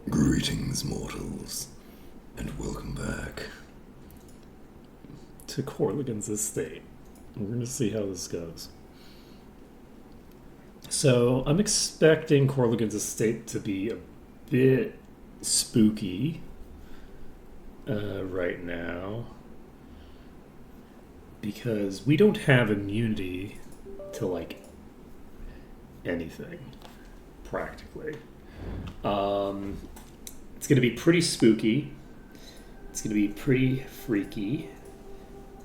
Greetings, mortals, and welcome back to Corlagon's estate. We're going to see how this goes. So I'm expecting Corlagon's estate to be a bit spooky right now, because we don't have immunity to like anything practically. It's going to be pretty spooky. It's going to be pretty freaky.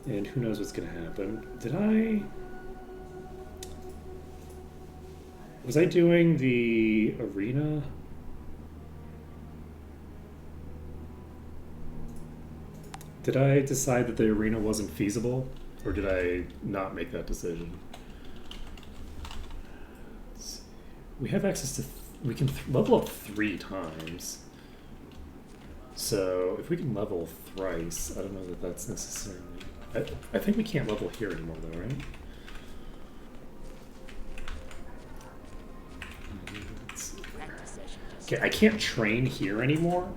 And who knows what's going to happen. Was I doing the arena? Did I decide that the arena wasn't feasible? Or did I not make that decision? We have access to... we can level up 3 times. So if we can level thrice, I don't know that that's necessarily... I think we can't level here anymore though, right? Okay, I can't train here anymore.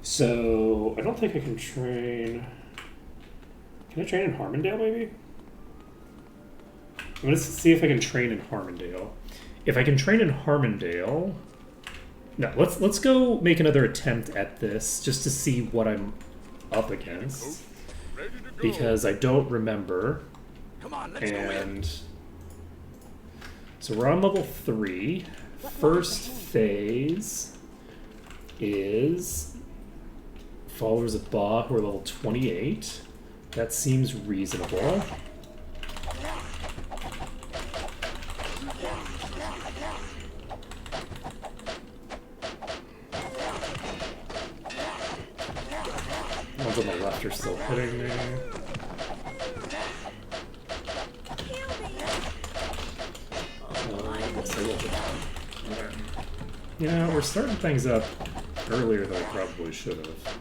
So I don't think I can train... Can I train in Harmondale maybe? I'm gonna see if I can train in Harmondale. If I can train in Harmondale... No, let's go make another attempt at this just to see what I'm up against. Because I don't remember. Come on, let's go in. So we're on level 3. First phase is Followers of Ba, who are level 28. That seems reasonable. Ones on the left are still hitting me. Yeah, we're starting things up earlier than I probably should have.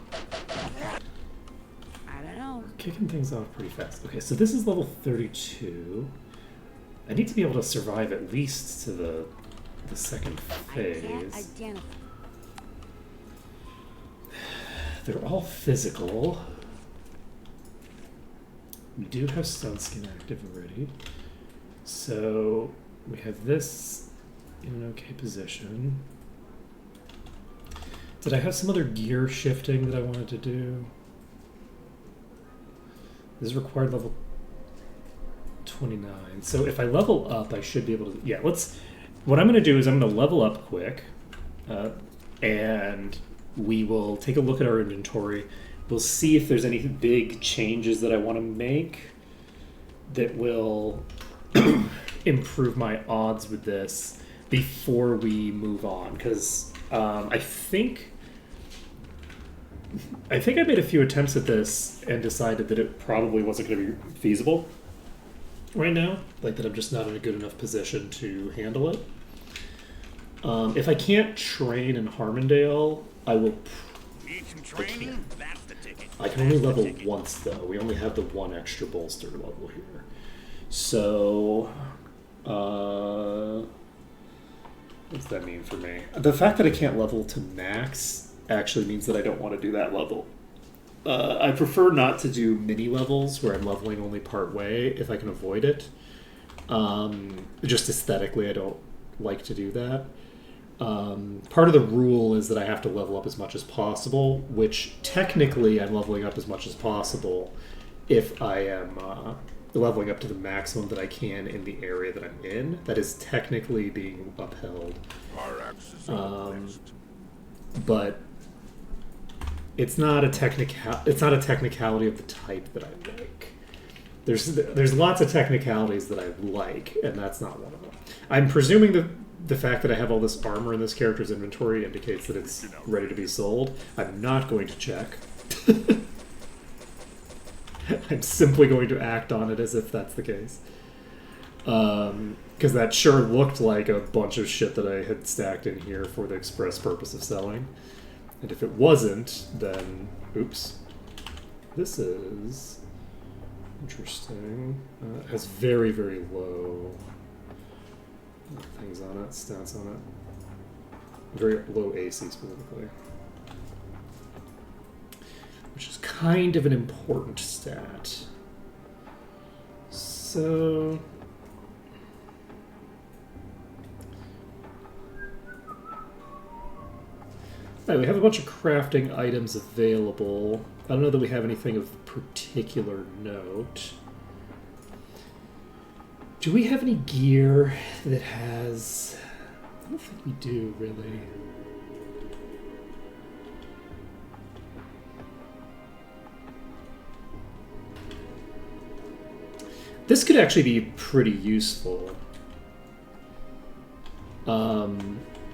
I don't know. We're kicking things off pretty fast. Okay, so this is level 32. I need to be able to survive at least to the second phase. They're all physical. We do have Stone Skin active already. So we have this in an okay position. Did I have some other gear shifting that I wanted to do? This is required level 29. So if I level up, I should be able to... Yeah, let's... What I'm going to do is I'm going to level up quick. And we will take a look at our inventory. We'll see if there's any big changes that I want to make that will improve my odds with this before we move on. Because I think I made a few attempts at this and decided that it probably wasn't going to be feasible right now. Like that I'm just not in a good enough position to handle it. If I can't train in Harmondale, I will... I can only level once though. We only have the 1 extra bolster level here. So... what does that mean for me? The fact that I can't level to max actually means that I don't want to do that level. I prefer not to do mini levels where I'm leveling only part way if I can avoid it. Just aesthetically, I don't like to do that. Part of the rule is that I have to level up as much as possible, which technically I'm leveling up as much as possible if I am leveling up to the maximum that I can in the area that I'm in. That is technically being upheld. But it's not a technicality of the type that I like. There's lots of technicalities that I like, and that's not one of them. I'm presuming that the fact that I have all this armor in this character's inventory indicates that it's ready to be sold. I'm not going to check. I'm simply going to act on it as if that's the case. Because that sure looked like a bunch of shit that I had stacked in here for the express purpose of selling. And if it wasn't, then... Oops. This is... interesting. It has very, very low... things on it, stats on it. very low AC specifically. Which is kind of an important stat. So... Right, we have a bunch of crafting items available. I don't know that we have anything of particular note. Do we have any gear that has... I don't think we do, really. This could actually be pretty useful.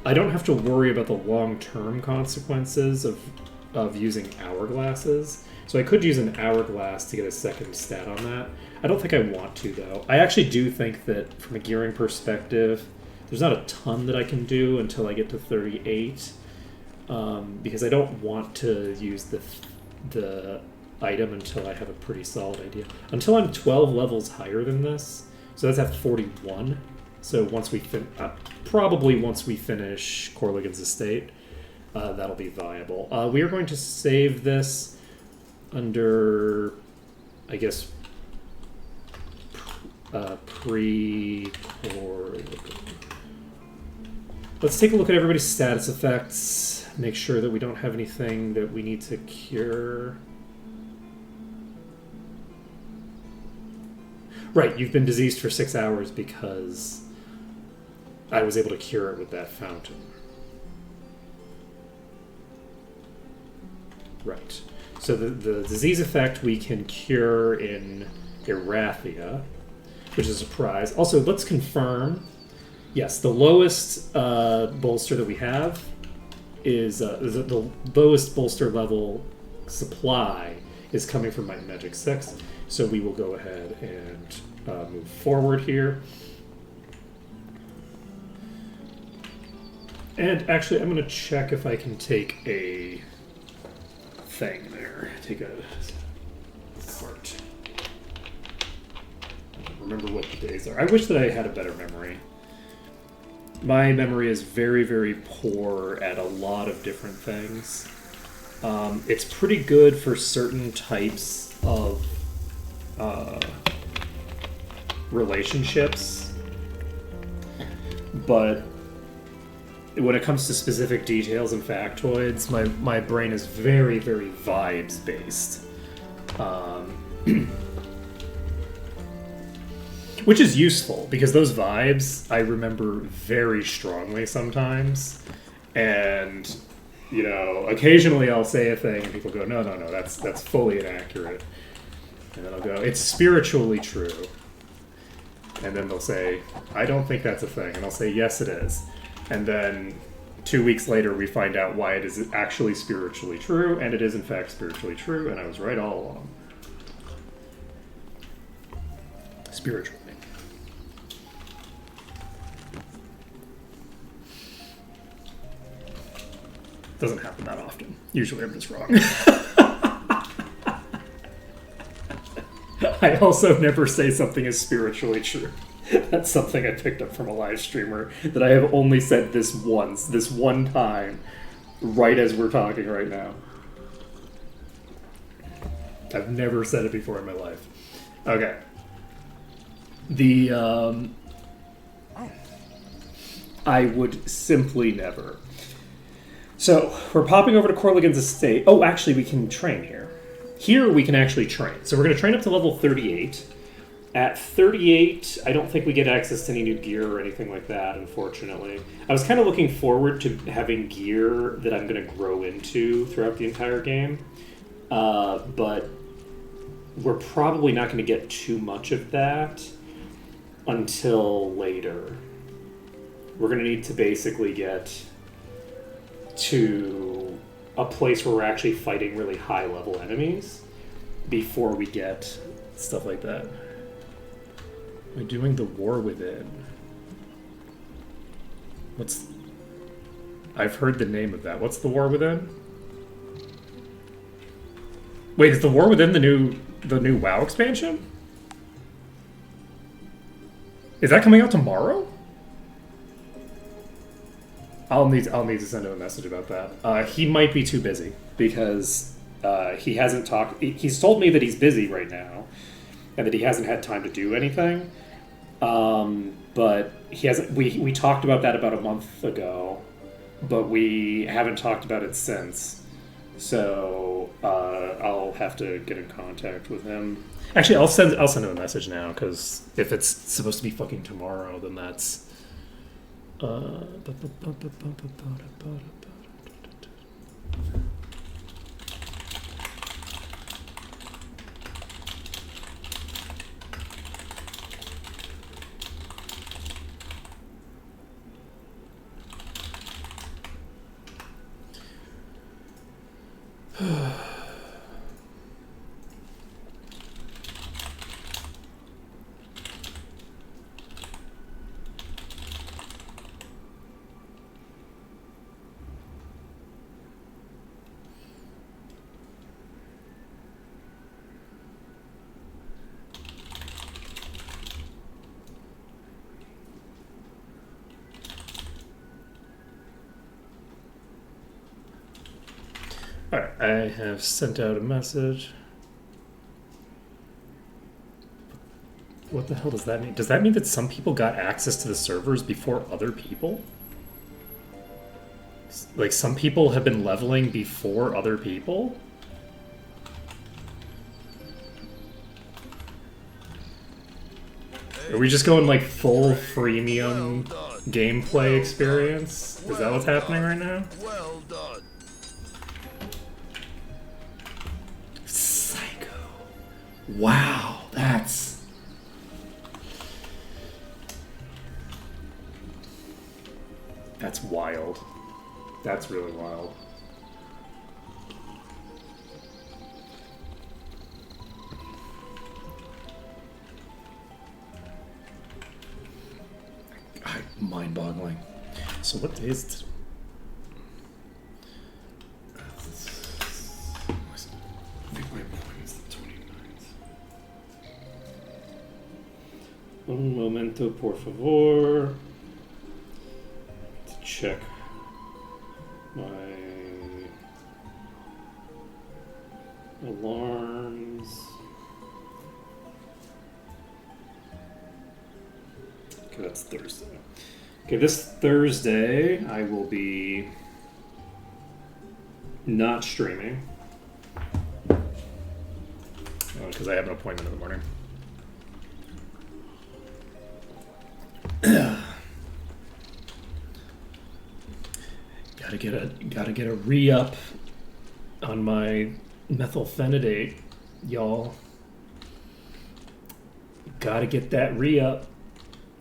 I don't have to worry about the long-term consequences of using hourglasses. So I could use an hourglass to get a second stat on that. I don't think I want to, though. I actually do think that, from a gearing perspective, there's not a ton that I can do until I get to 38. Because I don't want to use the item until I have a pretty solid idea. Until I'm 12 levels higher than this. So that's at 41. So once we probably once we finish Corlagon's estate, that'll be viable. We are going to save this under, I guess, pre-Corlagon. Let's take a look at everybody's status effects. Make sure that we don't have anything that we need to cure. Right, you've been diseased for 6 hours because I was able to cure it with that fountain. Right. So the disease effect we can cure in Erathia, which is a surprise. Also, let's confirm. Yes, the lowest bolster that we have is the lowest bolster level supply is coming from my Magic 6. So we will go ahead and move forward here. And actually, I'm going to check if I can take a thing there. Take a cart. I don't remember what the days are. I wish that I had a better memory. My memory is very, very poor at a lot of different things. It's pretty good for certain types of relationships, but when it comes to specific details and factoids, my brain is very, very vibes based, which is useful because those vibes I remember very strongly sometimes, and you know, occasionally I'll say a thing and people go, no, that's fully inaccurate. And then I'll go, it's spiritually true. And then they'll say, I don't think that's a thing. And I'll say, yes, it is. And then 2 weeks later, we find out why it is actually spiritually true. And it is, in fact, spiritually true. And I was right all along. Spiritually. Doesn't happen that often. Usually I'm just wrong. I also never say something is spiritually true. That's something I picked up from a live streamer that I have only said this once, this one time, right as we're talking right now. I've never said it before in my life. Okay. I would simply never. So, we're popping over to Corlagon's estate. Oh, actually, we can train here. Here, we can actually train. So we're going to train up to level 38. At 38, I don't think we get access to any new gear or anything like that, unfortunately. I was kind of looking forward to having gear that I'm going to grow into throughout the entire game. But we're probably not going to get too much of that until later. We're going to need to basically get to a place where we're actually fighting really high level enemies before we get stuff like that. Am I doing the War Within? I've heard the name of that. What's the War Within? Wait, is the War Within the new WoW expansion? Is that coming out tomorrow? I'll need to send him a message about that. He might be too busy because he hasn't talked. He's told me that he's busy right now, and that he hasn't had time to do anything. But he hasn't. We talked about that about a month ago, but we haven't talked about it since. So I'll have to get in contact with him. Actually, I'll send him a message now because if it's supposed to be fucking tomorrow, then that's. Alright, I have sent out a message. What the hell does that mean? Does that mean that some people got access to the servers before other people? Like, some people have been leveling before other people? Are we just going, like, full freemium gameplay experience? Is that what's happening right now? Well done. Wow, that's wild. That's really wild. mind-boggling. So what day is it? I think my appointment is the 29th. Un momento, por favor. To check my alarms. Okay, that's Thursday. Okay, this Thursday I will be not streaming because I have an appointment in the morning. Gotta get a re-up on my methylphenidate, y'all. Gotta get that re-up.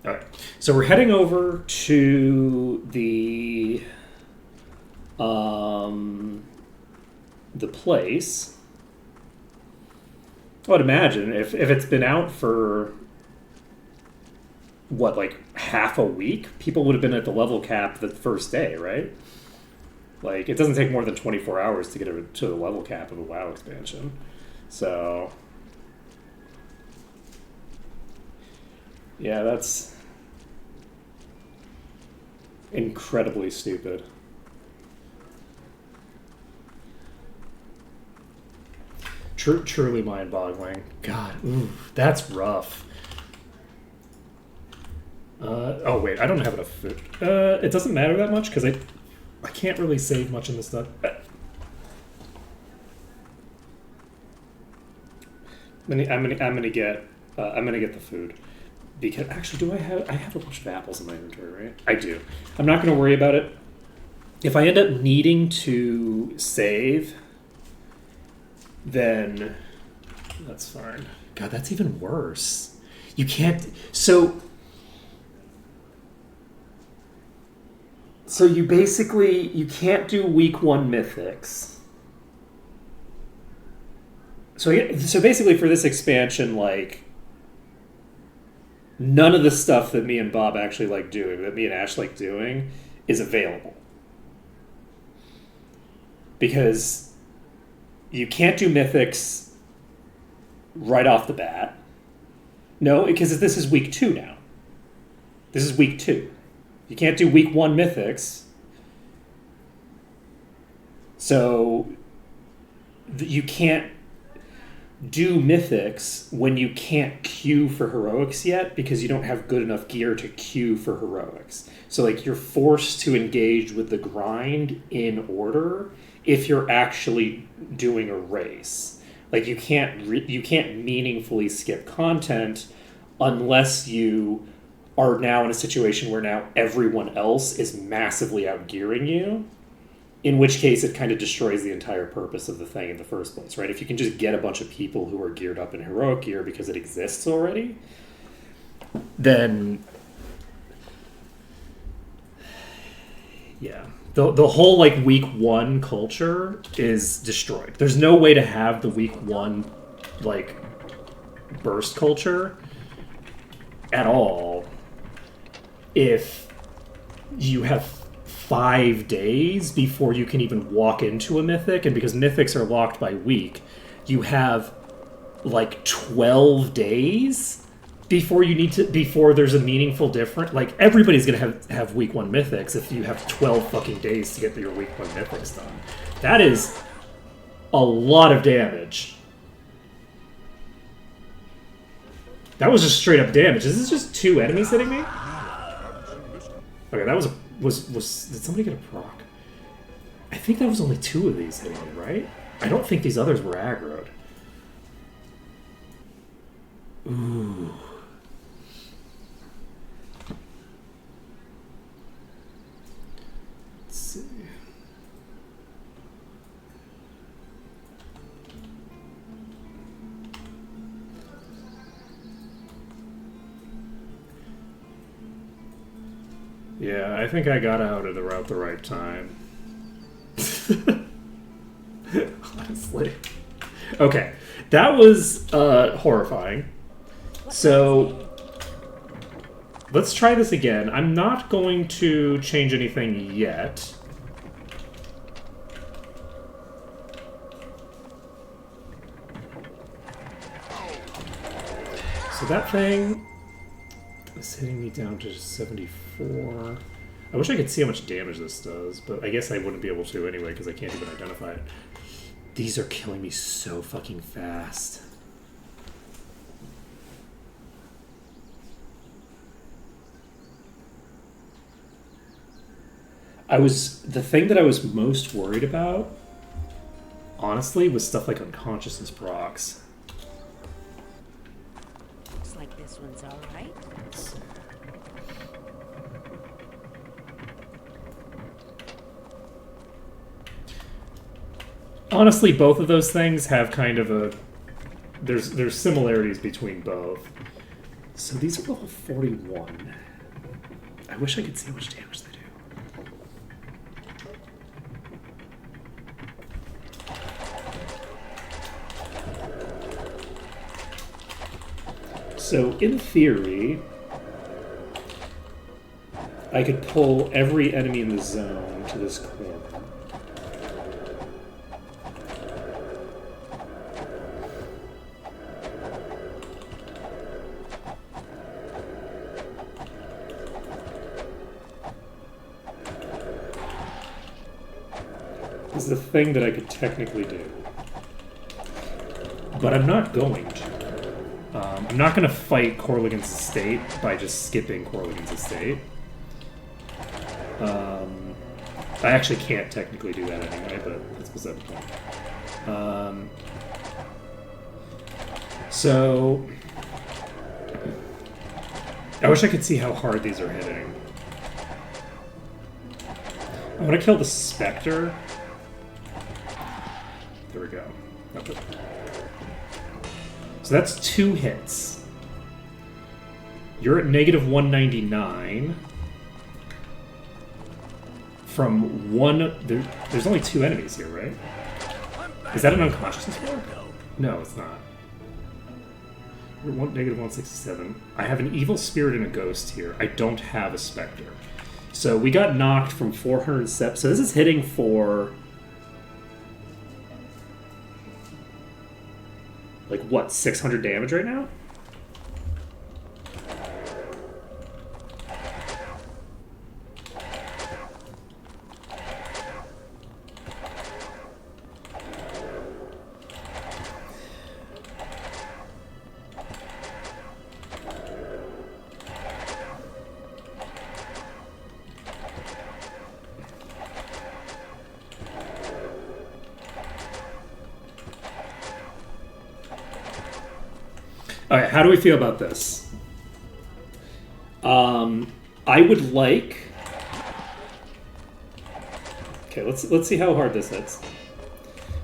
All right, so we're heading over to the place. I would imagine if it's been out for what, like half a week, people would have been at the level cap the first day, right? Like, it doesn't take more than 24 hours to get to the level cap of a WoW expansion. So, yeah, that's incredibly stupid. Truly mind-boggling. God, ooh, that's rough. Oh wait, I don't have enough food. It doesn't matter that much because I can't really save much in this stuff. I'm gonna get the food because actually, I have a bunch of apples in my inventory, right? I do. I'm not gonna worry about it. If I end up needing to save, then that's fine. God, that's even worse. You can't. So you basically can't do week 1 mythics. So basically for this expansion, like, none of the stuff that me and Bob actually like doing, that me and Ash like doing, is available. Because you can't do mythics right off the bat. No, because this is week 2 now. This is week 2. You can't do week 1 mythics So you can't do mythics when you can't queue for heroics yet because you don't have good enough gear to queue for heroics. So like you're forced to engage with the grind in order if you're actually doing a race. Like you can't meaningfully skip content unless you are now in a situation where now everyone else is massively outgearing you. In which case, it kind of destroys the entire purpose of the thing in the first place, right? If you can just get a bunch of people who are geared up in heroic gear because it exists already, then yeah, the whole like week one culture is destroyed. There's no way to have the week one like burst culture at all if you have 5 days before you can even walk into a mythic, and because mythics are locked by week, you have like 12 days before there's a meaningful difference. Like everybody's gonna have week one mythics if you have 12 fucking days to get your week one mythics done. That is a lot of damage. That was just straight up damage. Is this just 2 enemies hitting me? Okay, that was did somebody get a proc? I think that was only 2 of these hitting me, right? I don't think these others were aggroed. Ooh. Let's see. Yeah, I think I got out at about the right time. Honestly. Okay, that was horrifying. So, let's try this again. I'm not going to change anything yet. So that thing is hitting me down to 74. I wish I could see how much damage this does, but I guess I wouldn't be able to anyway because I can't even identify it. These are killing me so fucking fast. The thing that I was most worried about, honestly, was stuff like unconsciousness procs. Looks like this one's all right. Honestly, both of those things have kind of a... There's similarities between both. So these are level 41. I wish I could see how much damage they do. So, in theory, I could pull every enemy in the zone to this corner. This is the thing that I could technically do. But I'm not going to. I'm not going to fight Corlagon's estate by just skipping Corlagon's estate. I actually can't technically do that anyway, but that's beside the point. So... I wish I could see how hard these are hitting. I want to kill the Spectre. There we go. Okay. So that's 2 hits. You're at negative 199. From one... There's only 2 enemies here, right? Is that an unconsciousness roll? No, it's not. You're negative 167. I have an evil spirit and a ghost here. I don't have a specter. So we got knocked from 407. So this is hitting for... like, what, 600 damage right now? All right, how do we feel about this? I would like. Okay, let's see how hard this hits.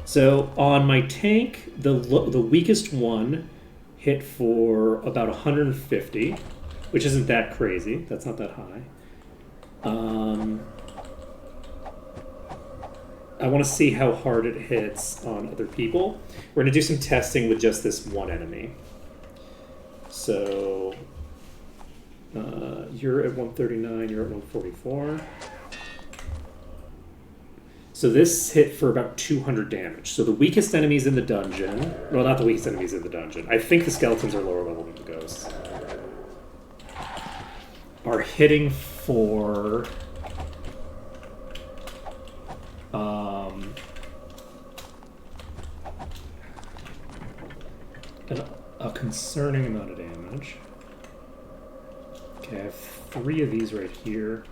So on my tank, the weakest one hit for about 150, which isn't that crazy. That's not that high. I want to see how hard it hits on other people. We're going to do some testing with just this one enemy. So you're at 139, you're at 144. So this hit for about 200 damage. So the weakest enemies in the dungeon, well, not the weakest enemies in the dungeon, I think the skeletons are lower level than the ghosts, are hitting for a concerning amount of damage. Okay, I have 3 of these right here.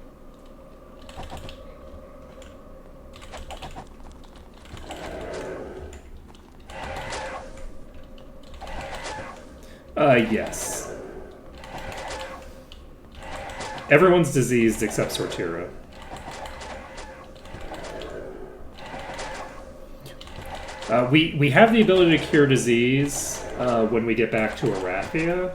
Yes. Everyone's diseased except Sortira. We have the ability to cure disease when we get back to Arathia.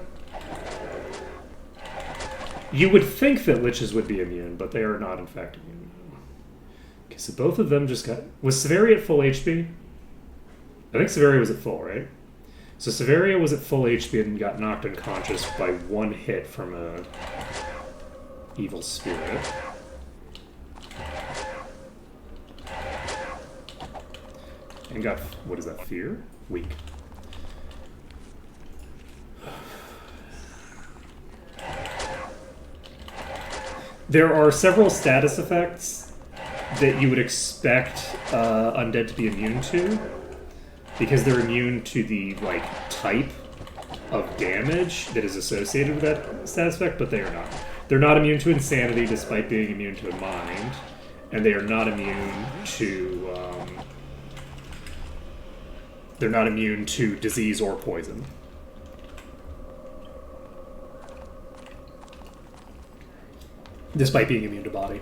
You would think that liches would be immune, but they are not in fact immune. Okay, so both of them just got... Was Severia at full HP? I think Severia was at full, right? So Severia was at full HP and got knocked unconscious by 1 hit from a evil spirit. And got, what is that, fear? Weak. There are several status effects that you would expect undead to be immune to, because they're immune to the type of damage that is associated with that status effect, but they are not. They're not immune to insanity despite being immune to mind, and they are not immune to disease or poison. Despite being immune to body.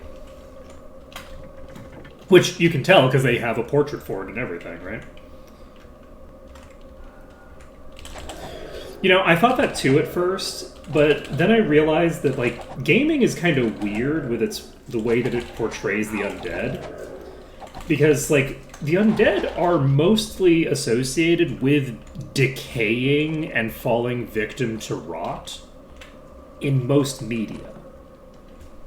Which you can tell because they have a portrait for it and everything, right? You know, I thought that too at first, but then I realized that gaming is kind of weird with the way that it portrays the undead. Because the undead are mostly associated with decaying and falling victim to rot in most media.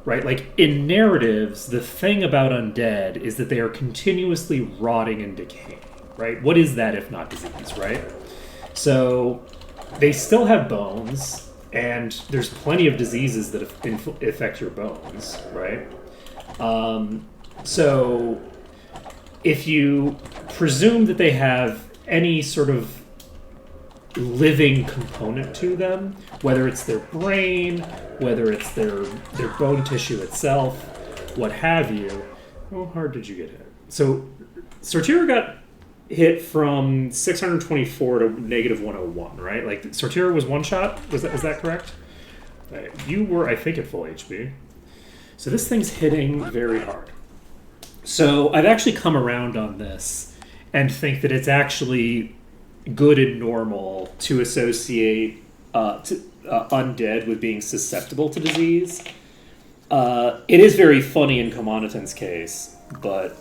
Right? In narratives, the thing about undead is that they are continuously rotting and decaying, right? What is that if not disease, right? So they still have bones, and there's plenty of diseases that affect your bones, right? So if you presume that they have any sort of living component to them, whether it's their brain, whether it's their bone tissue itself, what have you, how hard did you get hit? So Sortira got hit from 624 to negative 101, right? Sortira was one shot? Was that correct? You were, I think, at full HP. So this thing's hitting very hard. So I've actually come around on this and think that it's actually good and normal to associate undead with being susceptible to disease. It is very funny in Comoniton's case, but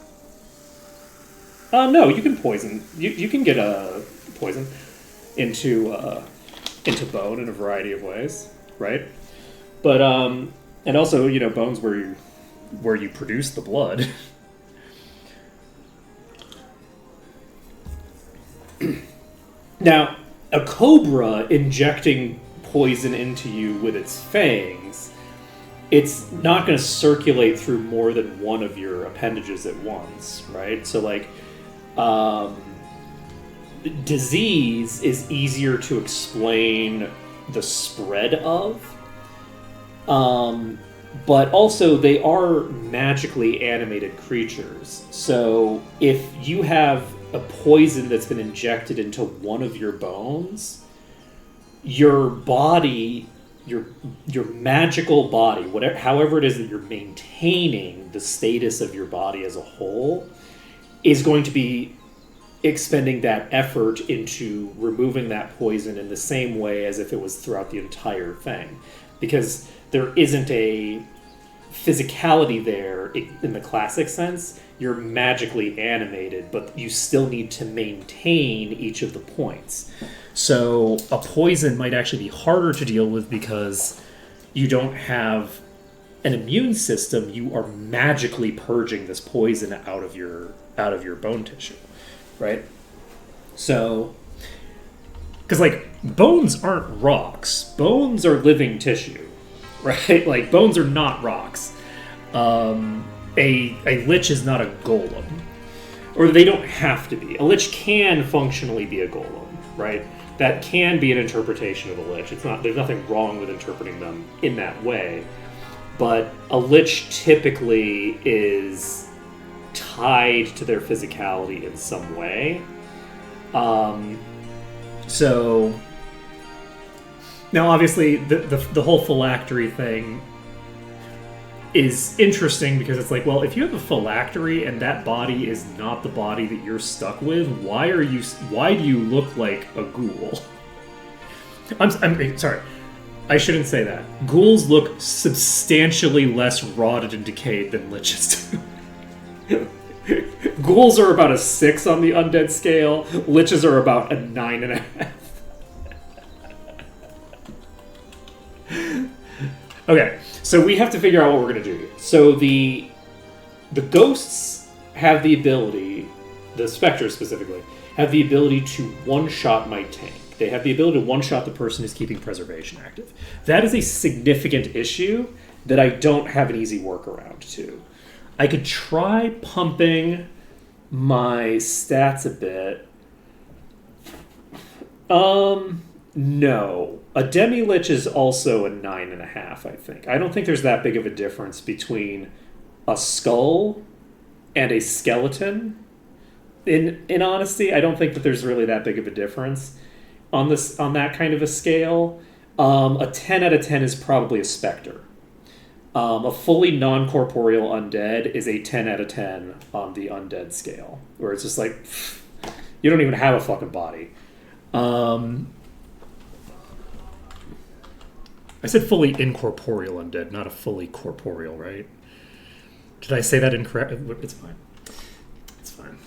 no, you can poison. You can get a poison into bone in a variety of ways, right? But and also bones where you produce the blood. Now, a cobra injecting poison into you with its fangs, it's not going to circulate through more than one of your appendages at once, right? So, disease is easier to explain the spread of, but also they are magically animated creatures. So, if you have a poison that's been injected into one of your bones, your body, your magical body, whatever, however it is that you're maintaining the status of your body as a whole, is going to be expending that effort into removing that poison in the same way as if it was throughout the entire thing, because there isn't a physicality there in the classic sense. You're magically animated, but you still need to maintain each of the points. So a poison might actually be harder to deal with because you don't have an immune system. You are magically purging this poison out of your bone tissue, right? So, because like bones aren't rocks, bones are living tissue, right? Like bones are not rocks. A lich is not a golem, or they don't have to be. A lich can functionally be a golem, right? That can be an interpretation of a lich. It's not. There's nothing wrong with interpreting them in that way, but a lich typically is tied to their physicality in some way. So now, obviously, the whole phylactery thing is interesting because it's like, well, if you have a phylactery and that body is not the body that you're stuck with, why do you look like a ghoul? I'm sorry, I shouldn't say that. Ghouls look substantially less rotted and decayed than liches do. Ghouls are about a 6 on the undead scale. Liches are about a 9.5. Okay, so we have to figure out what we're going to do here. So the ghosts have the ability, the specters specifically, have the ability to one-shot my tank. They have the ability to one-shot the person who's keeping preservation active. That is a significant issue that I don't have an easy workaround to. I could try pumping my stats a bit. No. A demi-lich is also a 9.5, I think. I don't think there's that big of a difference between a skull and a skeleton. In honesty, I don't think that there's really that big of a difference on that kind of a scale. A 10 out of 10 is probably a specter. A fully non-corporeal undead is a 10 out of 10 on the undead scale, where it's just like, you don't even have a fucking body. I said fully incorporeal undead, not a fully corporeal, right? Did I say that incorrect? It's fine. It's fine.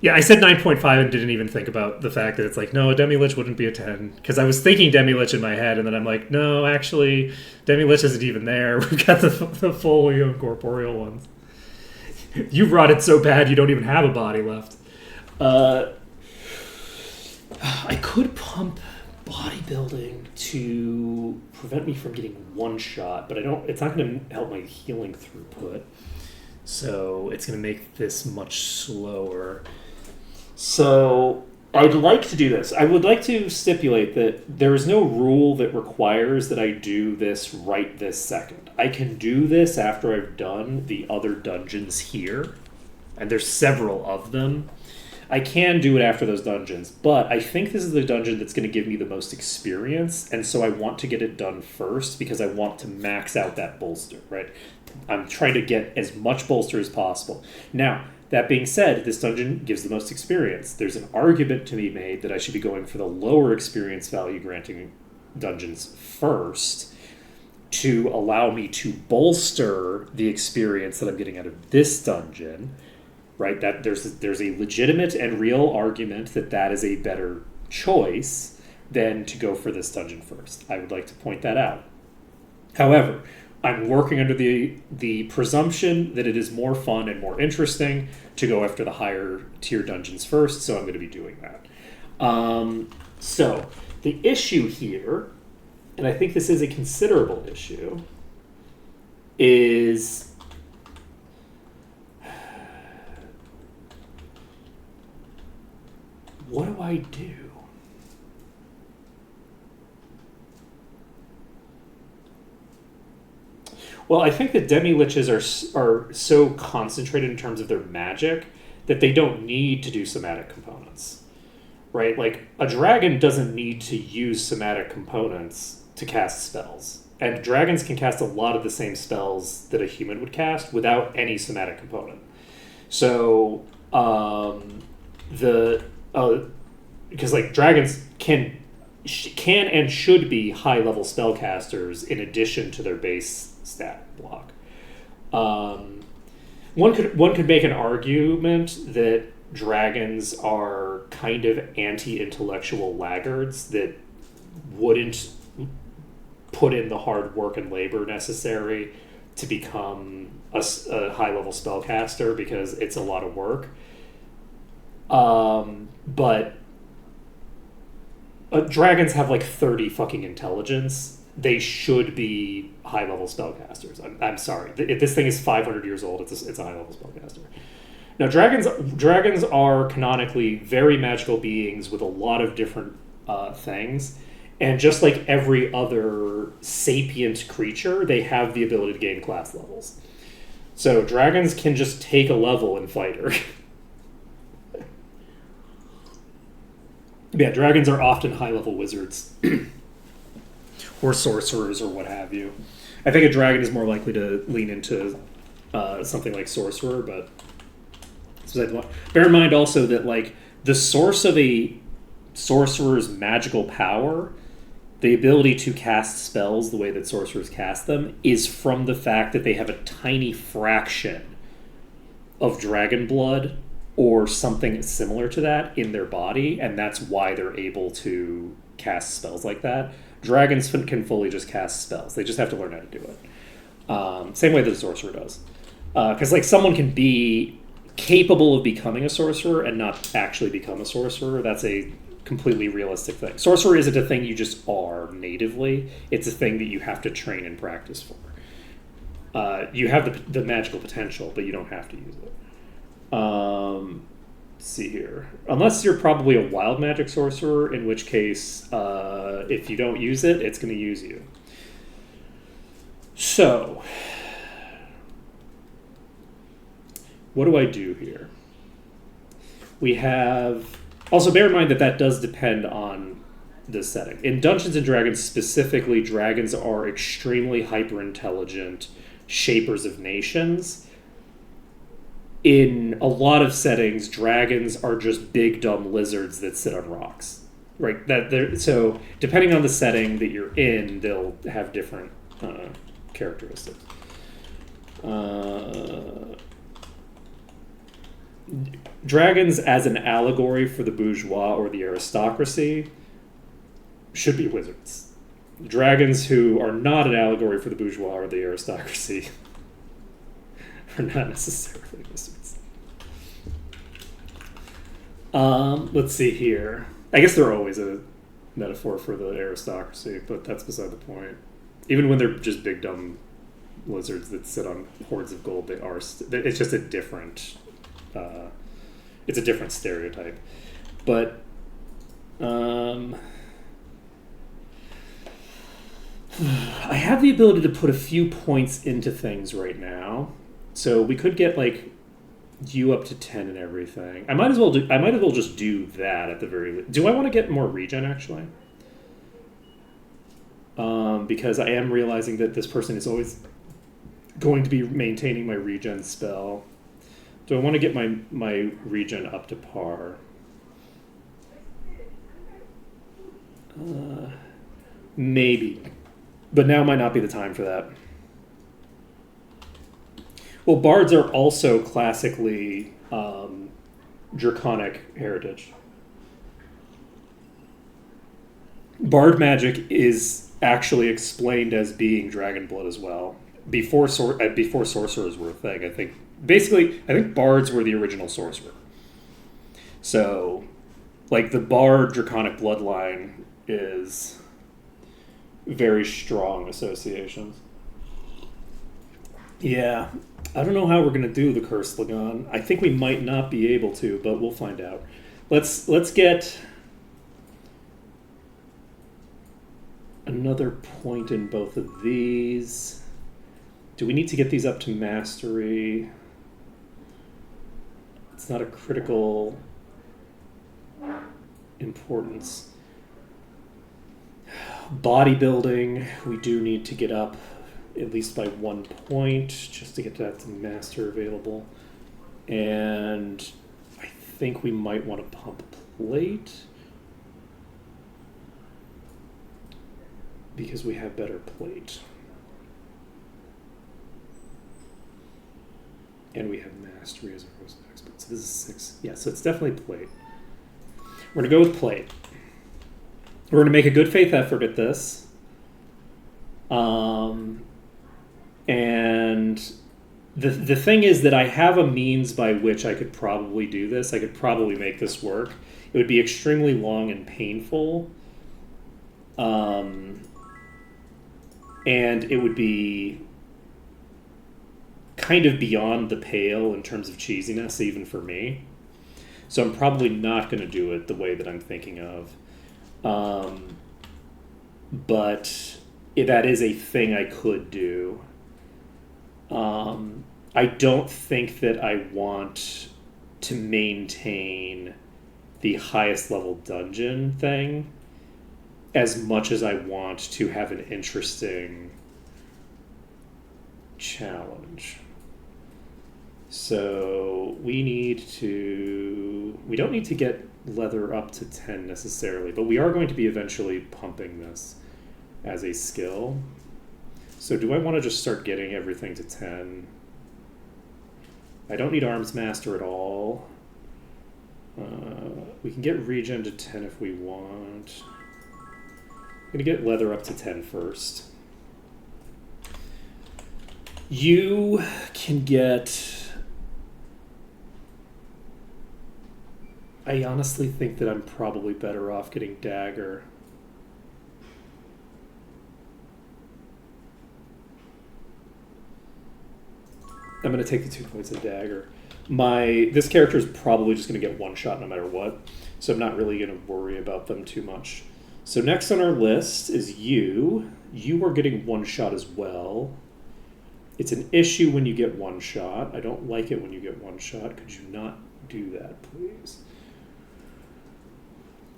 Yeah, I said 9.5 and didn't even think about the fact that it's like, no, a demi-lich wouldn't be a 10. Because I was thinking demi-lich in my head, and then I'm like, no, actually, demi-lich isn't even there. We've got the fully incorporeal ones. You rotted so bad you don't even have a body left. I could pump bodybuilding to prevent me from getting one shot, but it's not going to help my healing throughput. So it's going to make this much slower. So I'd like to do this. I would like to stipulate that there is no rule that requires that I do this right this second. I can do this after I've done the other dungeons here, and there's several of them. I can do it after those dungeons, but I think this is the dungeon that's going to give me the most experience, and so I want to get it done first because I want to max out that bolster, right? I'm trying to get as much bolster as possible. Now, that being said, this dungeon gives the most experience. There's an argument to be made that I should be going for the lower experience value granting dungeons first to allow me to bolster the experience that I'm getting out of this dungeon. Right, that there's a legitimate and real argument that is a better choice than to go for this dungeon first. I would like to point that out. However, I'm working under the presumption that it is more fun and more interesting to go after the higher tier dungeons first, so I'm going to be doing that. So the issue here, and I think this is a considerable issue, is what do I do? Well, I think that demi-liches are so concentrated in terms of their magic that they don't need to do somatic components. right? Like, a dragon doesn't need to use somatic components to cast spells. And dragons can cast a lot of the same spells that a human would cast without any somatic component. So, because like dragons can and should be high level spellcasters in addition to their base stat block. One could make an argument that dragons are kind of anti-intellectual laggards that wouldn't put in the hard work and labor necessary to become a high level spellcaster because it's a lot of work. But dragons have like 30 fucking intelligence. They should be high level spellcasters. I'm sorry. This thing is 500 years old. It's a high level spellcaster. Now, dragons are canonically very magical beings with a lot of different things. And just like every other sapient creature, they have the ability to gain class levels. So dragons can just take a level in Fighter. Yeah, dragons are often high-level wizards. Or sorcerers or what have you. I think a dragon is more likely to lean into something like sorcerer, but... bear in mind also that, like, the source of a sorcerer's magical power, the ability to cast spells the way that sorcerers cast them, is from the fact that they have a tiny fraction of dragon blood or something similar to that in their body, and that's why they're able to cast spells like that. Dragons can fully just cast spells. They just have to learn how to do it. Same way that a sorcerer does. Because like someone can be capable of becoming a sorcerer and not actually become a sorcerer. That's a completely realistic thing. Sorcerer isn't a thing you just are natively. It's a thing that you have to train and practice for. You have the magical potential, but you don't have to use it. Let's see here. Unless you're probably a wild magic sorcerer, in which case, if you don't use it, it's going to use you. So, what do I do here? We have... Also, bear in mind that does depend on the setting. In Dungeons & Dragons specifically, dragons are extremely hyper-intelligent shapers of nations. In a lot of settings, dragons are just big, dumb lizards that sit on rocks. Right? So, depending on the setting that you're in, they'll have different characteristics. Dragons as an allegory for the bourgeois or the aristocracy should be wizards. Dragons who are not an allegory for the bourgeois or the aristocracy are not necessarily wizards. Let's see here. I guess they're always a metaphor for the aristocracy, but that's beside the point. Even when they're just big dumb lizards that sit on hoards of gold, they are. It's just a different. It's a different stereotype, but I have the ability to put a few points into things right now, so we could get like you up to 10 and everything. I might as well just do that at the very least. Do I want to get more regen actually? Because I am realizing that this person is always going to be maintaining my regen spell. Do I want to get my regen up to par? Maybe. But now might not be the time for that. Well, bards are also classically draconic heritage. Bard magic is actually explained as being dragon blood as well. Before sorcerers were a thing, I think bards were the original sorcerer. So, like, the bard draconic bloodline is very strong associations. Yeah, I don't know how we're going to do the Corlagon. I think we might not be able to, but we'll find out. Let's get another point in both of these. Do we need to get these up to mastery? It's not a critical... importance. Bodybuilding, we do need to get up at least by 1 point just to get that to master available. And I think we might want to pump plate because we have better plate. And we have mastery as opposed to expert. So this is 6. Yeah, so it's definitely plate. We're going to go with plate. We're going to make a good faith effort at this. And the thing is that I have a means by which I could probably do this. I could probably make this work. It would be extremely long and painful. And it would be kind of beyond the pale in terms of cheesiness, even for me. So I'm probably not going to do it the way that I'm thinking of. But that is a thing I could do. I don't think that I want to maintain the highest level dungeon thing as much as I want to have an interesting challenge. So we don't need to get leather up to 10 necessarily, but we are going to be eventually pumping this as a skill. So do I want to just start getting everything to 10? I don't need Arms Master at all. We can get regen to 10 if we want. I'm going to get leather up to 10 first. You can get... I honestly think that I'm probably better off getting dagger. I'm going to take the 2 points of dagger. This character is probably just going to get one shot no matter what, so I'm not really going to worry about them too much. So next on our list is you. You are getting one shot as well. It's an issue when you get one shot. I don't like it when you get one shot. Could you not do that, please?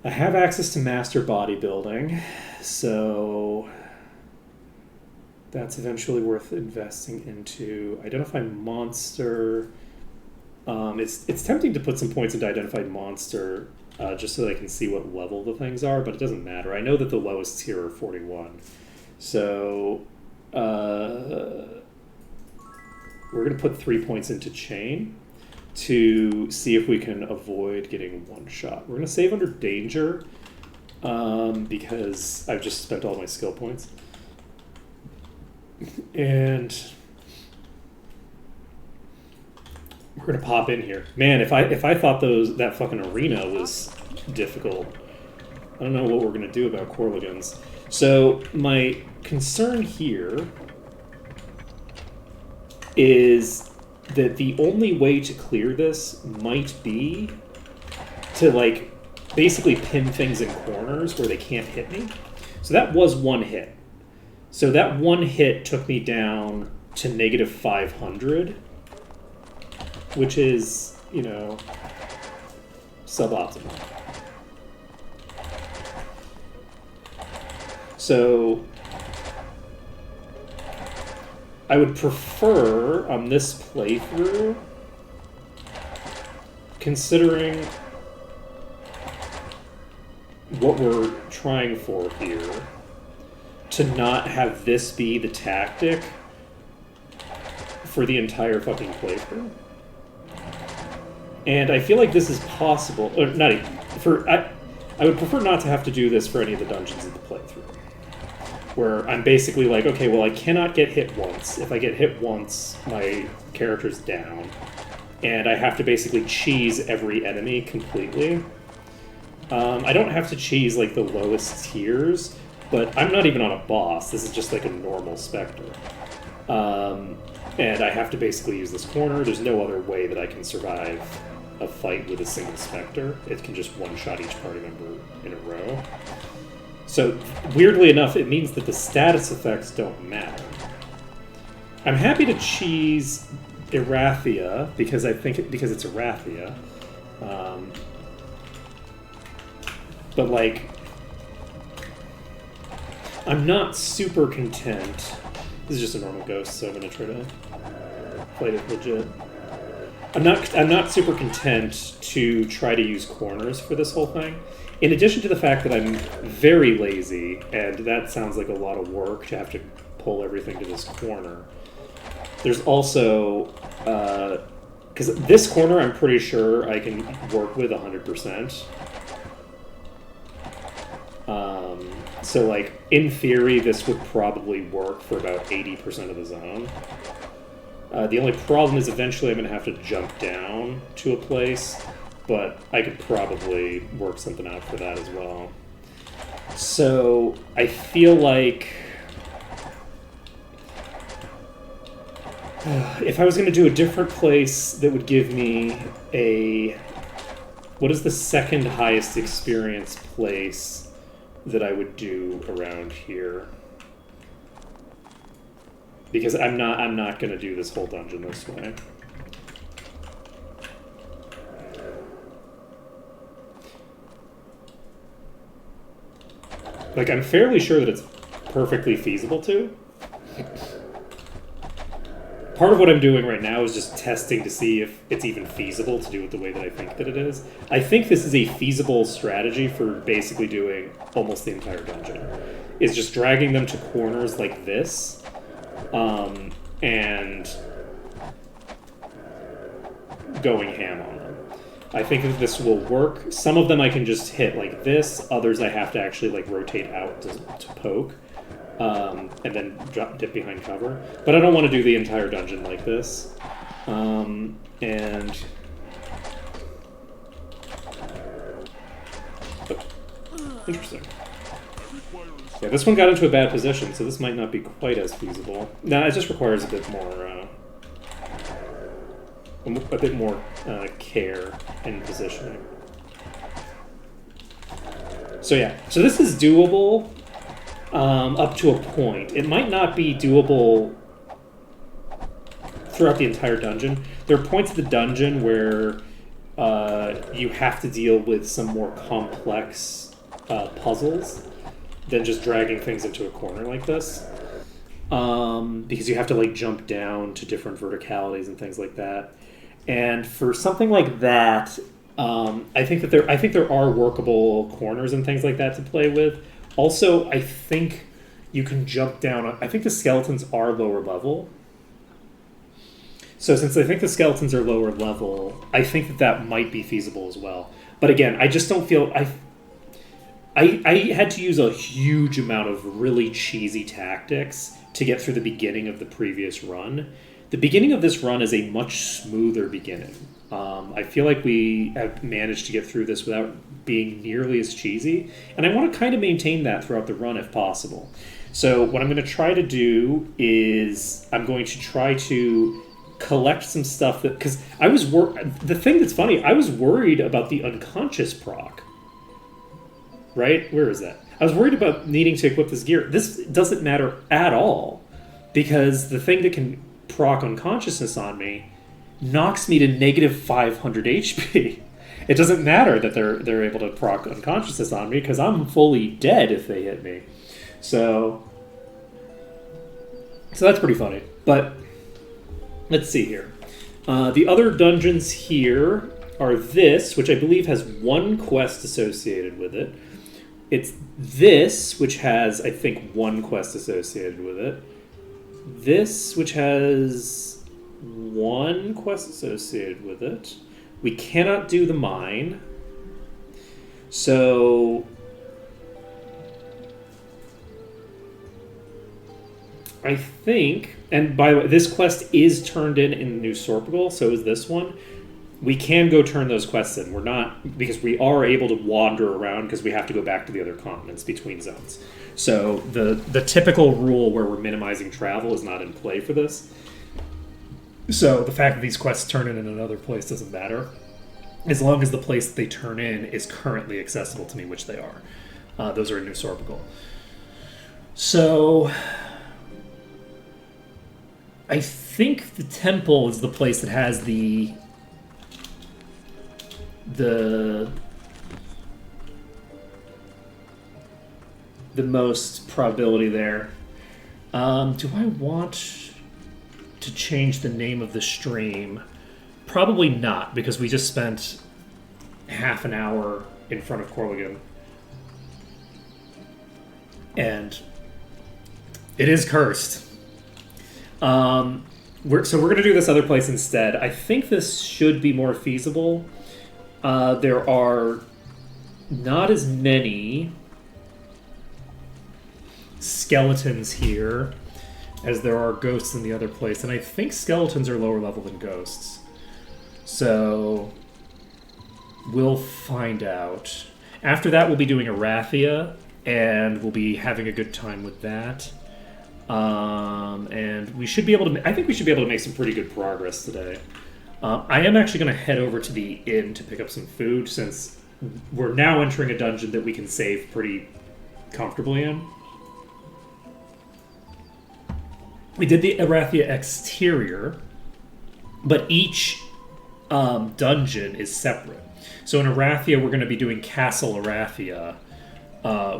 I have access to master bodybuilding, so that's eventually worth investing into. Identify monster. It's tempting to put some points into identified monster just so that I can see what level the things are, but it doesn't matter. I know that the lowest here are 41. So we're going to put 3 points into chain to see if we can avoid getting one shot. We're going to save under danger because I've just spent all my skill points. And we're going to pop in here. Man, if I thought that fucking arena was difficult, I don't know what we're going to do about Corlagons. So my concern here is that the only way to clear this might be to, like, basically pin things in corners where they can't hit me. So that was one hit. So that one hit took me down to negative 500, which is, suboptimal. So I would prefer on this playthrough, considering what we're trying for here, to not have this be the tactic for the entire fucking playthrough. And I feel like this is possible, or not even, I would prefer not to have to do this for any of the dungeons of the playthrough, where I'm basically like, okay, well, I cannot get hit once. If I get hit once, my character's down, and I have to basically cheese every enemy completely. I don't have to cheese, like, the lowest tiers, but I'm not even on a boss. This is just like a normal Spectre. And I have to basically use this corner. There's no other way that I can survive a fight with a single Spectre. It can just one-shot each party member in a row. So, weirdly enough, it means that the status effects don't matter. I'm happy to cheese Erathia, because it's Erathia. But, like, I'm not super content. This is just a normal ghost, so I'm going to try to play it legit. I'm not super content to try to use corners for this whole thing. In addition to the fact that I'm very lazy, and that sounds like a lot of work to have to pull everything to this corner. There's also, because this corner I'm pretty sure I can work with 100%. So, like, in theory, this would probably work for about 80% of the zone. The only problem is eventually I'm going to have to jump down to a place, but I could probably work something out for that as well. So, I feel like if I was going to do a different place that would give me a... What is the second highest experience place that I would do around here? Because I'm not going to do this whole dungeon this way. Like, I'm fairly sure that it's perfectly feasible to. Part of what I'm doing right now is just testing to see if it's even feasible to do it the way that I think that it is. I think this is a feasible strategy for basically doing almost the entire dungeon. Is just dragging them to corners like this, and going ham on them. I think that this will work. Some of them I can just hit like this. Others I have to actually like rotate out to poke. And then dip behind cover. But I don't want to do the entire dungeon like this. And... Oh, interesting. Yeah, this one got into a bad position, so this might not be quite as feasible. Nah, it just requires a bit more care and positioning. So yeah, so this is doable. Up to a point. It might not be doable throughout the entire dungeon. There are points of the dungeon where you have to deal with some more complex puzzles than just dragging things into a corner like this. Because you have to like jump down to different verticalities and things like that. And for something like that, I think there are workable corners and things like that to play with. Also, I think you can jump down. I think the skeletons are lower level. So since I think the skeletons are lower level, I think that might be feasible as well. But again, I just don't feel... I had to use a huge amount of really cheesy tactics to get through the beginning of the previous run. The beginning of this run is a much smoother beginning. I feel like we have managed to get through this without being nearly as cheesy, and I want to kind of maintain that throughout the run if possible. So what I'm going to try to do is I'm going to try to collect some stuff that... Because I was... The thing that's funny, I was worried about the unconscious proc. Right? Where is that? I was worried about needing to equip this gear. This doesn't matter at all, because the thing that can proc unconsciousness on me knocks me to negative 500 HP. It doesn't matter that they're able to proc unconsciousness on me, because I'm fully dead if they hit me. So that's pretty funny. But let's see here. The other dungeons here are this, which I believe has one quest associated with it. It's this, which has, I think, one quest associated with it. This, which has one quest associated with it. We cannot do the mine. So I think, and by the way, this quest is turned in New Sorpigal, so is this one. We can go turn those quests in. We're not, because we are able to wander around because we have to go back to the other continents between zones. So the typical rule where we're minimizing travel is not in play for this. So the fact that these quests turn in another place doesn't matter, as long as the place that they turn in is currently accessible to me, which they are. Those are in New Sorpigal. So I think the temple is the place that has the the most probability there. Do I want to change the name of the stream? Probably not, because we just spent half an hour in front of Corlagon. And it is cursed. So we're going to do this other place instead. I think this should be more feasible. There are not as many skeletons here as there are ghosts in the other place. And I think skeletons are lower level than ghosts. So we'll find out. After that, we'll be doing Arathia, and we'll be having a good time with that. And we should be able to... I think we should be able to make some pretty good progress today. I am actually going to head over to the inn to pick up some food, since we're now entering a dungeon that we can save pretty comfortably in. We did the Arathia exterior, but each dungeon is separate. So in Arathia, we're going to be doing Castle Arathia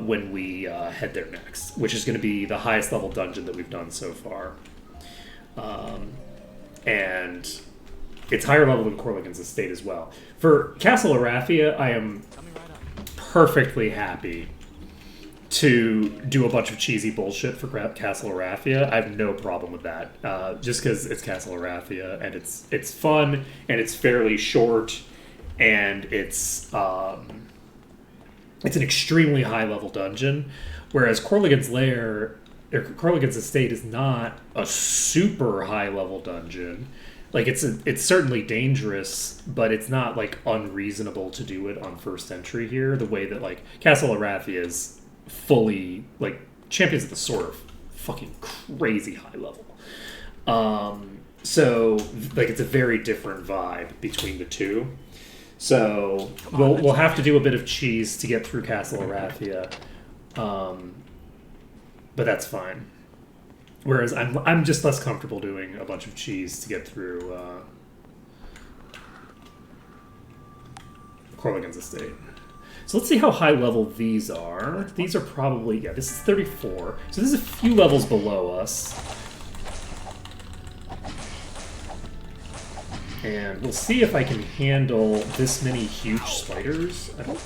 when we head there next, which is going to be the highest level dungeon that we've done so far. And it's higher level than Corlagon's estate as well. For Castle Arathia, I am perfectly happy to do a bunch of cheesy bullshit for Castle Arathia. I have no problem with that. Just because it's Castle Arathia, and it's fun, and it's fairly short, and it's an extremely high level dungeon, whereas Corlagon's Lair, or Corlagon's estate, is not a super high level dungeon. Like, it's certainly dangerous, but it's not like unreasonable to do it on first entry here. The way that like Castle Arathia is fully like Champions of the Sword are fucking crazy high level. So like it's a very different vibe between the two. So we'll have to do a bit of cheese to get through Castle Arathia, but that's fine. Whereas I'm just less comfortable doing a bunch of cheese to get through Corlagon's estate. So let's see how high level these are. These are probably, yeah, this is 34. So this is a few levels below us. And we'll see if I can handle this many huge spiders. I don't...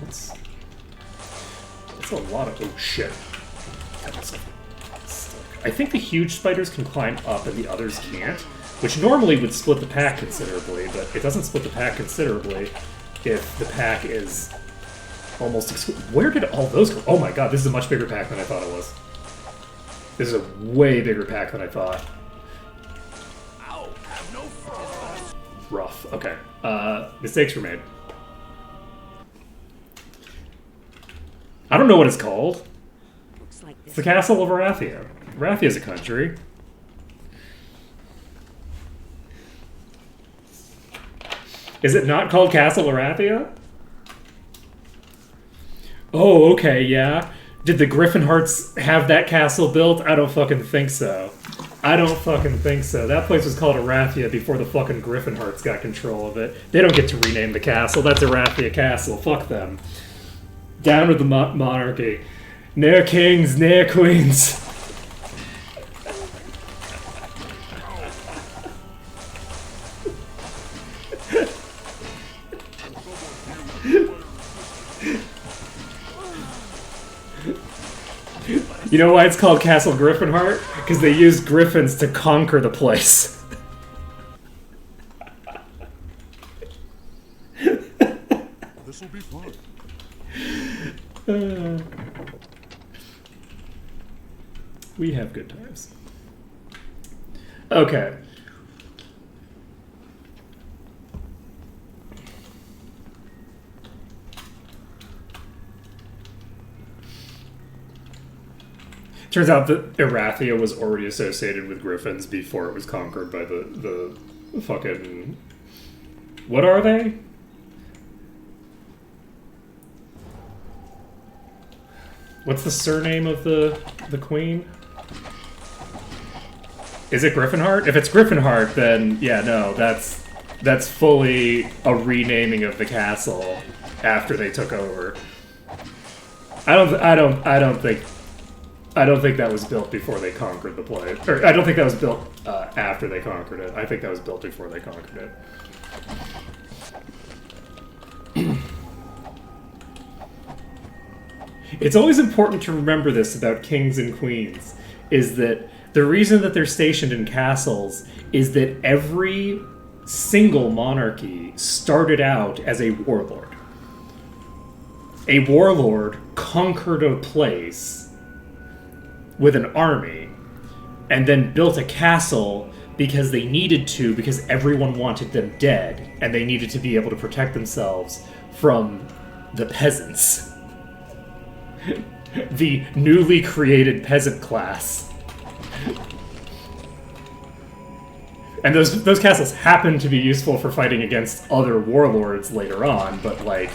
That's a lot of... Oh, shit. I think the huge spiders can climb up and the others can't, which normally would split the pack considerably, but it doesn't split the pack considerably if the pack is almost... Where did all those go? Oh my god, this is a much bigger pack than I thought it was. This is a way bigger pack than I thought. Rough. Okay. Mistakes were made. I don't know what it's called. Looks like It's the Castle of Arathia. Arathia is a country. Is it not called Castle Arathia? Oh, okay, yeah. Did the Griffin Hearts have that castle built? I don't fucking think so. I don't fucking think so. That place was called Arathia before the fucking Griffin Hearts got control of it. They don't get to rename the castle. That's Arathia Castle. Fuck them. Down with the monarchy. Ne'er kings, ne'er queens. You know why it's called Castle Griffinheart? Because they used griffins to conquer the place. This'll be fun. We have good times. Okay. Turns out that Arathia was already associated with griffins before it was conquered by the fucking... What are they? What's the surname of the queen? Is it Griffinheart? If it's Griffinheart, then yeah, no, that's fully a renaming of the castle after they took over. I don't think that was built before they conquered the place. Or I don't think that was built after they conquered it. I think that was built before they conquered it. It's always important to remember this about kings and queens, is that the reason that they're stationed in castles is that every single monarchy started out as a warlord. A warlord conquered a place with an army and then built a castle because they needed to, because everyone wanted them dead and they needed to be able to protect themselves from the peasants. The newly created peasant class. And those castles happen to be useful for fighting against other warlords later on, but like...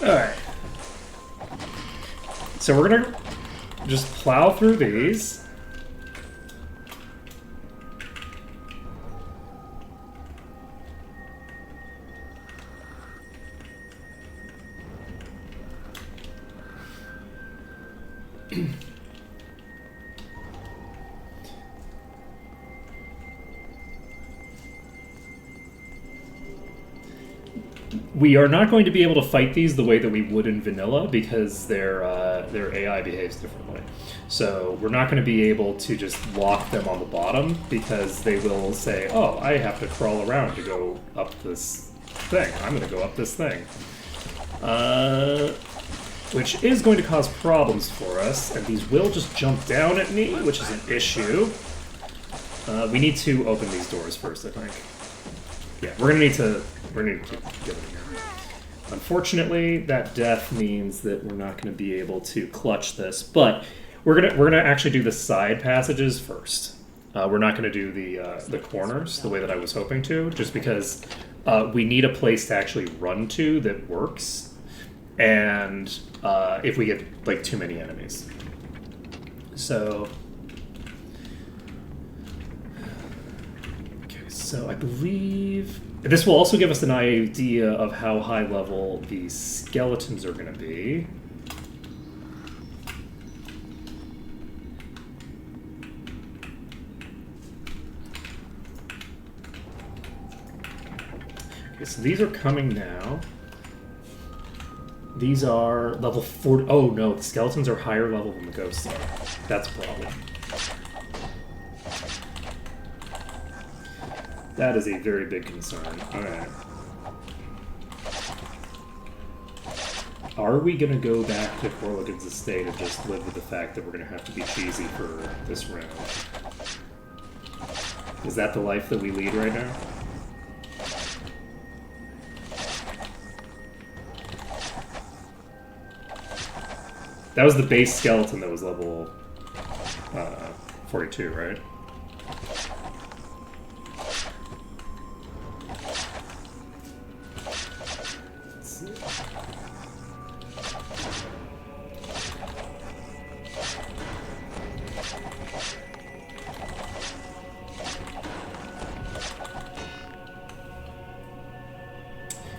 Alright. So we're gonna just plow through these. We are not going to be able to fight these the way that we would in vanilla because their AI behaves differently. So we're not going to be able to just lock them on the bottom because they will say, oh, I have to crawl around to go up this thing. I'm going to go up this thing. Which is going to cause problems for us, and these will just jump down at me, which is an issue. We need to open these doors first, I think. Yeah, we're gonna need to get in here. Unfortunately, that death means that we're not gonna be able to clutch this, but we're gonna actually do the side passages first. We're not gonna do the corners the way that I was hoping to, just because we need a place to actually run to that works, and if we get like too many enemies. So. So I believe this will also give us an idea of how high level the skeletons are going to be. Okay, so these are coming now. These are level 4. Oh no, the skeletons are higher level than the ghosts are. That's a problem. That is a very big concern. Alright. Are we going to go back to Corlagon's estate and just live with the fact that we're going to have to be cheesy for this round? Is that the life that we lead right now? That was the base skeleton that was level 42, right?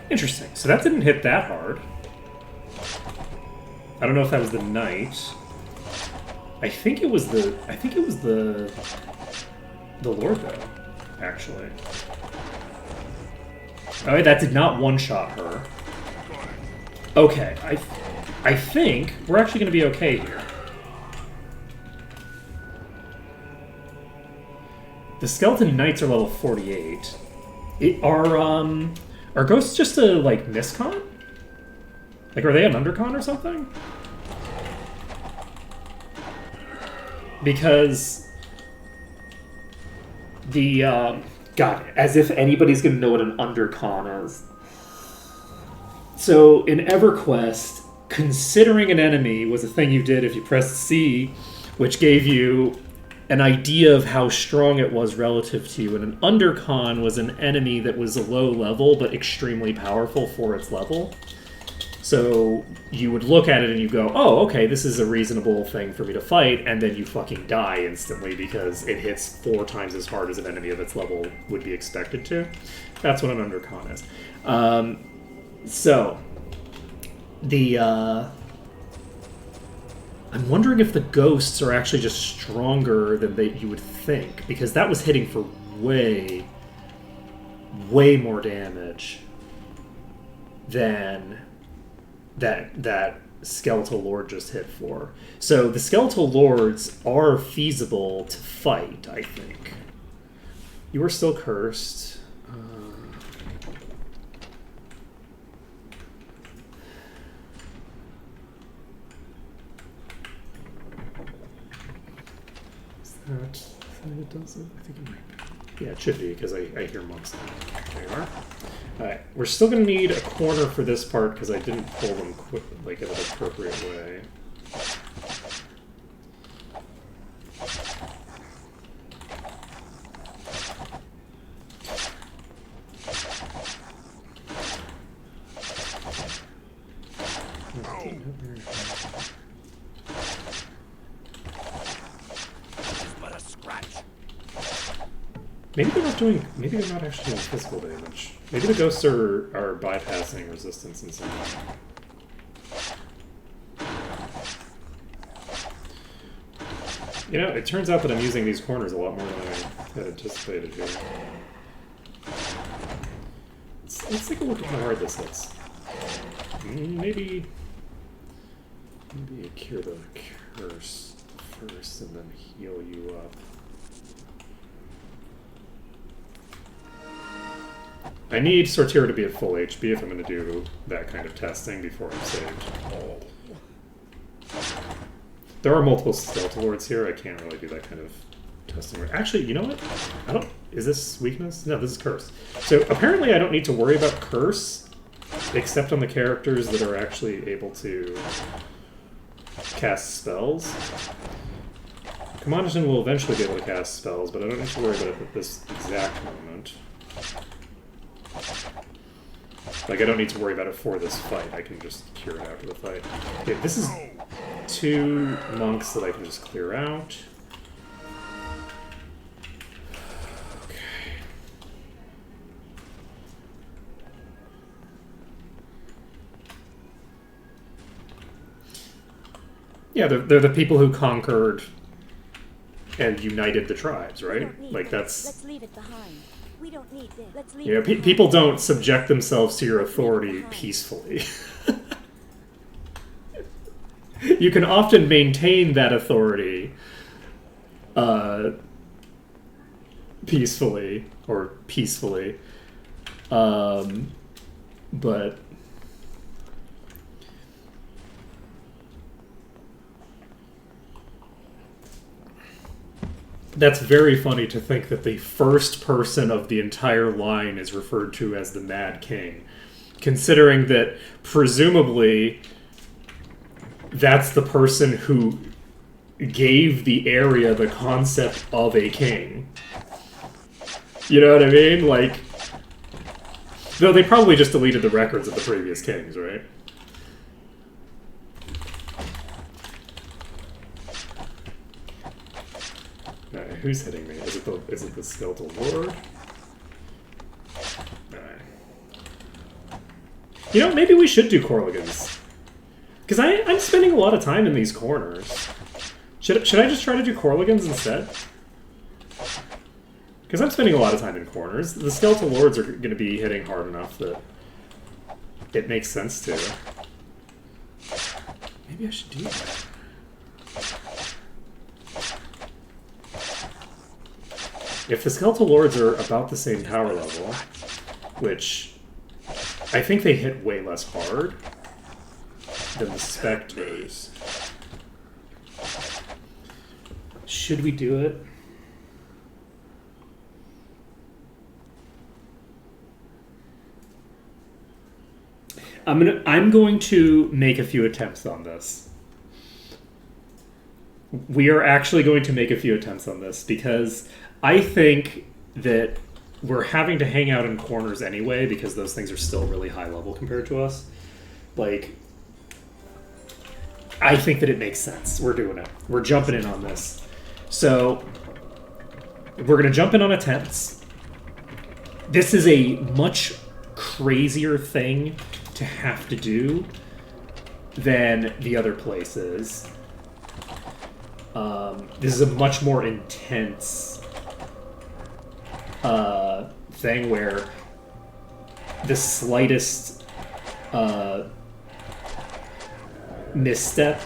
Interesting. So that didn't hit that hard. I don't know if that was the knight. I think it was the lord though, actually. Oh, that did not one-shot her. Okay, I think we're actually going to be okay here. The skeleton knights are level 48. Are ghosts just a, like, miscon? Like, are they an undercon or something? Because the God, as if anybody's going to know what an undercon is. So in EverQuest, considering an enemy was a thing you did if you pressed C, which gave you an idea of how strong it was relative to you. And an undercon was an enemy that was a low level but extremely powerful for its level. So you would look at it and you go, oh, okay, this is a reasonable thing for me to fight, and then you fucking die instantly because it hits 4 times as hard as an enemy of its level would be expected to. That's what an undercon is. So, I'm wondering if the ghosts are actually just stronger than you would think, because that was hitting for way, way more damage than that Skeletal Lord just hit for. So the Skeletal Lords are feasible to fight, I think. You are still cursed. Is that it does it? I think it might be. Yeah, it should be, because I hear monks. There you are. Alright, we're still going to need a corner for this part, because I didn't pull them in an appropriate way. Maybe they're not actually doing physical damage. Maybe the ghosts are bypassing resistance in some way. You know, it turns out that I'm using these corners a lot more than I had anticipated here. Let's take a look at how hard this is. Maybe I cure the curse first and then heal you up. I need Sortira to be at full HP if I'm going to do that kind of testing before I'm saved. There are multiple Skeletal Lords here. I can't really do that kind of testing. Actually, you know what? Is this weakness? No, this is Curse. So apparently I don't need to worry about Curse, except on the characters that are actually able to cast spells. Commandant will eventually be able to cast spells, but I don't need to worry about it at this exact moment. Like, I don't need to worry about it for this fight. I can just cure it after the fight. Okay, this is 2 monks that I can just clear out. Okay. Yeah, they're the people who conquered and united the tribes, right? Like, that's... Let's leave it behind. We don't need this. Let's leave You know, people don't subject themselves to your authority peacefully. You can often maintain that authority peacefully, but that's very funny to think that the first person of the entire line is referred to as the Mad King, considering that presumably that's the person who gave the area the concept of a king. You know what I mean? Like, though they probably just deleted the records of the previous kings, right? Alright, who's hitting me? Is it the Skeletal Lord? Alright. You know, maybe we should do Corlagans. Because I'm spending a lot of time in these corners. Should I just try to do Corlagans instead? Because I'm spending a lot of time in corners. The Skeletal Lords are going to be hitting hard enough that it makes sense to. Maybe I should do that. If the Skeletal Lords are about the same power level, which I think they hit way less hard than the Spectres, should we do it? I'm going to make a few attempts on this. We are actually going to make a few attempts on this because I think that we're having to hang out in corners anyway because those things are still really high level compared to us. Like, I think that it makes sense. We're doing it. We're jumping in on this. So, we're going to jump in on attempts. This is a much crazier thing to have to do than the other places. This is a much more intense thing where the slightest misstep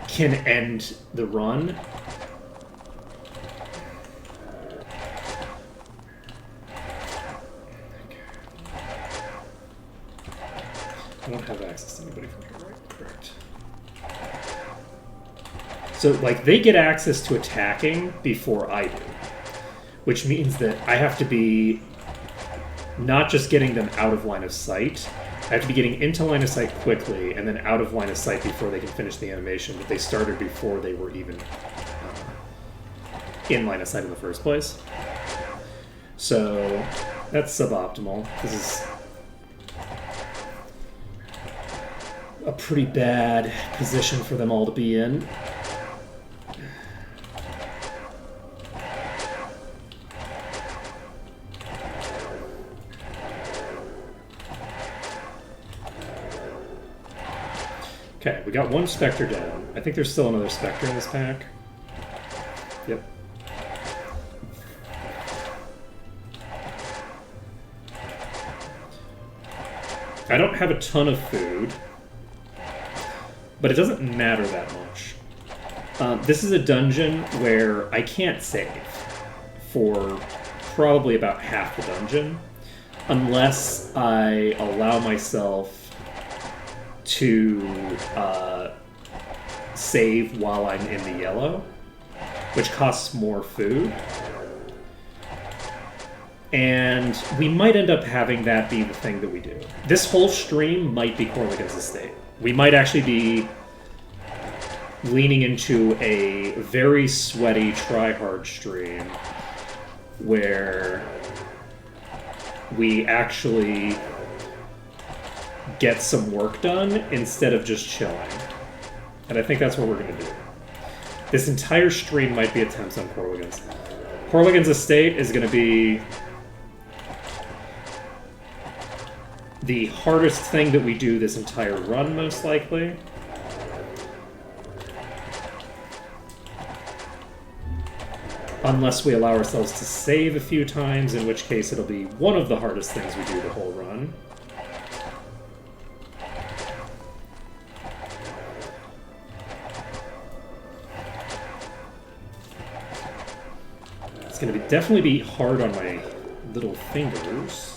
can end the run. I don't have access to anybody from here, right? Correct. So, like, they get access to attacking before I do. Which means that I have to be not just getting them out of line of sight, I have to be getting into line of sight quickly and then out of line of sight before they can finish the animation that they started before they were even in line of sight in the first place. So, that's suboptimal. This is a pretty bad position for them all to be in. Okay, we got one Spectre down. I think there's still another Spectre in this pack. Yep. I don't have a ton of food, but it doesn't matter that much. This is a dungeon where I can't save for probably about half the dungeon, unless I allow myself to save while I'm in the yellow, which costs more food. And we might end up having that be the thing that we do. This whole stream might be Corlagon's estate. We might actually be leaning into a very sweaty try-hard stream where we actually get some work done instead of just chilling. And I think that's what we're going to do. This entire stream might be attempts on Corlagon's. Corlagon's estate is going to be the hardest thing that we do this entire run, most likely. Unless we allow ourselves to save a few times, in which case it'll be one of the hardest things we do the whole run. It's going to definitely be hard on my little fingers.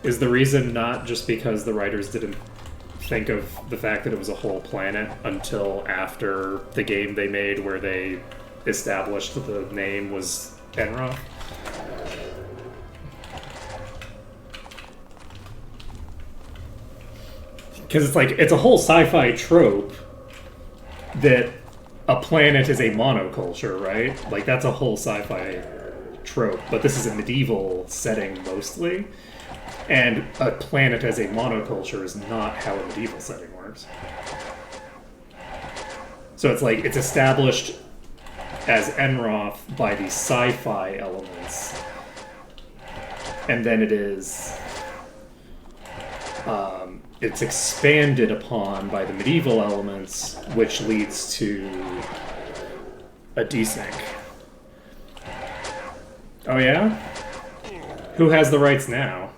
Is the reason not just because the writers didn't think of the fact that it was a whole planet until after the game they made where they established that the name was Enroth? Because it's like, it's a whole sci-fi trope that a planet is a monoculture, right? Like, that's a whole sci-fi trope, but this is a medieval setting mostly. And a planet as a monoculture is not how a medieval setting works. So it's like, it's established as Enroth by the sci-fi elements. And then it is... it's expanded upon by the medieval elements, which leads to a desync. Oh yeah? Who has the rights now?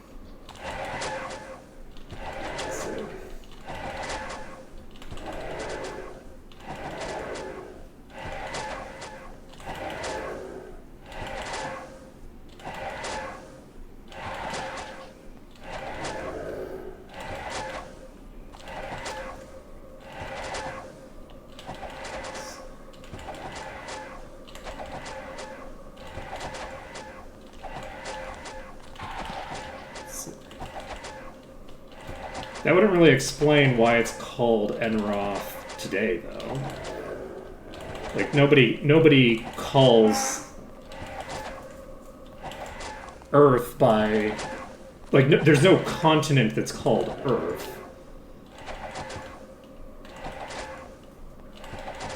That wouldn't really explain why it's called Enroth today, though. Like, nobody calls Earth by... Like, no, there's no continent that's called Earth.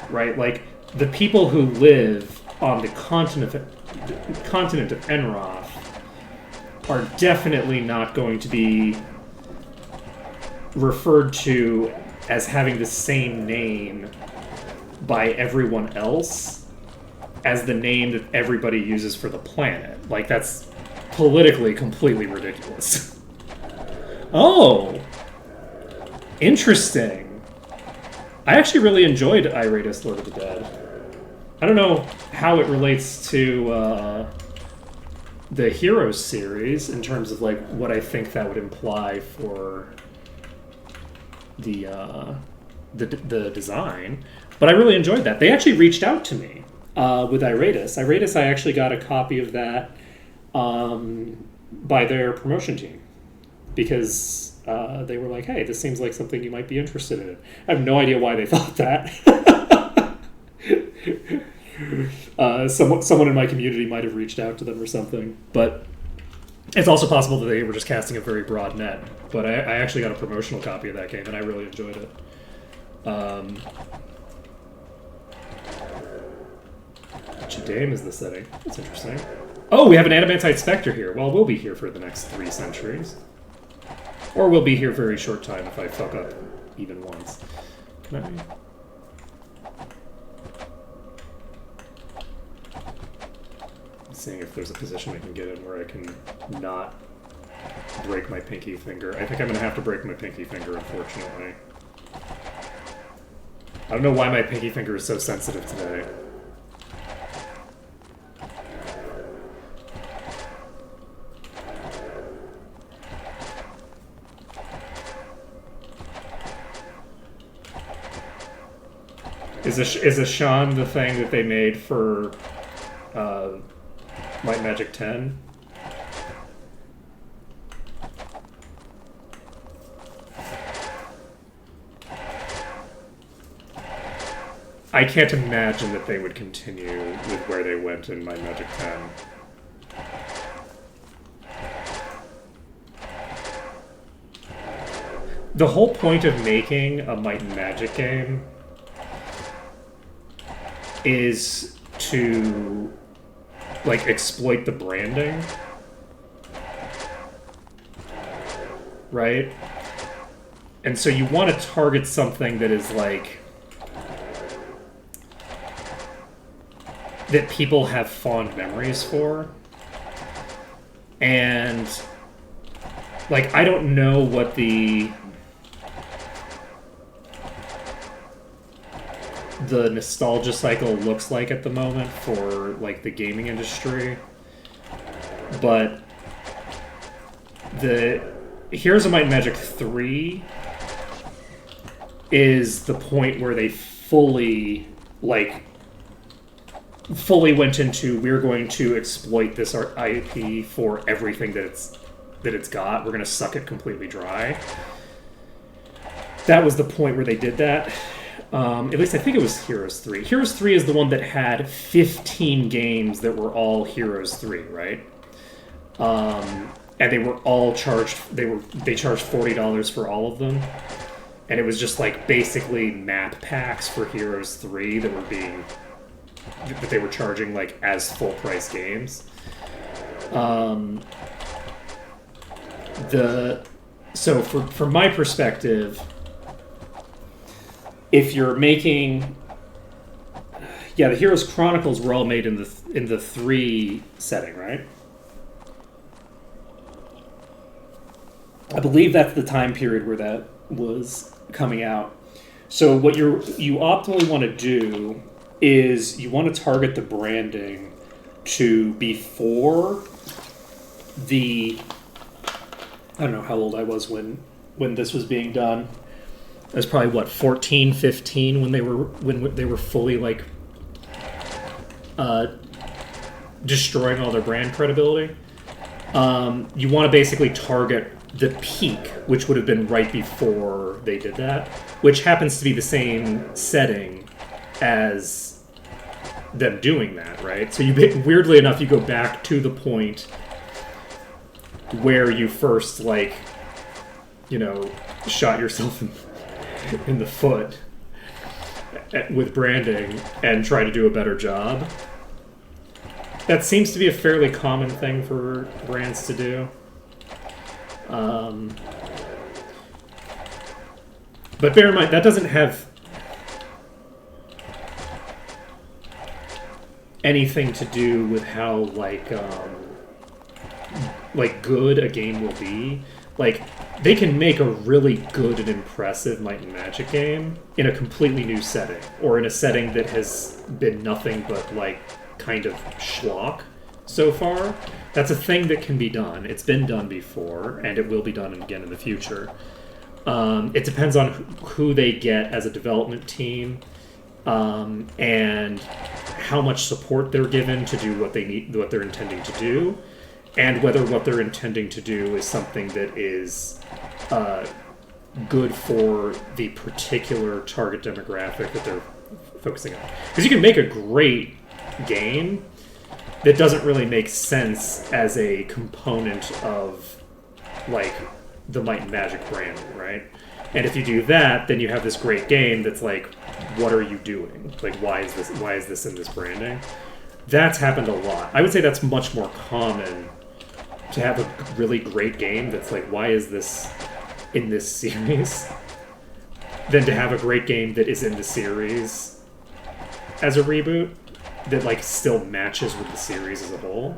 Right? Like, the people who live on the continent of Enroth are definitely not going to be referred to as having the same name by everyone else as the name that everybody uses for the planet. Like, that's politically completely ridiculous. Oh! Interesting. I actually really enjoyed Iratus, Lord of the Dead. I don't know how it relates to the Heroes series in terms of like what I think that would imply for the design, but I really enjoyed that. They actually reached out to me with Iratus. Iratus, I actually got a copy of that by their promotion team because they were like, "Hey, this seems like something you might be interested in." I have no idea why they thought that. Someone in my community might have reached out to them or something, but it's also possible that they were just casting a very broad net. But I actually got a promotional copy of that game, and I really enjoyed it. Chidame is the setting. That's interesting. Oh, we have an Adamantite Spectre here. Well, we'll be here for the next 3 centuries. Or we'll be here very short time if I fuck up even once. Can I... Seeing if there's a position I can get in where I can not break my pinky finger. I think I'm going to have to break my pinky finger, unfortunately. I don't know why my pinky finger is so sensitive today. Is Ashan the thing that they made for Might Magic 10? I can't imagine that they would continue with where they went in Might Magic 10. The whole point of making a Might and Magic game is to like exploit the branding, right? And so you want to target something that is like that people have fond memories for. And like I don't know what the nostalgia cycle looks like at the moment for like the gaming industry, but the Heroes of Might and Magic 3 is the point where they fully went into, we're going to exploit this IP for everything that it's got. We're going to suck it completely dry. That was the point where they did that. At least I think it was Heroes 3. Heroes 3 is the one that had 15 games that were all Heroes 3, right? And they were all charged. They charged $40 for all of them, and it was just like basically map packs for Heroes 3 that they were charging like as full price games. So from my perspective, if you're making, the Heroes Chronicles were all made in the 3 setting, right? I believe that's the time period where that was coming out. So what you optimally want to do is you want to target the branding to before the, I don't know how old I was when this was being done. It was probably 14, 15 when they were fully like destroying all their brand credibility. You want to basically target the peak, which would have been right before they did that, which happens to be the same setting as them doing that, right? So weirdly enough, you go back to the point where you first, like, you know, shot yourself in the foot with branding and try to do a better job. That seems to be a fairly common thing for brands to do. But bear in mind, that doesn't have anything to do with how, like good a game will be. Like, they can make a really good and impressive Might and Magic game in a completely new setting, or in a setting that has been nothing but, like, kind of schlock so far. That's a thing that can be done. It's been done before, and it will be done again in the future. It depends on who they get as a development team, and how much support they're given to do what they need, what they're intending to do, and whether what they're intending to do is something that is good for the particular target demographic that they're focusing on. Because you can make a great game that doesn't really make sense as a component of, like, the Might and Magic branding, right? And if you do that, then you have this great game that's like, what are you doing? Like, why is this in this branding? That's happened a lot. I would say that's much more common to have a really great game that's like, why is this in this series? Than to have a great game that is in the series as a reboot that, like, still matches with the series as a whole.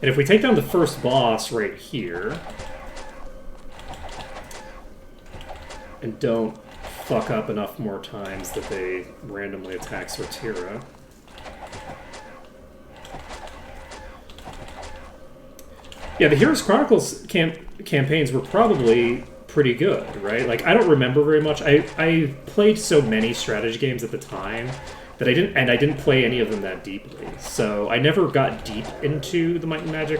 And if we take down the first boss right here, and don't fuck up enough more times that they randomly attack Sortira. Yeah, the Heroes Chronicles campaigns were probably pretty good, right? Like, I don't remember very much. I played so many strategy games at the time that I didn't play any of them that deeply. So I never got deep into the Might and Magic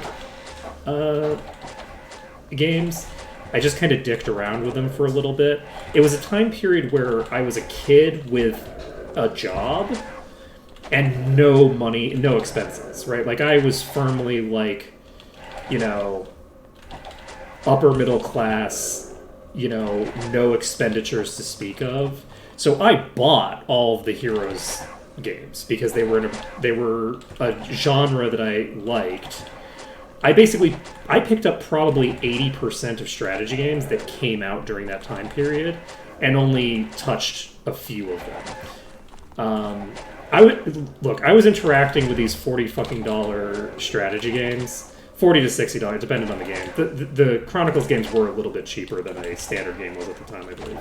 games. I just kind of dicked around with them for a little bit. It was a time period where I was a kid with a job and no money, no expenses, right? Like, I was firmly, like, you know, upper middle class, you know, no expenditures to speak of. So I bought all of the Heroes games because they were a genre that I liked. I picked up probably 80% of strategy games that came out during that time period and only touched a few of them. I was interacting with these $40 strategy games. $40 to $60, depending on the game. The Chronicles games were a little bit cheaper than a standard game was at the time, I believe.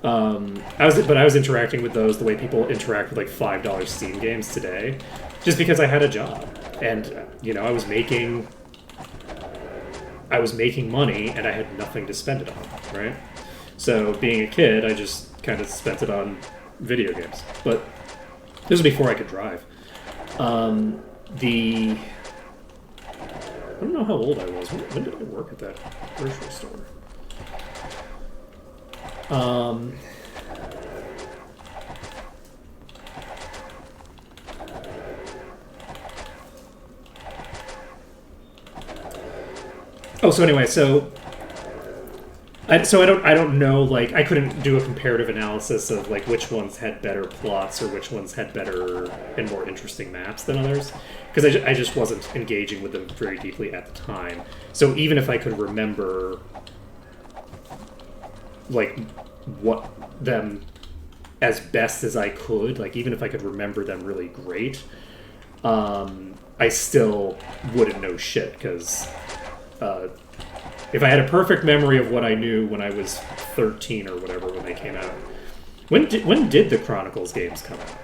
I was interacting with those the way people interact with, like, $5 Steam games today, just because I had a job and, you know, I was making money and I had nothing to spend it on, right? So being a kid, I just kind of spent it on video games. But this was before I could drive. I don't know how old I was. When did I work at that grocery store? So anyway, I don't know, like, I couldn't do a comparative analysis of, like, which ones had better plots or which ones had better and more interesting maps than others, because I just wasn't engaging with them very deeply at the time. So even if I could remember, like, what them as best as I could, like, even if I could remember them really great, I still wouldn't know shit, because if I had a perfect memory of what I knew when I was 13 or whatever when they came out. When did the Chronicles games come out?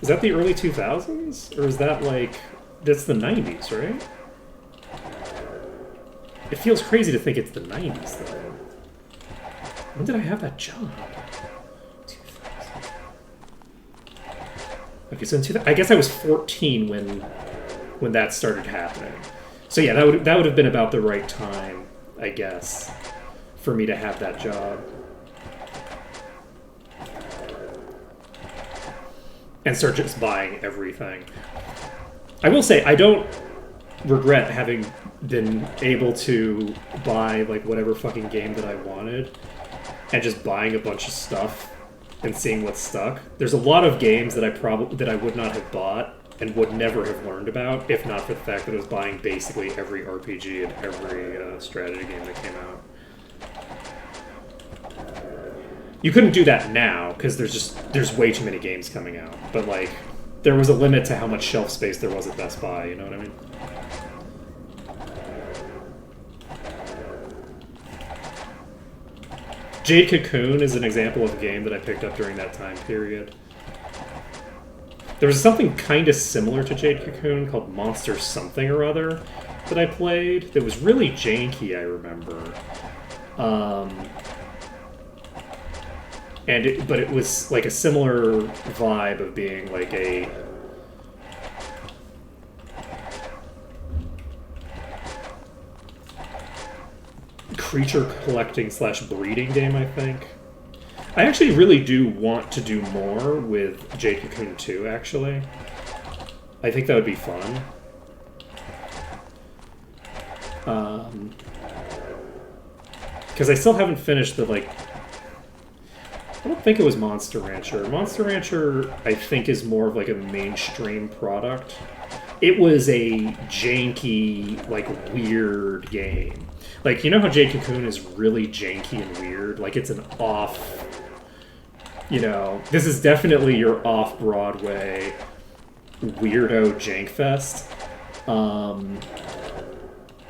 Is that the early 2000s? Or is that, like, that's the 90s, right? It feels crazy to think it's the 90s, though. When did I have that job? 2000. Okay, so I guess I was 14 when that started happening. So yeah, that would have been about the right time, I guess, for me to have that job. And start just buying everything. I will say, I don't regret having been able to buy like whatever fucking game that I wanted and just buying a bunch of stuff and seeing what stuck. There's a lot of games that I would not have bought and would never have learned about if not for the fact that I was buying basically every RPG and every strategy game that came out. You couldn't do that now because there's way too many games coming out. But like, there was a limit to how much shelf space there was at Best Buy. You know what I mean? Jade Cocoon is an example of a game that I picked up during that time period. There was something kind of similar to Jade Cocoon called Monster Something or Other that I played that was really janky, I remember. But it was like a similar vibe of being like a creature collecting / breeding game, I think. I actually really do want to do more with Jade Cocoon 2, actually. I think that would be fun. Because I still haven't finished the, like... I don't think it was Monster Rancher. Monster Rancher, I think, is more of like a mainstream product. It was a janky, like, weird game. Like, you know how Jade Cocoon is really janky and weird? Like, it's an off... You know, this is definitely your off-Broadway weirdo jank fest.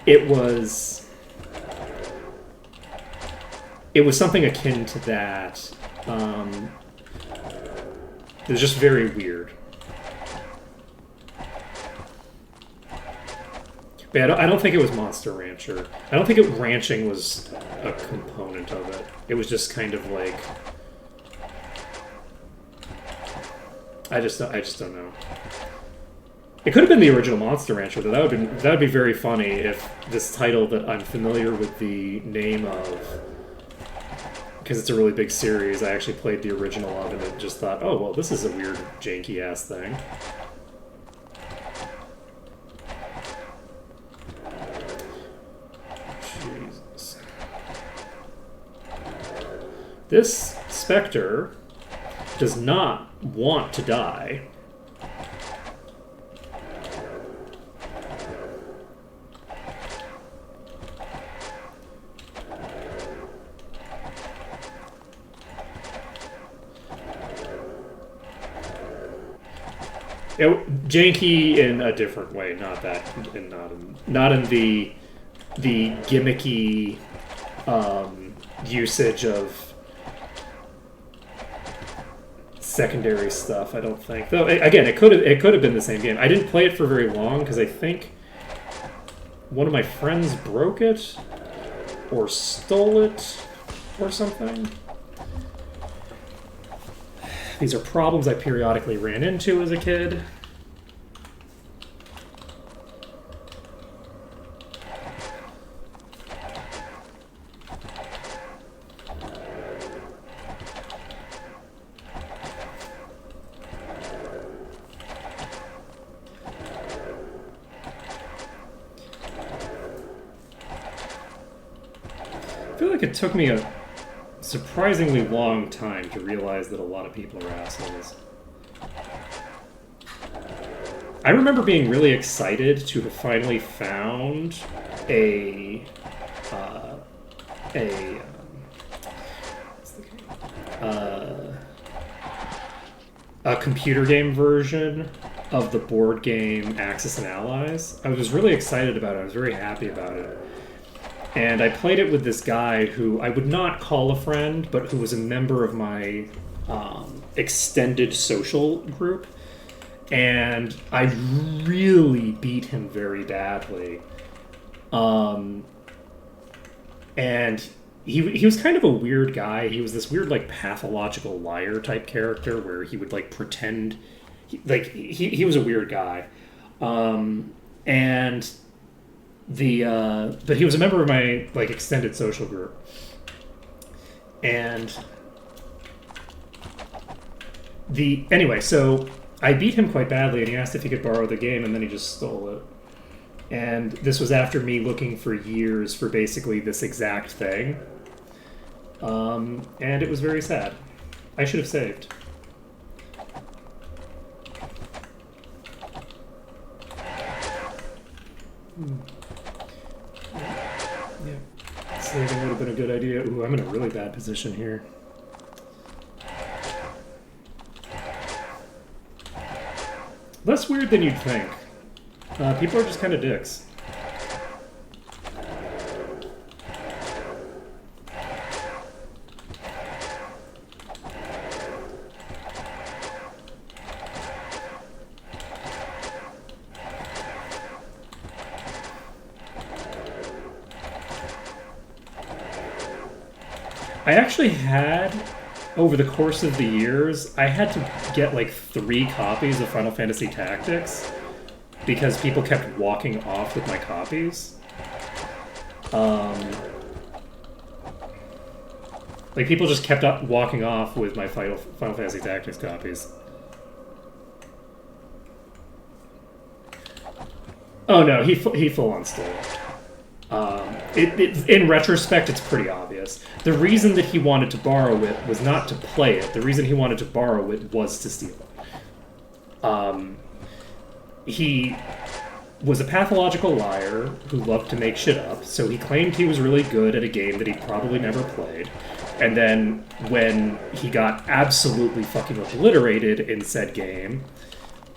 It was something akin to that. It was just very weird. But I don't think it was Monster Rancher. I don't think ranching was a component of it. It was just kind of like... I just don't know. It could have been the original Monster Rancher, though. That would be very funny if this title that I'm familiar with the name of, because it's a really big series, I actually played the original of it and just thought, oh, well, this is a weird, janky-ass thing. Jesus. This Spectre does not want to die. Janky in a different way, not that, and not in the gimmicky usage of secondary stuff. I don't think. Though again, it could have been the same game. I didn't play it for very long because I think one of my friends broke it or stole it or something. These are problems I periodically ran into as a kid. I feel like it took me a surprisingly long time to realize that a lot of people are assholes. I remember being really excited to have finally found a computer game version of the board game Axis and Allies. I was really excited about it. I was very happy about it. And I played it with this guy who I would not call a friend, but who was a member of my extended social group. And I really beat him very badly. and he was kind of a weird guy. He was this weird like pathological liar type character where he would like pretend he was a weird guy, and but he was a member of my like extended social group, and anyway, so I beat him quite badly, and he asked if he could borrow the game, and then he just stole it. And this was after me looking for years for basically this exact thing. And it was very sad. I should have saved. Yeah. Saving would have been a good idea. Ooh, I'm in a really bad position here. Less weird than you'd think. People are just kind of dicks. I actually had, over the course of the years, I had to get like 3 copies of Final Fantasy Tactics because people kept walking off with my copies. Like people just kept walking off with my Final Fantasy Tactics copies. Oh no, he full on stole it. In retrospect, it's pretty obvious. The reason that he wanted to borrow it was not to play it. The reason he wanted to borrow it was to steal it. He was a pathological liar who loved to make shit up, so he claimed he was really good at a game that he probably never played. And then when he got absolutely fucking obliterated in said game,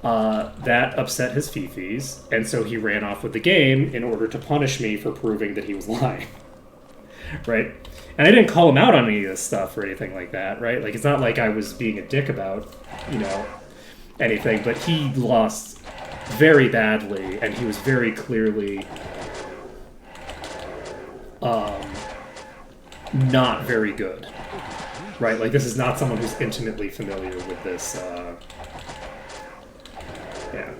that upset his fifis, and so he ran off with the game in order to punish me for proving that he was lying. Right? And I didn't call him out on any of this stuff or anything like that, right? Like, it's not like I was being a dick about, anything, but he lost very badly, and he was very clearly not very good. Right? Like, this is not someone who's intimately familiar with this, yeah.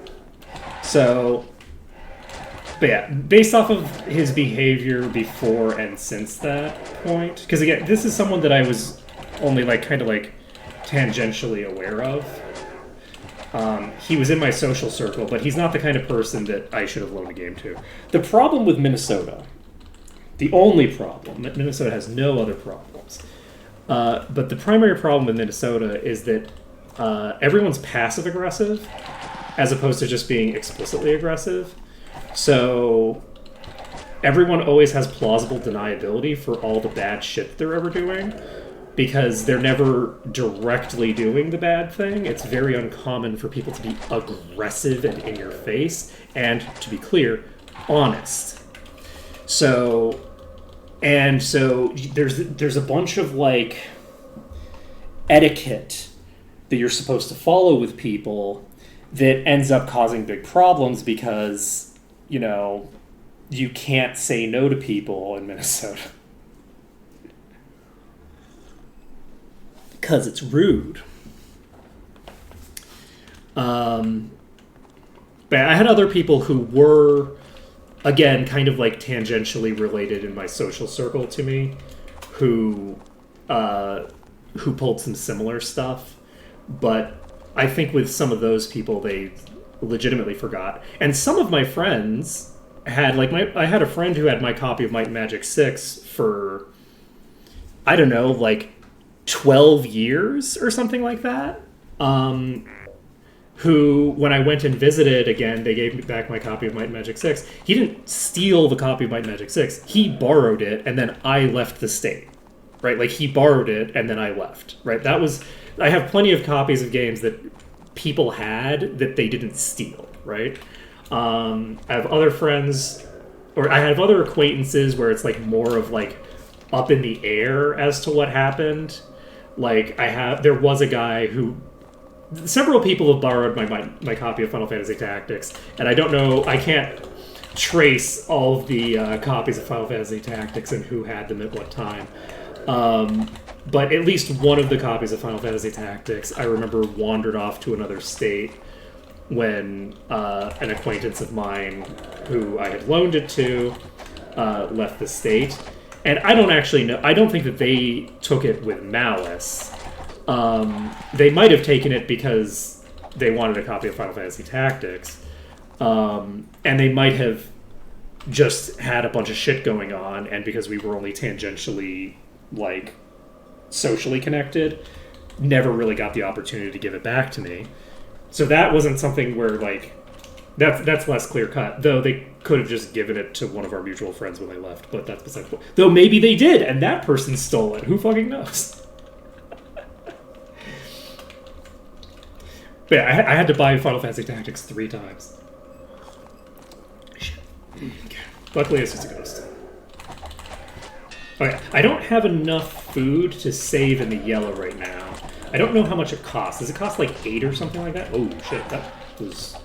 So, but yeah, based off of his behavior before and since that point, because again, this is someone that I was only like kind of like tangentially aware of. He was in my social circle, but he's not the kind of person that I should have loaned a game to. The problem with Minnesota, the only problem, Minnesota has no other problems, but the primary problem with Minnesota is that everyone's passive aggressive as opposed to just being explicitly aggressive. So everyone always has plausible deniability for all the bad shit they're ever doing because they're never directly doing the bad thing. It's very uncommon for people to be aggressive and in your face and, to be clear, honest. So there's a bunch of like etiquette that you're supposed to follow with people that ends up causing big problems because, you can't say no to people in Minnesota. Because it's rude. But I had other people who were, again, kind of like tangentially related in my social circle to me, who pulled some similar stuff, but I think with some of those people, they legitimately forgot. And some of my friends had, like, I had a friend who had my copy of Might and Magic 6 for, I don't know, like 12 years or something like that. Who, when I went and visited again, they gave me back my copy of Might and Magic 6. He didn't steal the copy of Might and Magic 6. He borrowed it, and then I left the state. Right? Like, he borrowed it, and then I left. Right? I have plenty of copies of games that people had that they didn't steal, right? I have other friends, or I have other acquaintances where it's like more of like up in the air as to what happened. Like there was a guy who, several people have borrowed my copy of Final Fantasy Tactics, and I don't know, I can't trace all of the copies of Final Fantasy Tactics and who had them at what time. But at least one of the copies of Final Fantasy Tactics, I remember wandered off to another state when an acquaintance of mine who I had loaned it to left the state. And I don't actually know, I don't think that they took it with malice. They might have taken it because they wanted a copy of Final Fantasy Tactics. And they might have just had a bunch of shit going on, and because we were only tangentially, like, socially connected, never really got the opportunity to give it back to me. So that wasn't something where, like, that's less clear cut. Though they could have just given it to one of our mutual friends when they left, but that's beside the point. Though maybe they did, and that person stole it. Who fucking knows? But yeah, I had to buy Final Fantasy Tactics 3 times. Shit. Luckily, it's just a ghost. Okay, I don't have enough food to save in the yellow right now. I don't know how much it costs. Does it cost like 8 or something like that? Oh shit, that was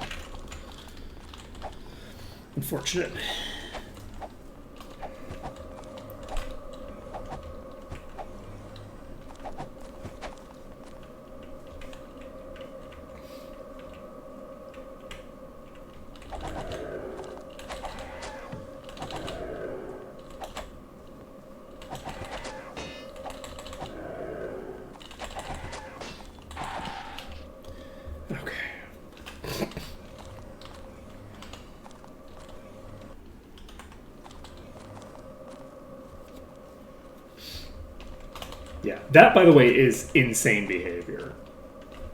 unfortunate. Yeah, that, by the way, is insane behavior.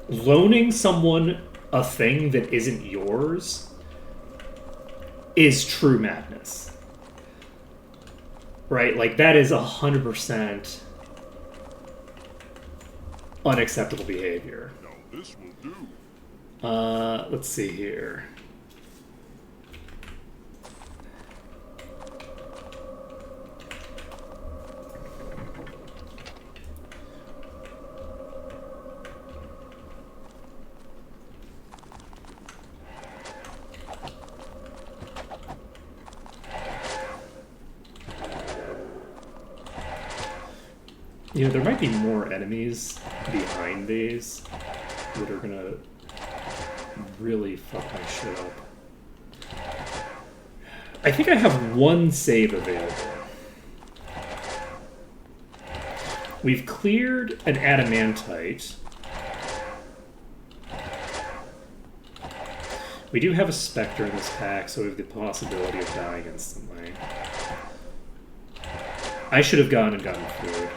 Loaning someone a thing that isn't yours is true madness. Right? Like, that is 100% unacceptable behavior. Now this will do. Let's see here. You know, there might be more enemies behind these that are gonna really fuck my shit up. I think I have one save available. We've cleared an adamantite. We do have a specter in this pack, so we have the possibility of dying instantly. I should have gone and gotten food.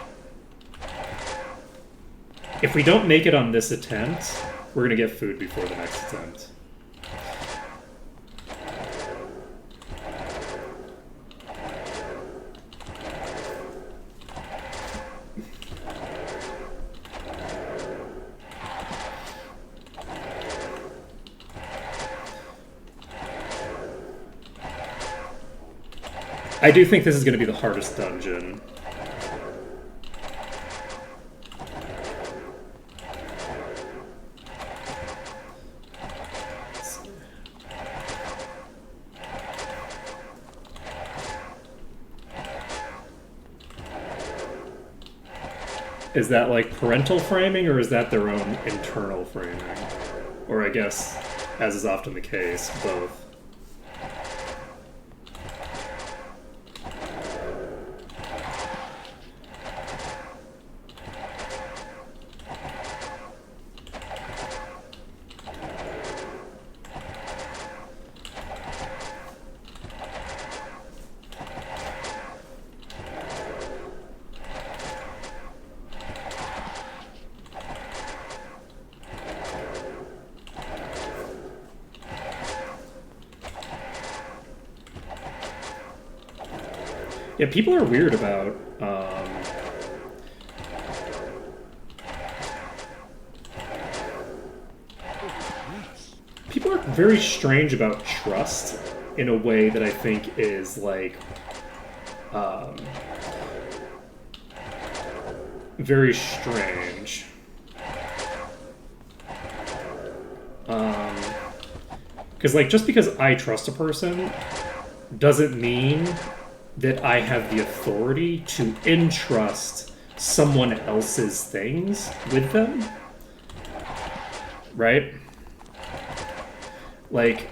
If we don't make it on this attempt, we're gonna get food before the next attempt. I do think this is gonna be the hardest dungeon. Is that like parental framing, or is that their own internal framing? Or I guess, as is often the case, both. Yeah, people are weird about people are very strange about trust in a way that I think is like very strange. Because like just because I trust a person doesn't mean that I have the authority to entrust someone else's things with them. Right? Like,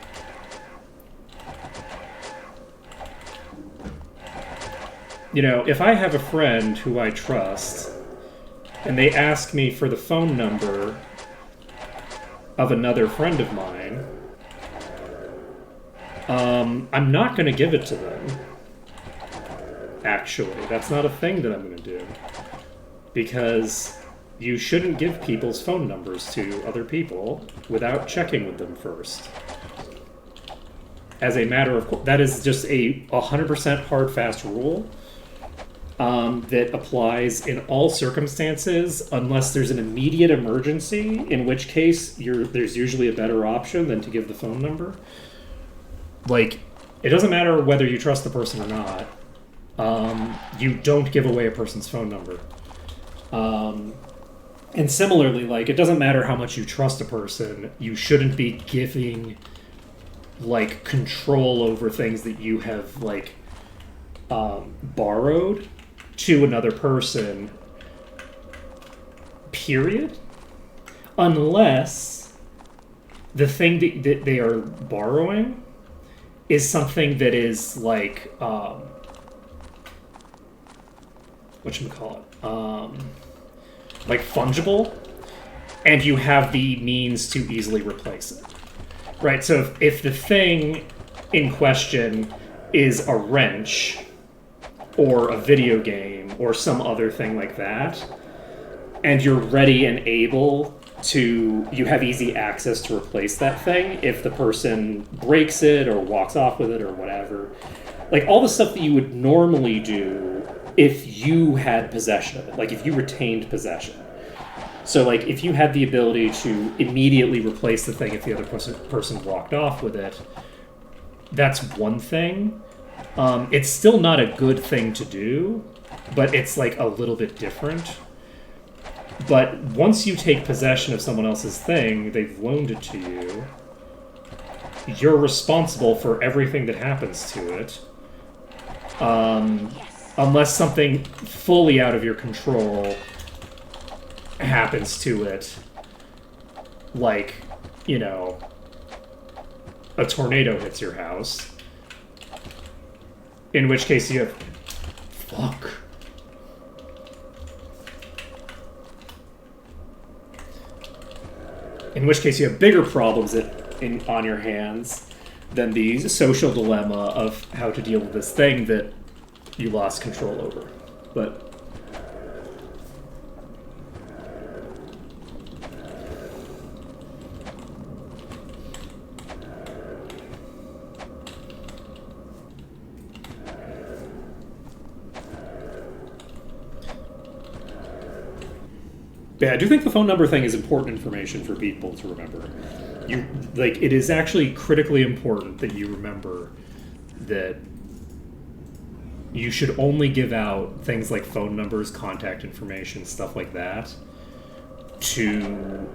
you know, if I have a friend who I trust and they ask me for the phone number of another friend of mine, I'm not going to give it to them. Actually, that's not a thing that I'm going to do. Because you shouldn't give people's phone numbers to other people without checking with them first. As a matter of... That is just a 100% hard, fast rule that applies in all circumstances unless there's an immediate emergency, in which case there's usually a better option than to give the phone number. Like, it doesn't matter whether you trust the person or not. You don't give away a person's phone number. And similarly, like, it doesn't matter how much you trust a person, you shouldn't be giving, like, control over things that you have, like, borrowed to another person, period. Unless the thing that they are borrowing is something that is, like, whatchamacallit? Like fungible, and you have the means to easily replace it. Right, so if the thing in question is a wrench, or a video game, or some other thing like that, and you're ready and able to, you have easy access to replace that thing if the person breaks it, or walks off with it, or whatever. Like, all the stuff that you would normally do if you had possession of it, like if you retained possession. So, like, if you had the ability to immediately replace the thing if the other person walked off with it, that's one thing. It's still not a good thing to do, but it's, like, a little bit different. But once you take possession of someone else's thing, they've loaned it to you, you're responsible for everything that happens to it. Unless something fully out of your control happens to it, like, you know, a tornado hits your house, in which case you have... Fuck. In which case you have bigger problems on your hands than the social dilemma of how to deal with this thing that you lost control over. But yeah, I do think the phone number thing is important information for people to remember. It is actually critically important that you remember that you should only give out things like phone numbers, contact information, stuff like that, to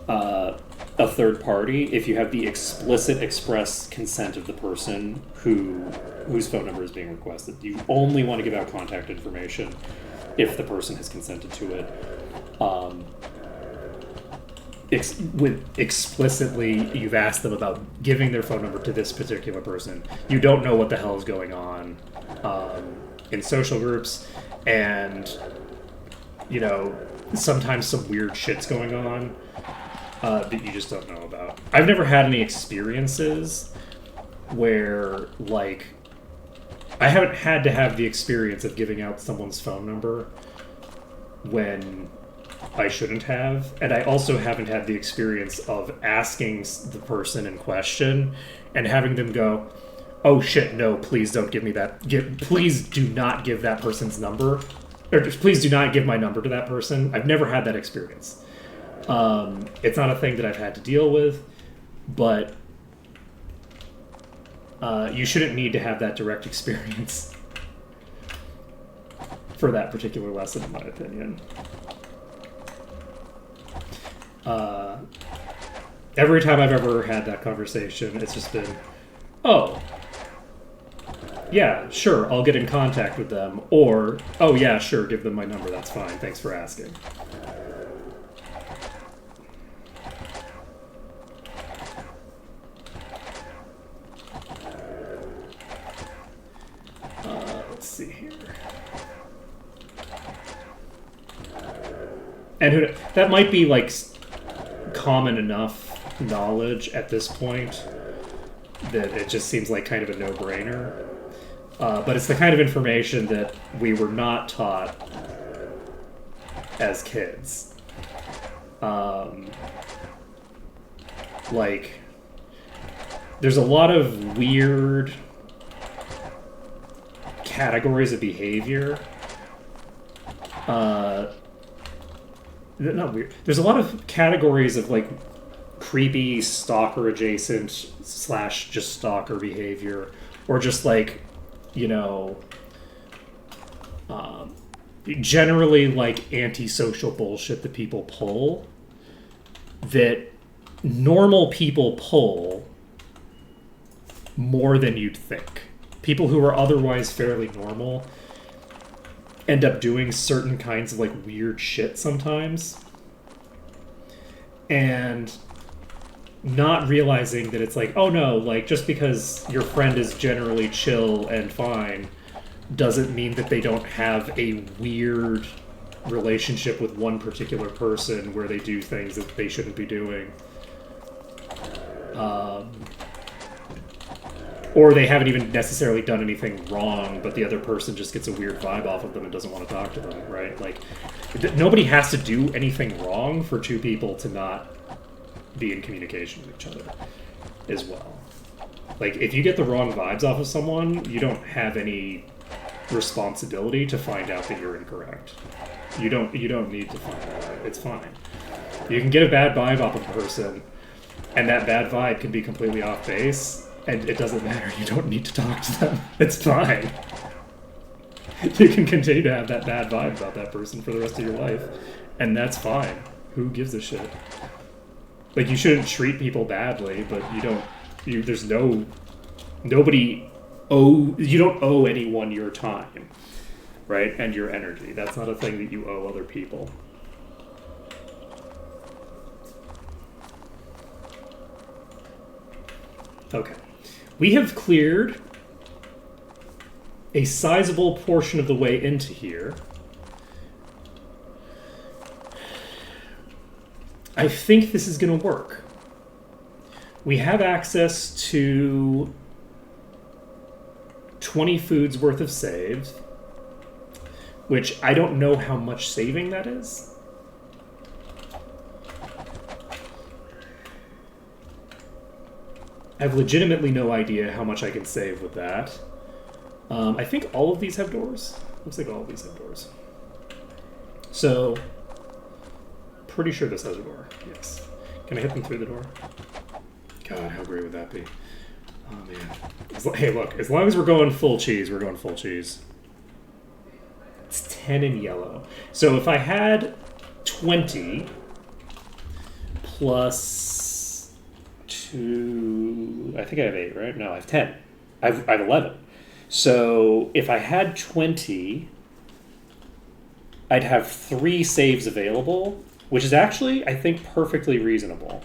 a third party if you have the explicit express consent of the person whose phone number is being requested. You only want to give out contact information if the person has consented to it. Explicitly, you've asked them about giving their phone number to this particular person. You don't know what the hell is going on in social groups, and, you know, sometimes some weird shit's going on that you just don't know about. I've never had any experiences where, like, I haven't had to have the experience of giving out someone's phone number when I shouldn't have, and I also haven't had the experience of asking the person in question and having them go, "Oh shit, no, please don't give me that. Please do not give that person's number, or please do not give my number to that person." I've never had that experience. It's not a thing that I've had to deal with, but you shouldn't need to have that direct experience for that particular lesson, in my opinion. Every time I've ever had that conversation, it's just been, oh, yeah, sure, I'll get in contact with them. Or, oh yeah, sure, give them my number, that's fine, thanks for asking. Let's see here. And that might be like common enough knowledge at this point that it just seems like kind of a no-brainer. But it's the kind of information that we were not taught as kids. Like, there's a lot of weird categories of behavior. Not weird. There's a lot of categories of like creepy stalker adjacent / just stalker behavior, or just like, you know, generally like antisocial bullshit that people pull, that normal people pull more than you'd think. People who are otherwise fairly normal end up doing certain kinds of like weird shit sometimes, and not realizing that it's like, oh no, like just because your friend is generally chill and fine doesn't mean that they don't have a weird relationship with one particular person where they do things that they shouldn't be doing. Or they haven't even necessarily done anything wrong, but the other person just gets a weird vibe off of them and doesn't want to talk to them, right? Like, nobody has to do anything wrong for two people to not be in communication with each other as well. Like, if you get the wrong vibes off of someone, you don't have any responsibility to find out that you're incorrect. You don't need to find that out. It's fine. You can get a bad vibe off of a person, and that bad vibe can be completely off base, and it doesn't matter. You don't need to talk to them. It's fine. You can continue to have that bad vibe about that person for the rest of your life, and that's fine. Who gives a shit? Like, you shouldn't treat people badly, but you don't owe anyone your time, right? And your energy. That's not a thing that you owe other people. Okay. We have cleared a sizable portion of the way into here. I think this is going to work. We have access to 20 foods worth of saves, which I don't know how much saving that is. I have legitimately no idea how much I can save with that. I think all of these have doors. Looks like all of these have doors. So, pretty sure this has a door. Yes. Can I hit them through the door? God, how great would that be? Oh, man. Hey, look. As long as we're going full cheese, we're going full cheese. It's 10 in yellow. So if I had 20 plus 2... I think I have 8, right? No, I have 10. I have 11. So if I had 20, I'd have 3 saves available, which is actually, I think, perfectly reasonable.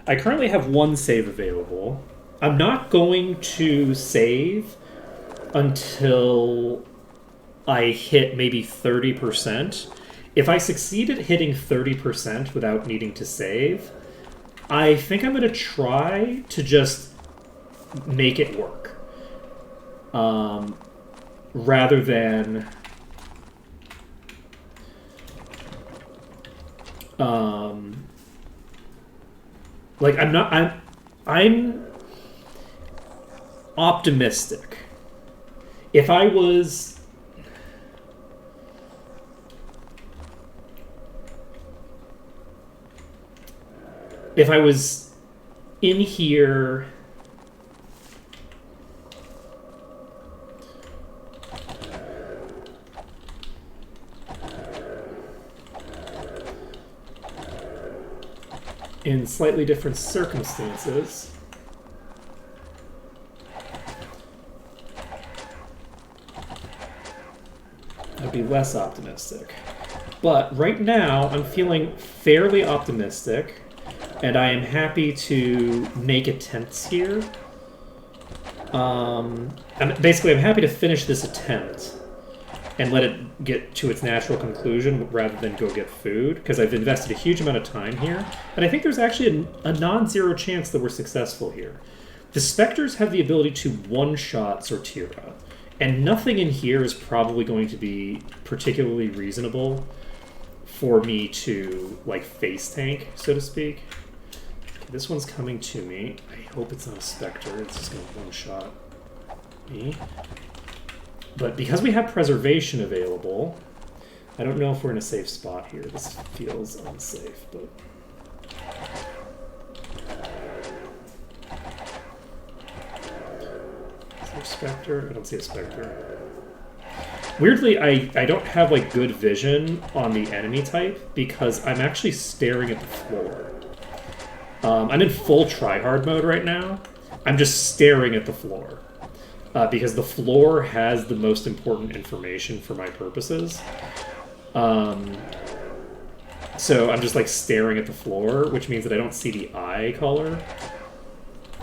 I currently have 1 save available. I'm not going to save until I hit maybe 30%. If I succeed at hitting 30% without needing to save, I think I'm going to try to just make it work. Rather than... like, I'm optimistic. If I was... If I was in here... in slightly different circumstances, I'd be less optimistic. But right now, I'm feeling fairly optimistic, and I am happy to make attempts here. I'm happy to finish this attempt and let it get to its natural conclusion rather than go get food, because I've invested a huge amount of time here, and I think there's actually a non-zero chance that we're successful here. The Spectres have the ability to one-shot Sortira, and nothing in here is probably going to be particularly reasonable for me to, like, face tank, so to speak. Okay, this one's coming to me. I hope it's not a Spectre. It's just going to one-shot me. But because we have preservation available, I don't know if we're in a safe spot here. This feels unsafe, but... Is there a Spectre? I don't see a Spectre. Weirdly, I don't have, like, good vision on the enemy type because I'm actually staring at the floor. I'm in full tryhard mode right now. I'm just staring at the floor. Because the floor has the most important information for my purposes. So I'm just, like, staring at the floor, which means that I don't see the eye color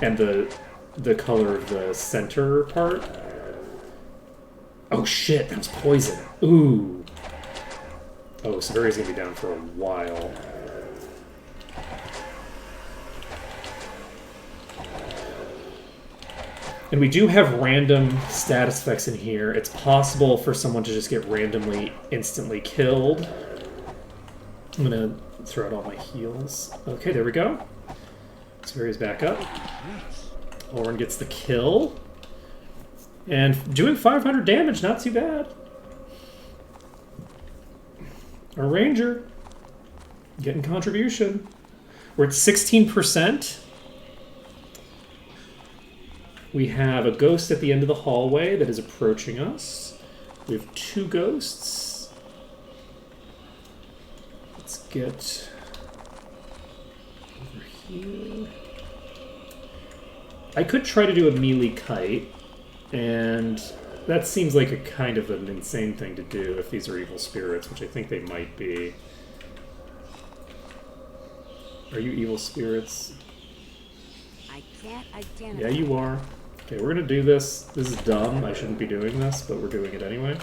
and the color of the center part. Oh shit, that was poison. Ooh. Oh, Severia's gonna be down for a while. And we do have random status effects in here. It's possible for someone to just get randomly, instantly killed. I'm gonna throw out all my heals. Okay, there we go. Severia's back up. Oren gets the kill. And doing 500 damage, not too bad. Our Ranger getting contribution. We're at 16%. We have a ghost at the end of the hallway that is approaching us. We have 2 ghosts. Let's get over here. I could try to do a melee kite, and that seems like a kind of an insane thing to do if these are evil spirits, which I think they might be. Are you evil spirits? I can't identify. Yeah, you are. Okay, we're gonna do this. This is dumb. I shouldn't be doing this, but we're doing it anyway.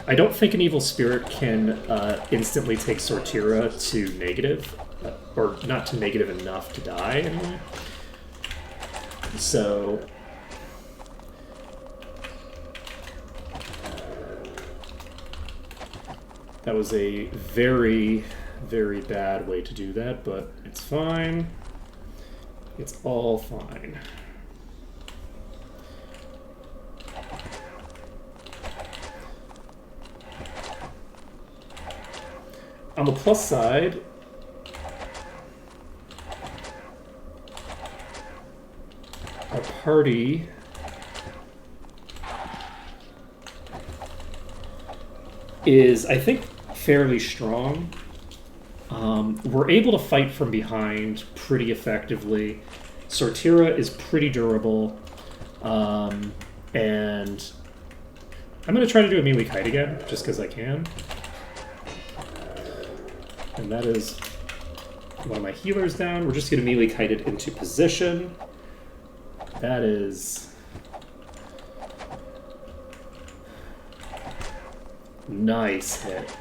I don't think an evil spirit can instantly take Sortira to negative, or not to negative enough to die anyway. So... that was a very, very bad way to do that, but it's fine. It's all fine. On the plus side, our party is, I think, fairly strong. We're able to fight from behind pretty effectively. Sortira is pretty durable. And I'm going to try to do a melee kite again, just because I can. And that is one of my healers down. We're just going to melee kite it into position. That is... nice hit.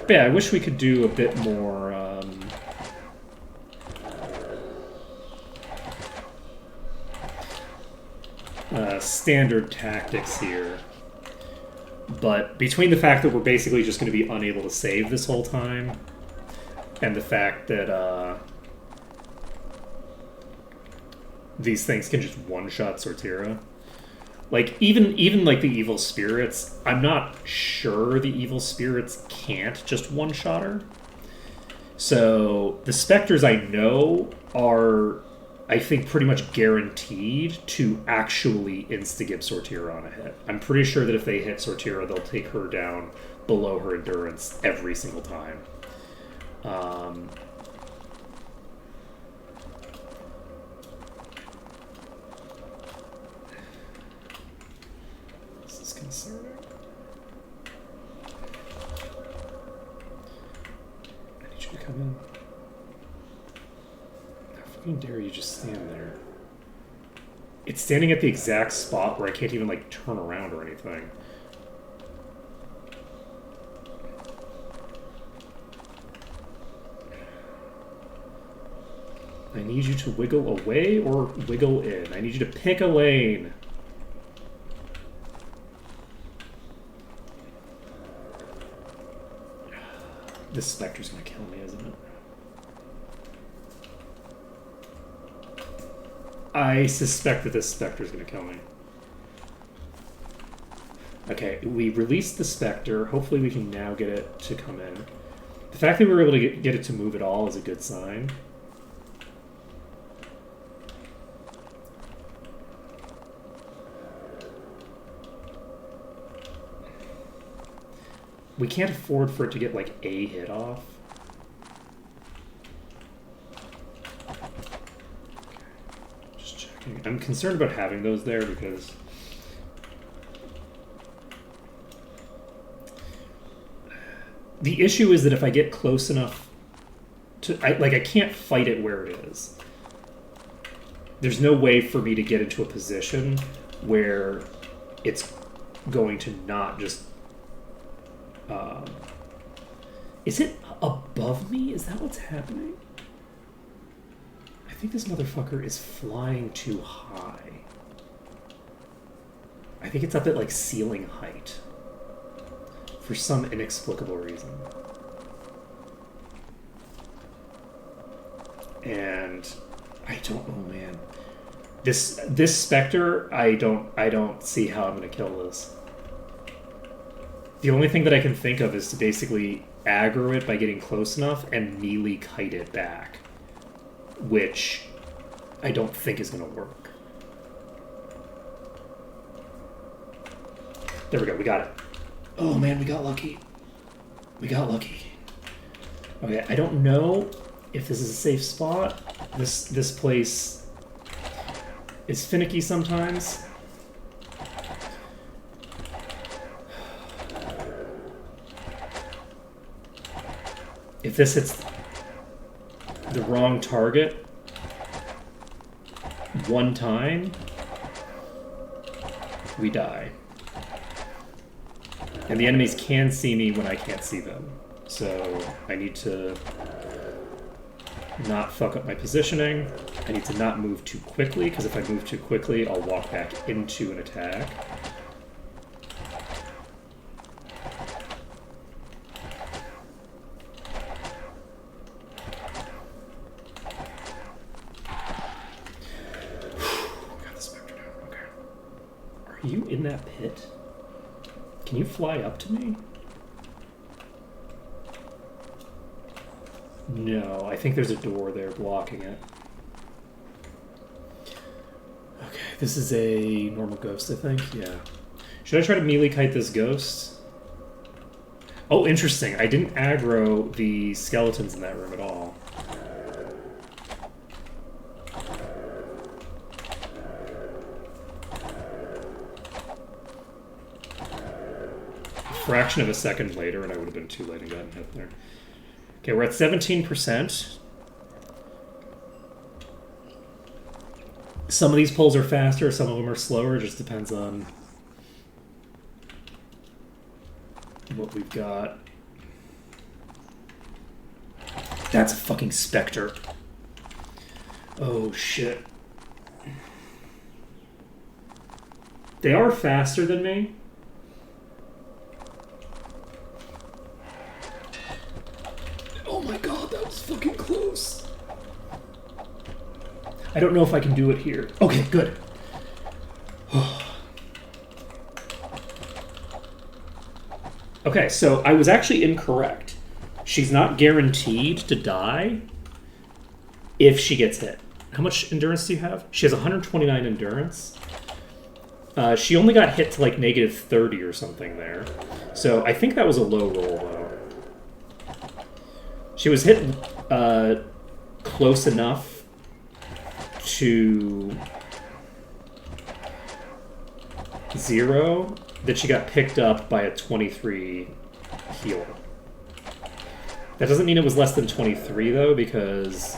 But yeah, I wish we could do a bit more standard tactics here. But between the fact that we're basically just going to be unable to save this whole time, and the fact that these things can just one-shot Sortira. Like, even like the evil spirits, I'm not sure the evil spirits can't just one-shot her. So the specters I know are I think, pretty much guaranteed to actually insta-give Sortira on a hit. I'm pretty sure that if they hit Sortira, they'll take her down below her endurance every single time. This is concerning. I need you to come in. How fucking dare you just stand there? It's standing at the exact spot where I can't even, like, turn around or anything. I need you to wiggle away or wiggle in. I need you to pick a lane. This Spectre's gonna kill me, isn't it? I suspect that this Spectre's gonna kill me. Okay, we released the Spectre. Hopefully we can now get it to come in. The fact that we were able to get it to move at all is a good sign. We can't afford for it to get, like, a hit off. Just checking. I'm concerned about having those there because... the issue is that if I get close enough to... I can't fight it where it is. There's no way for me to get into a position where it's going to not just... is it above me? Is that what's happening? I think this motherfucker is flying too high. I think it's up at, like, ceiling height. For some inexplicable reason. And I don't know, man. This Spectre, I don't see how I'm gonna kill this. The only thing that I can think of is to basically aggro it by getting close enough and melee kite it back. Which I don't think is going to work. There we go, we got it. Oh man, we got lucky. We got lucky. Okay, I don't know if this is a safe spot. This place is finicky sometimes. If this hits the wrong target one time, we die. And the enemies can see me when I can't see them. So I need to not fuck up my positioning. I need to not move too quickly, because if I move too quickly, I'll walk back into an attack. Are you in that pit? Can you fly up to me? No, I think there's a door there blocking it. Okay, this is a normal ghost, I think. Yeah. Should I try to melee kite this ghost? Oh, interesting. I didn't aggro the skeletons in that room at all. Fraction of a second later, and I would have been too late and gotten hit there. Okay, we're at 17%. Some of these pulls are faster, some of them are slower. It just depends on what we've got. That's a fucking Spectre. Oh, shit. They are faster than me. Oh my god, that was fucking close. I don't know if I can do it here. Okay, good. Okay, so I was actually incorrect. She's not guaranteed to die if she gets hit. How much endurance do you have? She has 129 endurance. She only got hit to like negative 30 or something there. So I think that was a low roll, though. She was hit close enough to 0 that she got picked up by a 23 heal. That doesn't mean it was less than 23, though, because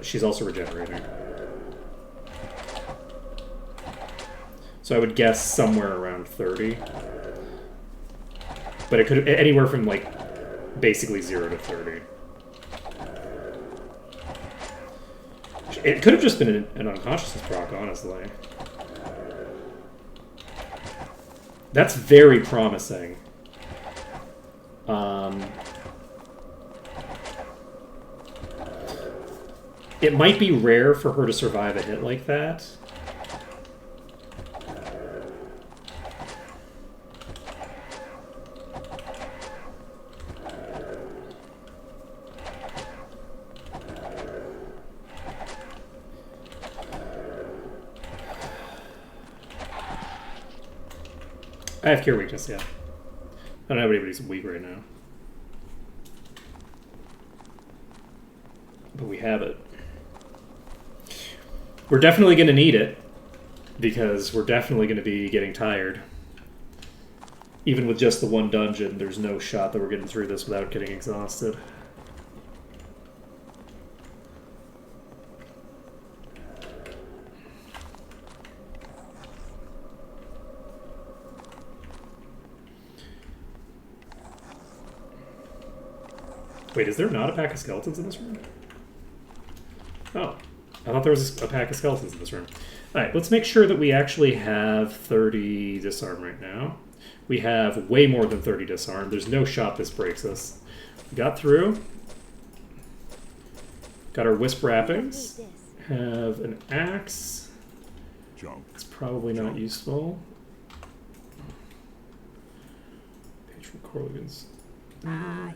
she's also regenerating. So I would guess somewhere around 30. But it could anywhere from, like, basically 0 to 30. It could have just been an unconsciousness proc, honestly. That's very promising. It might be rare for her to survive a hit like that. I have Cure Weakness, yeah. I don't have anybody's weak right now. But we have it. We're definitely going to need it, because we're definitely going to be getting tired. Even with just the one dungeon, there's no shot that we're getting through this without getting exhausted. Wait, is there not a pack of skeletons in this room? Oh. I thought there was a pack of skeletons in this room. Alright, let's make sure that we actually have 30 disarm right now. We have way more than 30 disarm. There's no shot this breaks us. We got through. Got our wisp wrappings. Have an axe. Jump. It's probably not useful. Page from Corlagon's.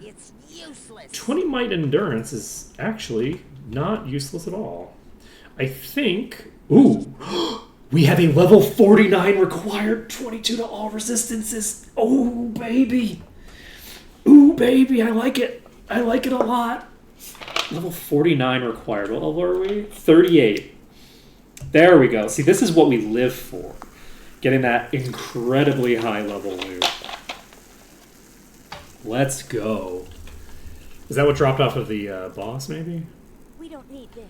It's useless. 20 might endurance is actually not useless at all. I think... Ooh! We have a level 49 required 22 to all resistances. Oh, baby! Ooh, baby, I like it. I like it a lot. Level 49 required. What level are we? 38. There we go. See, this is what we live for. Getting that incredibly high level loot. Let's go. Is that what dropped off of the boss, maybe? We don't need this.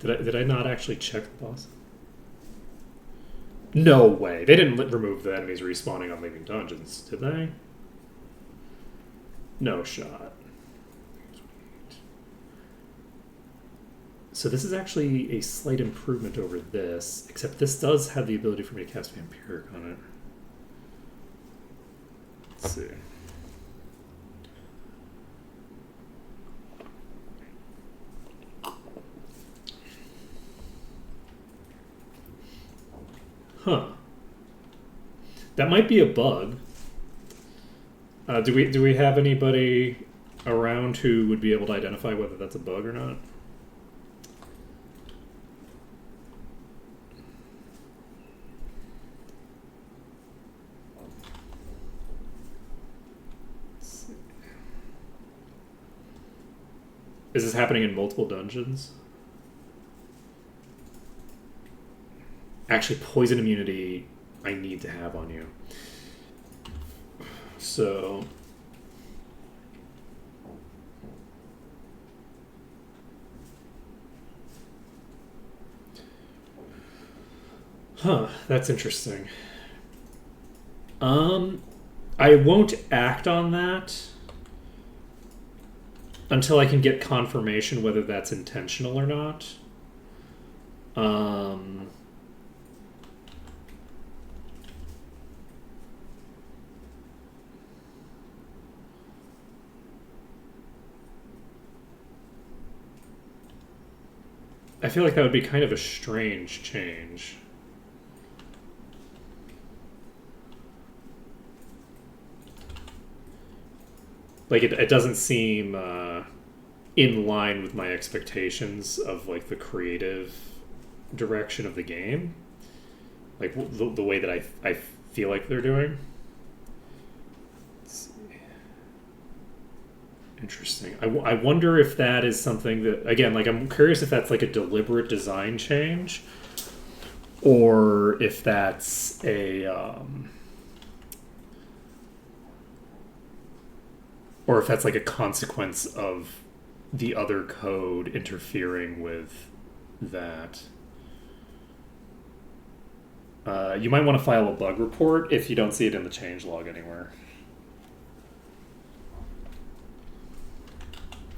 Did I not actually check the boss? No way. They didn't remove the enemies respawning on leaving dungeons, did they? No shot. So this is actually a slight improvement over this, except this does have the ability for me to cast Vampiric on it. Let's see. Huh. That might be a bug. Do we have anybody around who would be able to identify whether that's a bug or not? Is this happening in multiple dungeons? Actually, poison immunity I need to have on you. So... Huh, that's interesting. I won't act on that until I can get confirmation whether that's intentional or not. I feel like that would be kind of a strange change. Like, it doesn't seem in line with my expectations of like the creative direction of the game, like the way that I feel like they're doing. Let's see. Interesting. I wonder if that is something that, again, like I'm curious if that's like a deliberate design change, or if that's a or if that's like a consequence of the other code interfering with that. You might want to file a bug report if you don't see it in the changelog anywhere,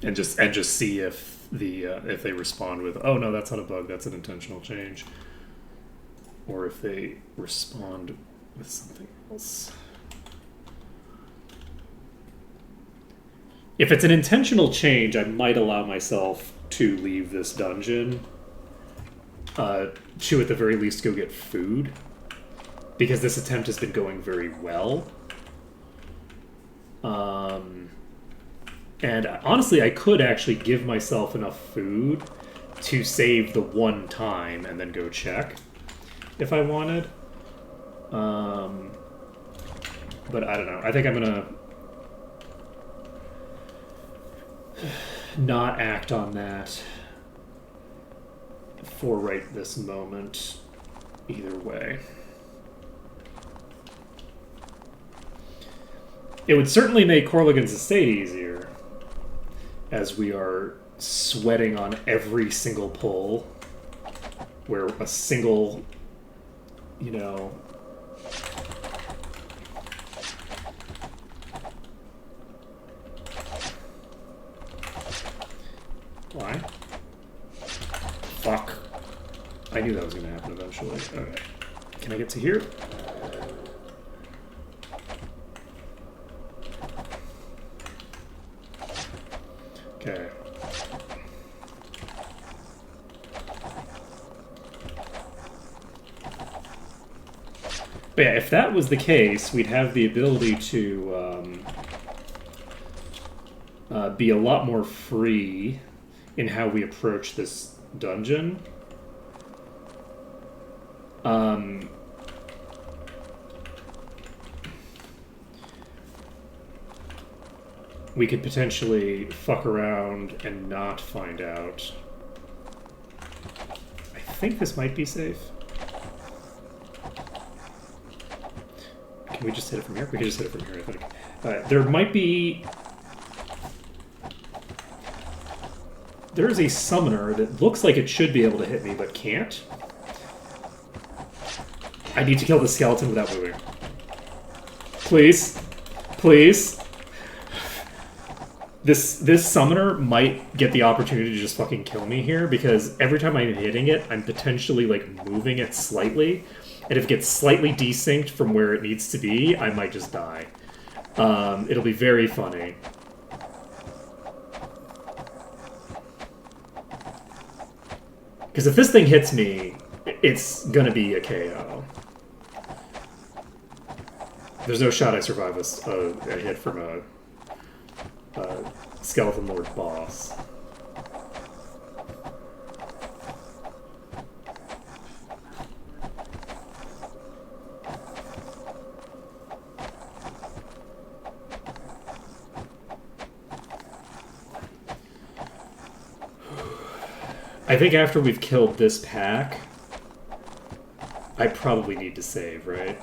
and just see if if they respond with, "Oh no, that's not a bug, that's an intentional change," or if they respond with something else. If it's an intentional change, I might allow myself to leave this dungeon. To at the very least go get food, because this attempt has been going very well. And honestly, I could actually give myself enough food to save the one time and then go check if I wanted. But I don't know. I think I'm gonna not act on that for right this moment, either way. It would certainly make Corlagon's estate easier, as we are sweating on every single pull, where a single, you know, why? Fuck. I knew that was going to happen eventually. Okay. Can I get to here? Okay. But yeah, if that was the case, we'd have the ability to be a lot more free in how we approach this dungeon. We could potentially fuck around and not find out. I think this might be safe. Can we just hit it from here? We can just hit it from here, I think. There might be... There's a summoner that looks like it should be able to hit me, but can't. I need to kill the skeleton without moving. Please. Please. This summoner might get the opportunity to just fucking kill me here, because every time I'm hitting it, I'm potentially, like, moving it slightly. And if it gets slightly desynced from where it needs to be, I might just die. It'll be very funny. Because if this thing hits me, it's gonna be a KO. There's no shot I survive a hit from a Skeleton Lord boss. I think after we've killed this pack, I probably need to save, right?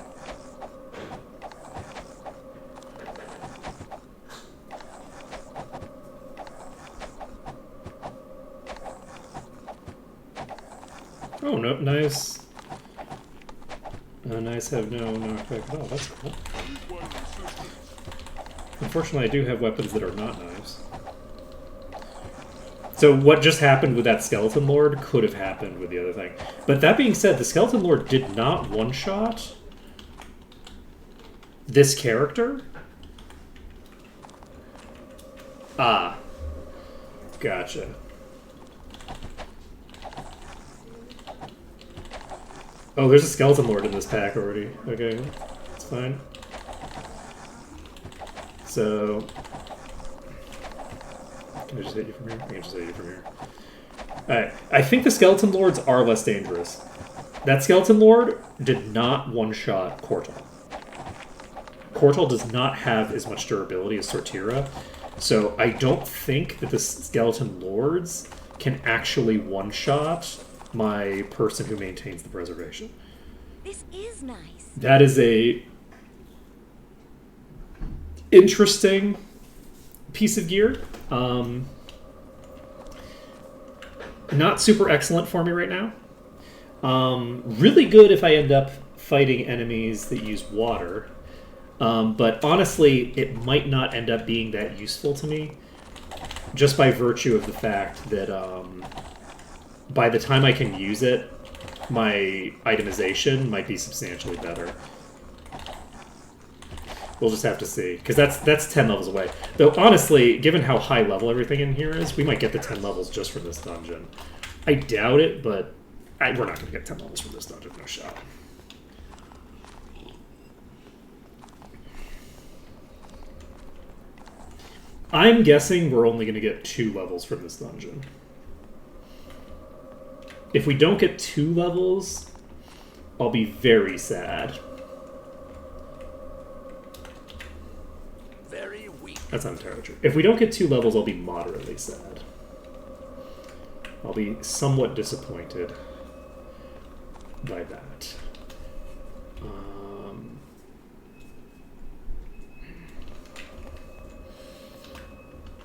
Oh, no, nice. Nice have no knockback at all. That's cool. Unfortunately, I do have weapons that are not knives. So what just happened with that Skeleton Lord could have happened with the other thing. But that being said, the Skeleton Lord did not one-shot this character. Ah. Gotcha. Oh, there's a Skeleton Lord in this pack already. Okay, that's fine. So... Can I just hit you from here? I can just hit you from here. Alright, I think the Skeleton Lords are less dangerous. That Skeleton Lord did not one-shot Cortal. Cortal does not have as much durability as Sortira, so I don't think that the Skeleton Lords can actually one-shot my person who maintains the preservation. This is nice. That is a interesting piece of gear. Not super excellent for me right now. Really good if I end up fighting enemies that use water. But honestly, it might not end up being that useful to me, just by virtue of the fact that by the time I can use it, my itemization might be substantially better. We'll just have to see, because that's 10 levels away. Though honestly, given how high level everything in here is, we might get the 10 levels just from this dungeon. I doubt it, but we're not going to get 10 levels from this dungeon, no shot. I'm guessing we're only going to get 2 levels from this dungeon. If we don't get 2 levels, I'll be very sad. Very weak. That's not entirely true. If we don't get 2 levels, I'll be moderately sad. I'll be somewhat disappointed by that.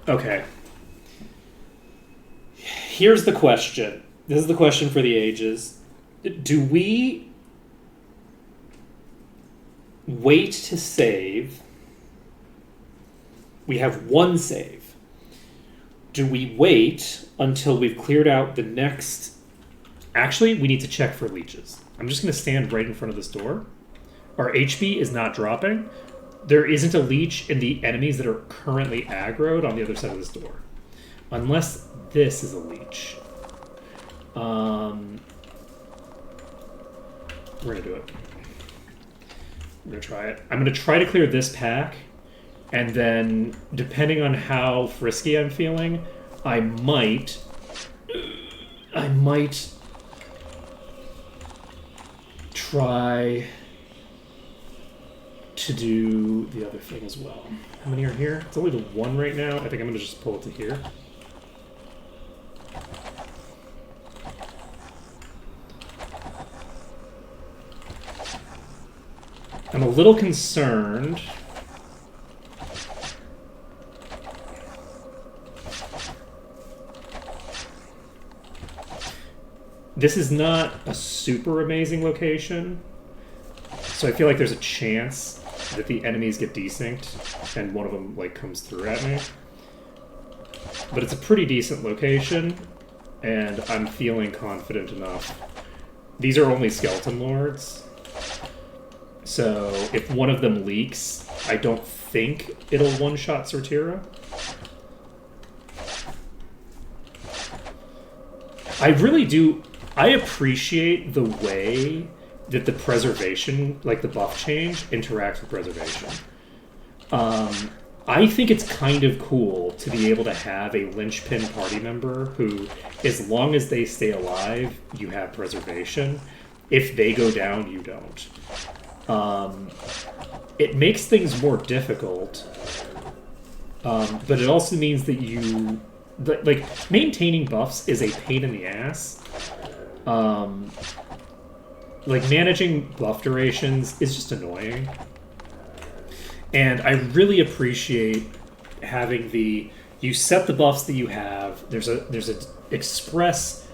Okay. Here's the question. This is the question for the ages. Do we wait to save? We have 1 save. Do we wait until we've cleared out the next... Actually, we need to check for leeches. I'm just going to stand right in front of this door. Our HP is not dropping. There isn't a leech in the enemies that are currently aggroed on the other side of this door. Unless this is a leech. We're going to do it. We're going to try it. I'm going to try to clear this pack. And then, depending on how frisky I'm feeling, I might try to do the other thing as well. How many are here? It's only the 1 right now. I think I'm going to just pull it to here. I'm a little concerned. This is not a super amazing location, so I feel like there's a chance that the enemies get desynced and one of them like comes through at me. But it's a pretty decent location, and I'm feeling confident enough. These are only Skeleton Lords, so if one of them leaks, I don't think it'll one-shot Sortira. I really do... I appreciate the way that the preservation, like the buff change, interacts with preservation. I think it's kind of cool to be able to have a linchpin party member who, as long as they stay alive, you have preservation. If they go down, you don't. It makes things more difficult, but it also means that you... Like, maintaining buffs is a pain in the ass. Like, managing buff durations is just annoying. And I really appreciate having the... You set the buffs that you have. There's a express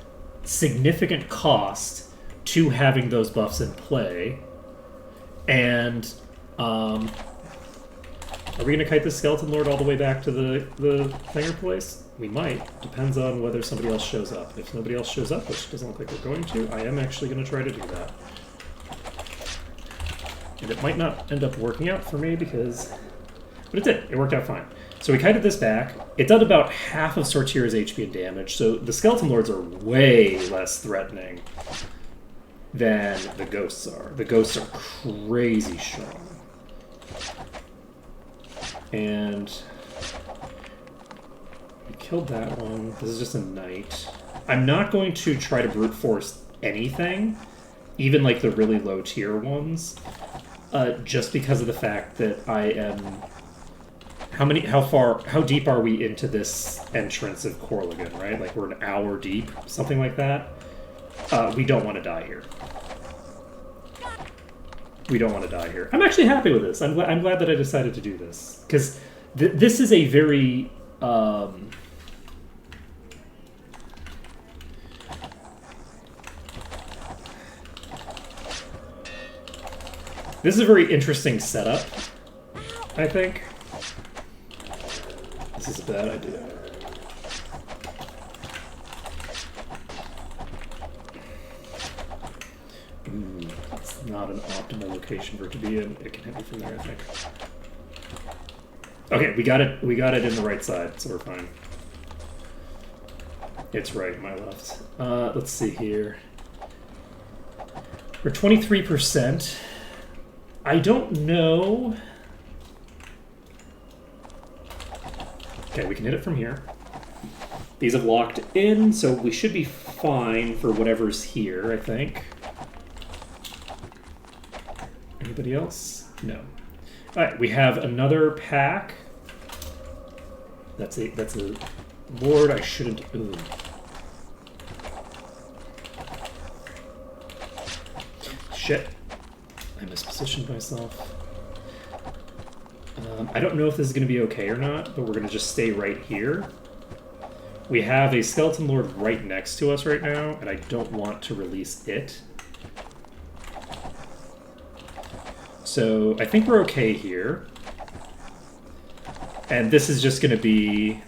significant cost to having those buffs in play. And, are we going to kite the Skeleton Lord all the way back to the Thinger place? We might. Depends on whether somebody else shows up. If nobody else shows up, which doesn't look like we're going to, I am actually going to try to do that. And it might not end up working out for me because... But it did. It worked out fine. So we kited this back. It did about half of Sortira's HP and damage, so the Skeleton Lords are way less threatening than the Ghosts are. The Ghosts are crazy strong. And... killed that one. This is just a knight. I'm not going to try to brute force anything, even like the really low tier ones, just because of the fact that I am... How deep are we into this entrance of Corlagon, right? Like we're an hour deep, something like that. We don't want to die here. We don't want to die here. I'm actually happy with this. I'm glad that I decided to do this. Because this is a very... this is a very interesting setup, I think. This is a bad idea. Ooh, it's not an optimal location for it to be in. It can hit me from there, I think. Okay, we got it. We got it in the right side, so we're fine. It's right, my left. Let's see here. We're 23%. I don't know. Okay, we can hit it from here. These have locked in, so we should be fine for whatever's here, I think. Anybody else? No. Alright, we have another pack. That's a lord I shouldn't... Ooh. Shit. I mispositioned myself. I don't know if this is going to be okay or not, but we're going to just stay right here. We have a skeleton lord right next to us right now, and I don't want to release it. So I think we're okay here. And this is just going to be...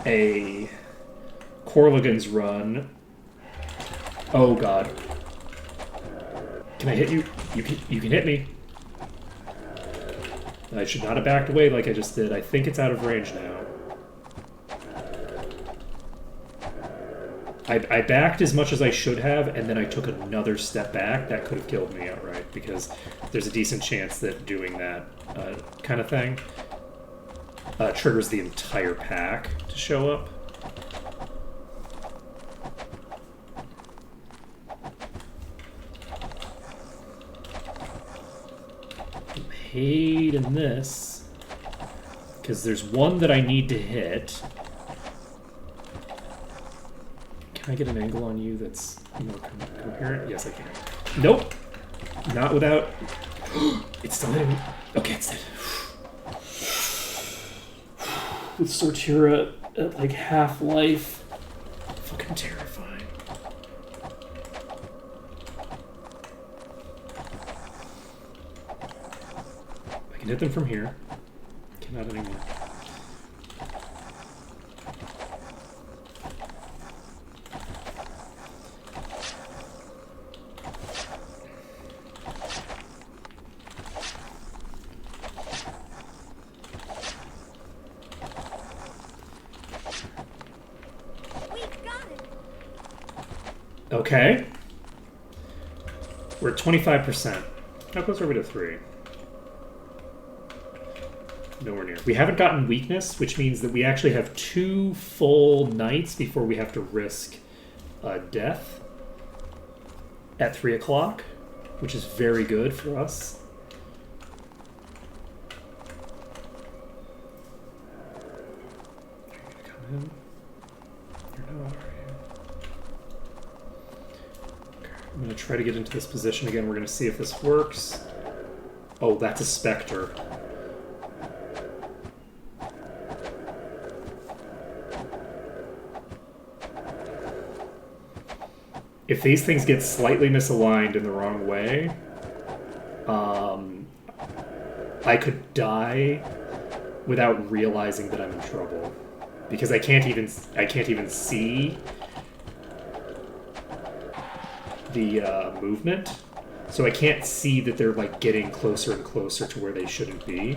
a Corlagon's run. Oh god. Can I hit you? You can hit me. I should not have backed away like I just did. I think it's out of range now. I backed as much as I should have, and then I took another step back. That could have killed me outright, because there's a decent chance that doing that kind of thing triggers the entire pack to show up. I'm hating this, because there's one that I need to hit. Can I get an angle on you that's more coherent? Yes, I can. Nope! Not without... It's still hitting me. Okay, it's dead. With Sortira at like half life. Fucking terrifying. I can hit them from here. Cannot anymore. Okay. We're at 25%. How close are we to 3? Nowhere near. We haven't gotten weakness, which means that we actually have 2 full nights before we have to risk death at 3 o'clock, which is very good for us. Come in. You're not, are you? I'm going to try to get into this position again. We're going to see if this works. Oh, that's a Spectre. If these things get slightly misaligned in the wrong way, I could die without realizing that I'm in trouble, because I can't even see the movement, so I can't see that they're like getting closer and closer to where they shouldn't be.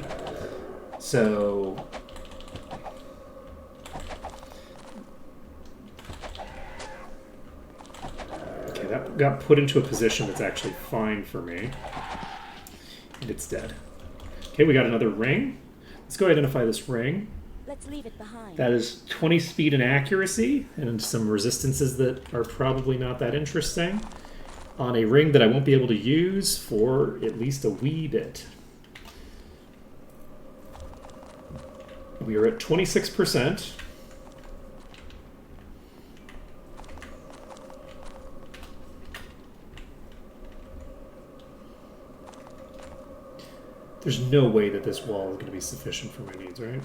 So okay, that got put into a position that's actually fine for me, and it's dead. Okay, we got another ring. Let's go identify this ring. Let's leave it behind. That is 20 speed and accuracy, and some resistances that are probably not that interesting on a ring that I won't be able to use for at least a wee bit. We are at 26%. There's no way that this wall is going to be sufficient for my needs, right?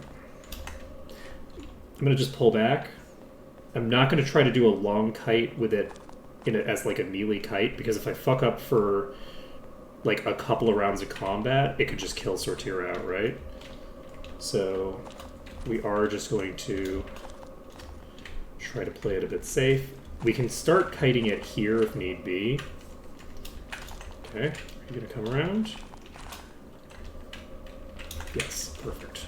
I'm going to just pull back. I'm not going to try to do a long kite with it as like a melee kite, because if I fuck up for like a couple of rounds of combat, it could just kill Sortira out, right? So we are just going to try to play it a bit safe. We can start kiting it here if need be. Okay, are you going to come around? Yes, perfect.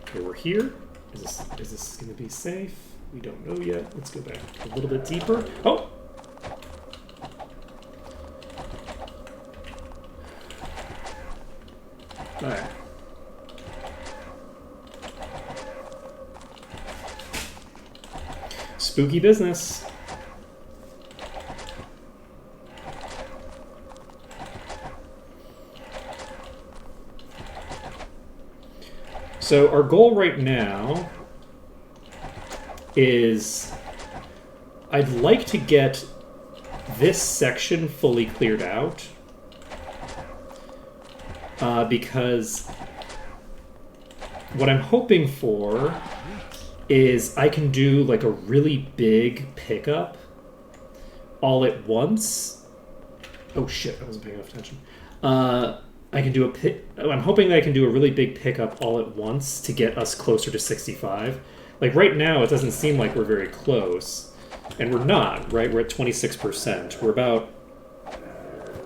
Okay, we're here. Is this going to be safe? We don't know yet. Let's go back a little bit deeper. Oh! Alright. Spooky business. So our goal right now is I'd like to get this section fully cleared out because what I'm hoping for is I can do like a really big pickup all at once. Oh shit, I wasn't paying enough attention. I'm hoping that I can do a really big pickup all at once to get us closer to 65. Like right now, it doesn't seem like we're very close, and we're not, right? We're at 26%. We're about,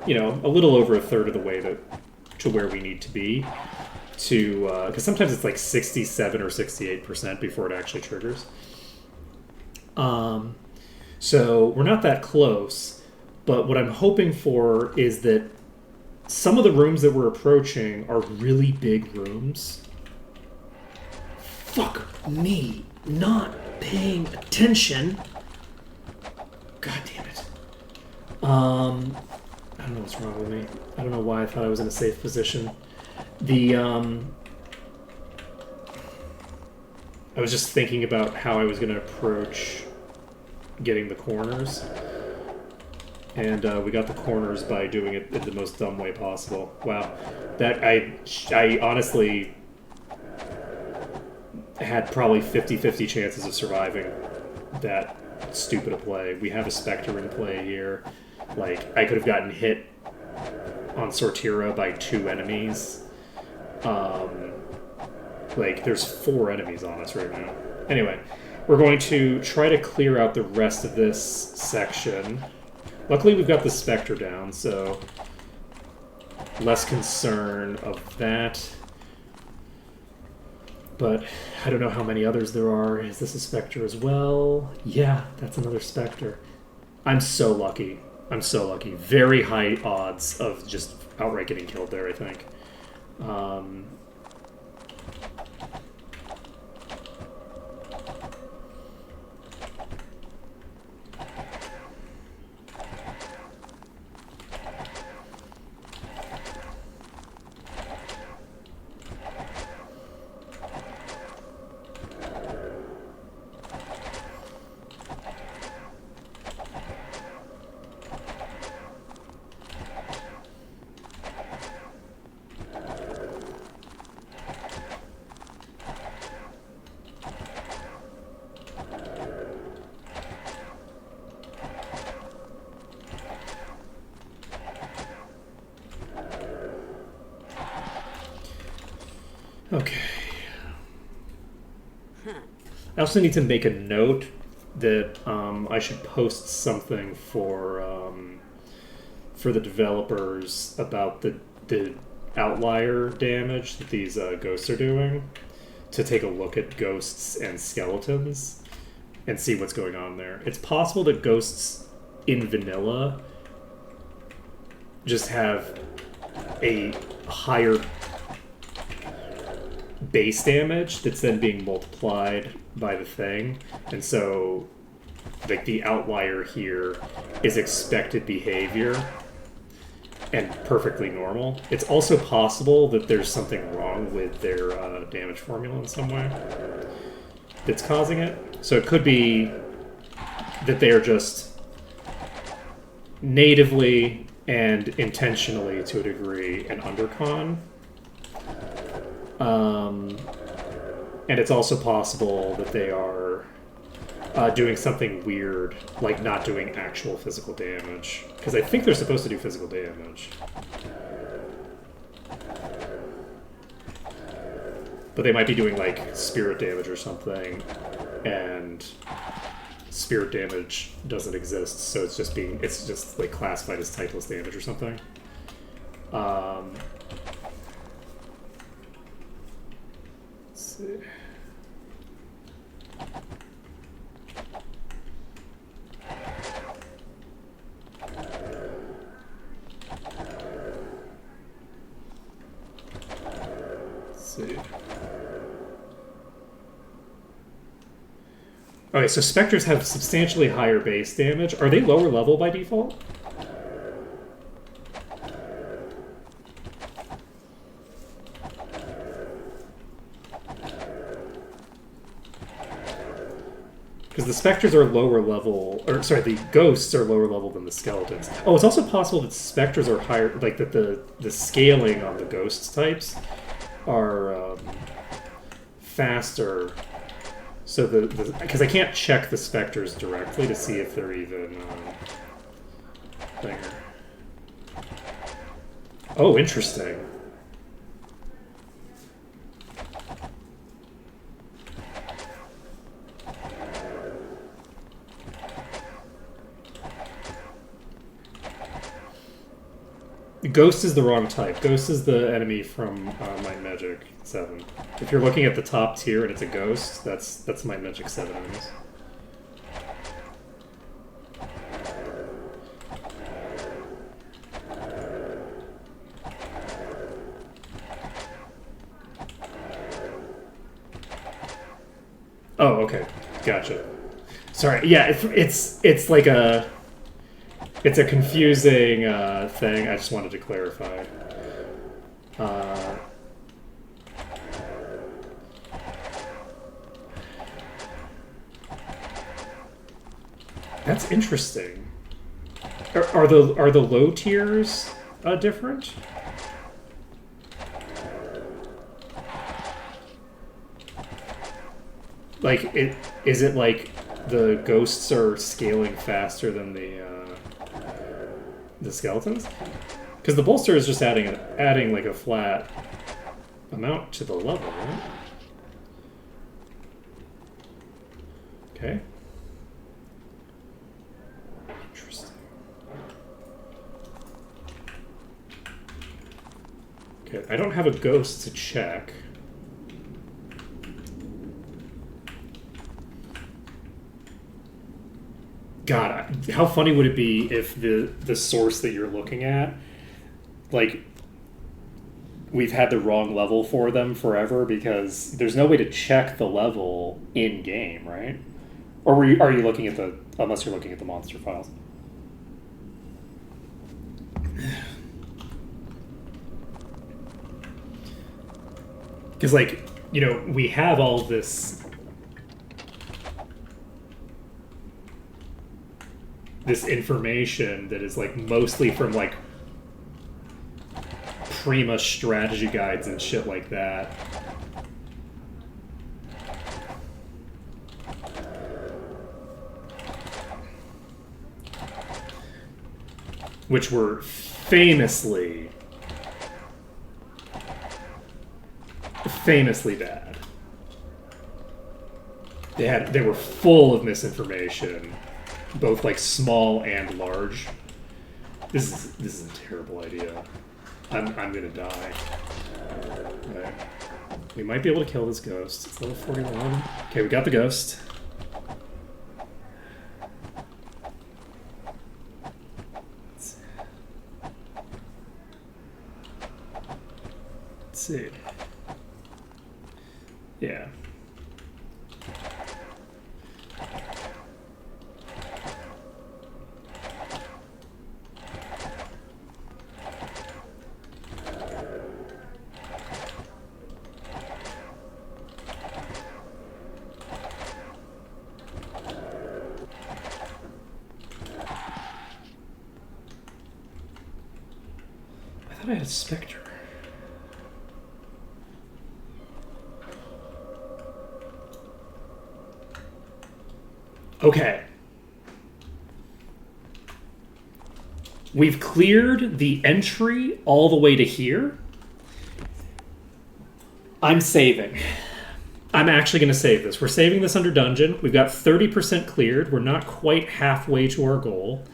a little over a third of the way to where we need to be to, because sometimes it's like 67 or 68% before it actually triggers. So we're not that close, but what I'm hoping for is that some of the rooms that we're approaching are really big rooms. Fuck me, not paying attention. God damn it. I don't know what's wrong with me. I don't know why I thought I was in a safe position. I was just thinking about how I was going to approach getting the corners. And we got the corners by doing it in the most dumb way possible. Wow. That I honestly had probably 50-50 chances of surviving that stupid a play. We have a Spectre in play here. Like, I could have gotten hit on Sortira by 2 enemies. There's 4 enemies on us right now. Anyway, we're going to try to clear out the rest of this section. Luckily, we've got the Spectre down, so less concern of that. But I don't know how many others there are. Is this a Spectre as well? Yeah, that's another Spectre. I'm so lucky. I'm so lucky. Very high odds of just outright getting killed there, I think. Okay. I also need to make a note that I should post something for the developers about the outlier damage that these ghosts are doing, to take a look at ghosts and skeletons and see what's going on there. It's possible that ghosts in vanilla just have a higher base damage that's then being multiplied by the thing, and so like the outlier here is expected behavior and perfectly normal. It's also possible that there's something wrong with their damage formula in some way that's causing it. So it could be that they are just natively and intentionally, to a degree, an undercon. And it's also possible that they are doing something weird, like not doing actual physical damage. Because I think they're supposed to do physical damage. But they might be doing, like, spirit damage or something, and spirit damage doesn't exist, so it's just like classified as typeless damage or something. Let's see. See. Okay, so specters have substantially higher base damage. Are they lower level by default? Because the specters are lower level, or sorry, the ghosts are lower level than the skeletons. Oh, it's also possible that specters are higher, like that the scaling on the ghost types are faster. So because I can't check the specters directly to see if they're even there. Oh, interesting. Ghost is the wrong type. Ghost is the enemy from Might Magic 7. If you're looking at the top tier and it's a ghost, that's Might Magic 7 enemies. Oh, okay. Gotcha. Sorry. Yeah, it's like a... It's a confusing thing. I just wanted to clarify. That's interesting. Are the low tiers different? Like is it like the ghosts are scaling faster than the skeletons? Because the bolster is just adding like a flat amount to the level, right? Okay. Interesting. Okay, I don't have a ghost to check. God, how funny would it be if the source that you're looking at, like, we've had the wrong level for them forever because there's no way to check the level in game, right? Or are you looking at unless you're looking at the monster files? Because, like, you know, we have all this information that is like mostly from like Prima strategy guides and shit like that. Which were famously bad. They were full of misinformation, both like small and large. This is a terrible idea. I'm gonna die. Right. We might be able to kill this ghost. It's level 41. Okay, we got the ghost. Let's see. Yeah. I thought I had a Spectre. Okay. We've cleared the entry all the way to here. I'm saving. I'm actually going to save this. We're saving this under dungeon. We've got 30% cleared. We're not quite halfway to our goal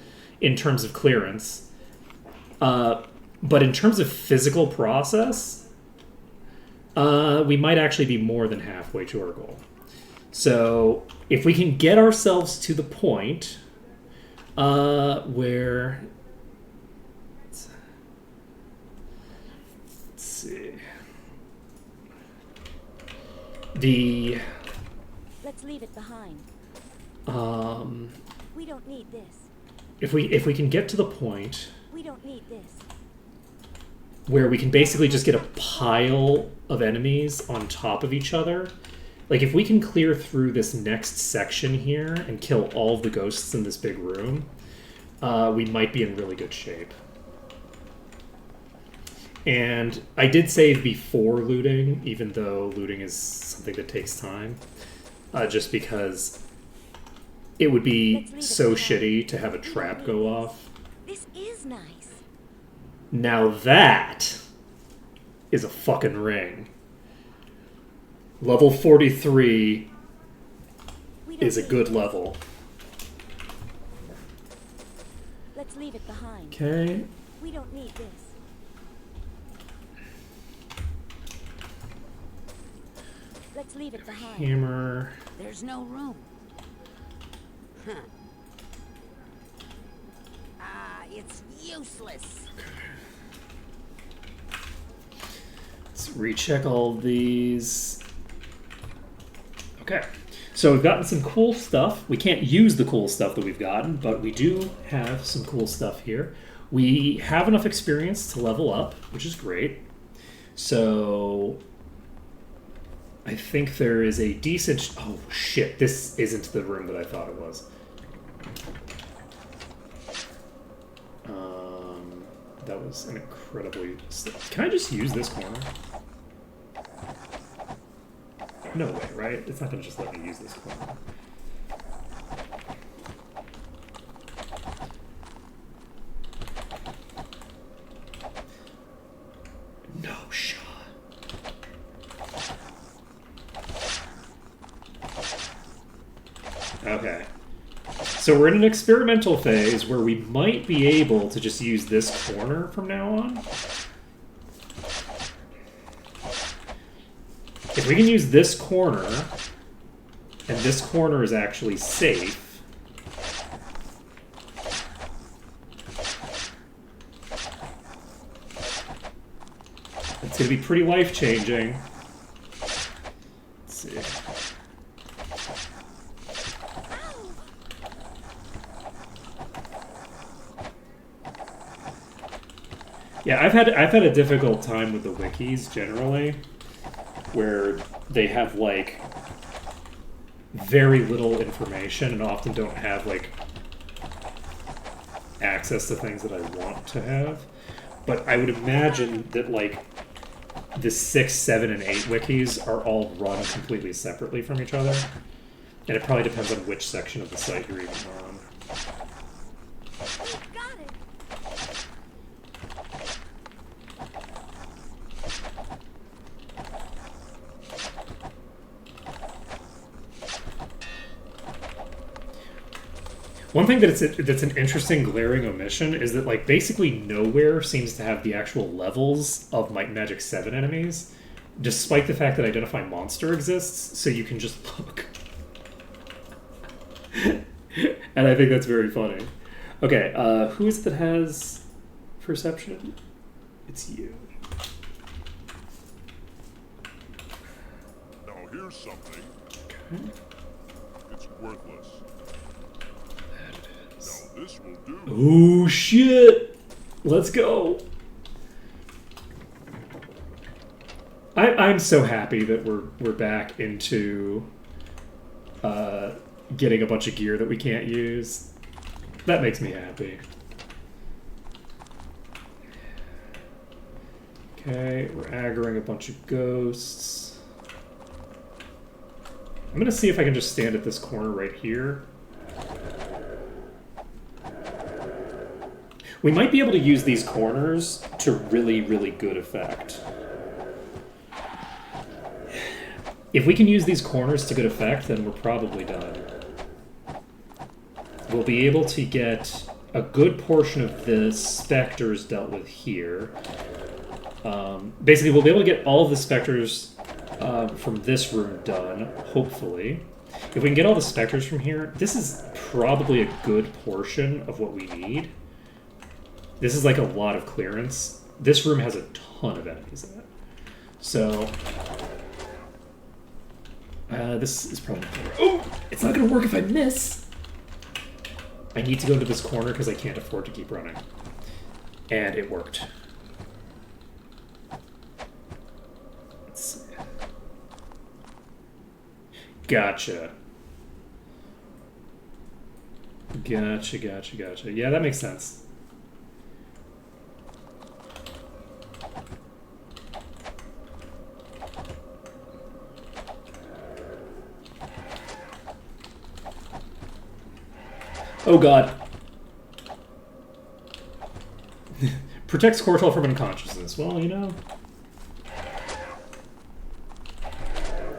in terms of clearance. But in terms of physical process, we might actually be more than halfway to our goal. So if we can get ourselves to the point where... Let's see. Let's leave it behind. We don't need this. If we can get to the point We don't need this. where we can basically just get a pile of enemies on top of each other, like if we can clear through this next section here and kill all of the ghosts in this big room, we might be in really good shape. And I did save before looting, even though looting is something that takes time, just because it would be so shitty to have a trap go off. This is nice. Now that is a fucking ring. Level 43 We don't is a need good this. level. Let's leave it behind. Okay. We don't need this. Let's leave it behind. Hammer. There's no room. Huh. It's useless. Let's recheck all of these. Okay. So we've gotten some cool stuff. We can't use the cool stuff that we've gotten, but we do have some cool stuff here. We have enough experience to level up, which is great. So I think there is a decent... Oh, shit. This isn't the room that I thought it was. That was an incredibly... Can I just use this corner? No way, right? It's not going to just let me use this corner. No shot. Okay. So we're in an experimental phase where we might be able to just use this corner from now on. If we can use this corner, and this corner is actually safe, it's going to be pretty life-changing. Let's see. Yeah, I've had a difficult time with the wikis generally, where they have like very little information and often don't have like access to things that I want to have. But I would imagine that like the 6, 7, and 8 wikis are all run completely separately from each other, and it probably depends on which section of the site you're even on. Got it. One thing that's an interesting glaring omission is that like basically nowhere seems to have the actual levels of Might and Magic 7 enemies, despite the fact that Identify Monster exists, so you can just look. And I think that's very funny. Okay, who is it that has perception? It's you. Now here's something. Okay. It's worthless. That it is. Now this will do. Oh shit! Let's go. I'm so happy that we're back into getting a bunch of gear that we can't use. That makes me happy. Okay, we're aggroing a bunch of ghosts. I'm gonna see if I can just stand at this corner right here. We might be able to use these corners to really, really good effect. If we can use these corners to good effect, then we're probably done. We'll be able to get a good portion of the specters dealt with here. Basically, we'll be able to get all of the specters from this room done, hopefully. If we can get all the specters from here, this is probably a good portion of what we need. This is like a lot of clearance. This room has a ton of enemies in it. So, this is probably not gonna work. Oh! It's not gonna work if I miss! I need to go to this corner because I can't afford to keep running. And it worked. Let's see. Gotcha. Gotcha. Yeah, that makes sense. Oh god. Protects Cortal from unconsciousness. Well, you know.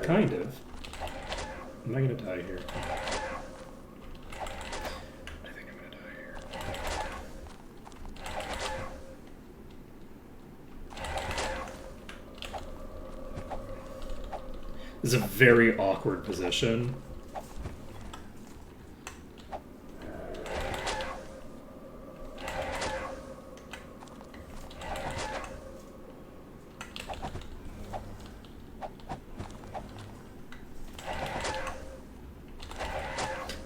Kind of. Am I gonna die here? I think I'm gonna die here. This is a very awkward position.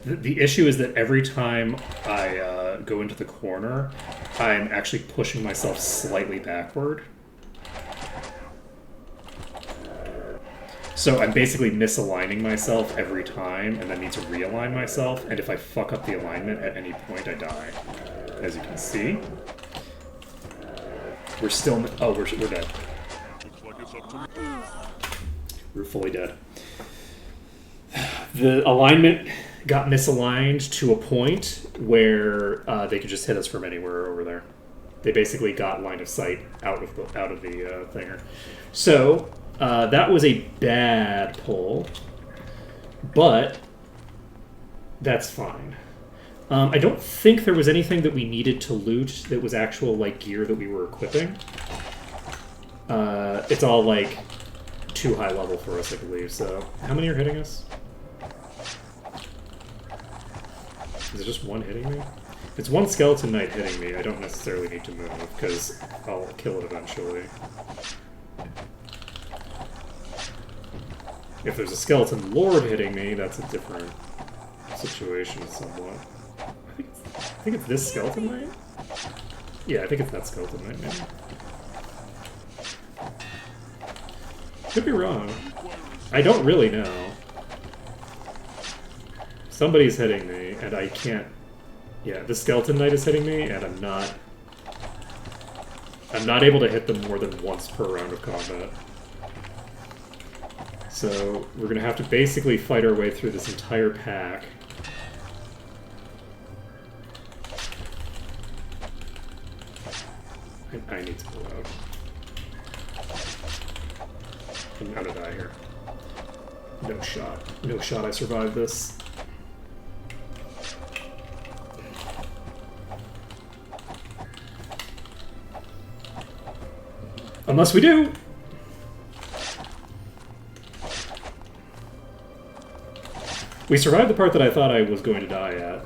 The issue is that every time I go into the corner, I'm actually pushing myself slightly backward. So I'm basically misaligning myself every time and then need to realign myself. And if I fuck up the alignment at any point, I die. As you can see. We're still... Oh, we're dead. Looks like it's up to me. We're fully dead. The alignment got misaligned to a point where they could just hit us from anywhere over there. They basically got line of sight out of the thinger. So that was a bad pull, but that's fine. I don't think there was anything that we needed to loot that was actual like gear that we were equipping. It's all like too high level for us, I believe. So how many are hitting us? Is it just one hitting me? If it's one skeleton knight hitting me, I don't necessarily need to move, because I'll kill it eventually. If there's a skeleton lord hitting me, that's a different situation somewhat. I think it's this skeleton knight? Yeah, I think it's that skeleton knight, maybe. Could be wrong. I don't really know. Somebody's hitting me, and I can't... Yeah, the skeleton knight is hitting me, and I'm not able to hit them more than once per round of combat. So, we're gonna have to basically fight our way through this entire pack. I need to pull out. I'm gonna die here. No shot. No shot I survived this. Unless we do! We survived the part that I thought I was going to die at.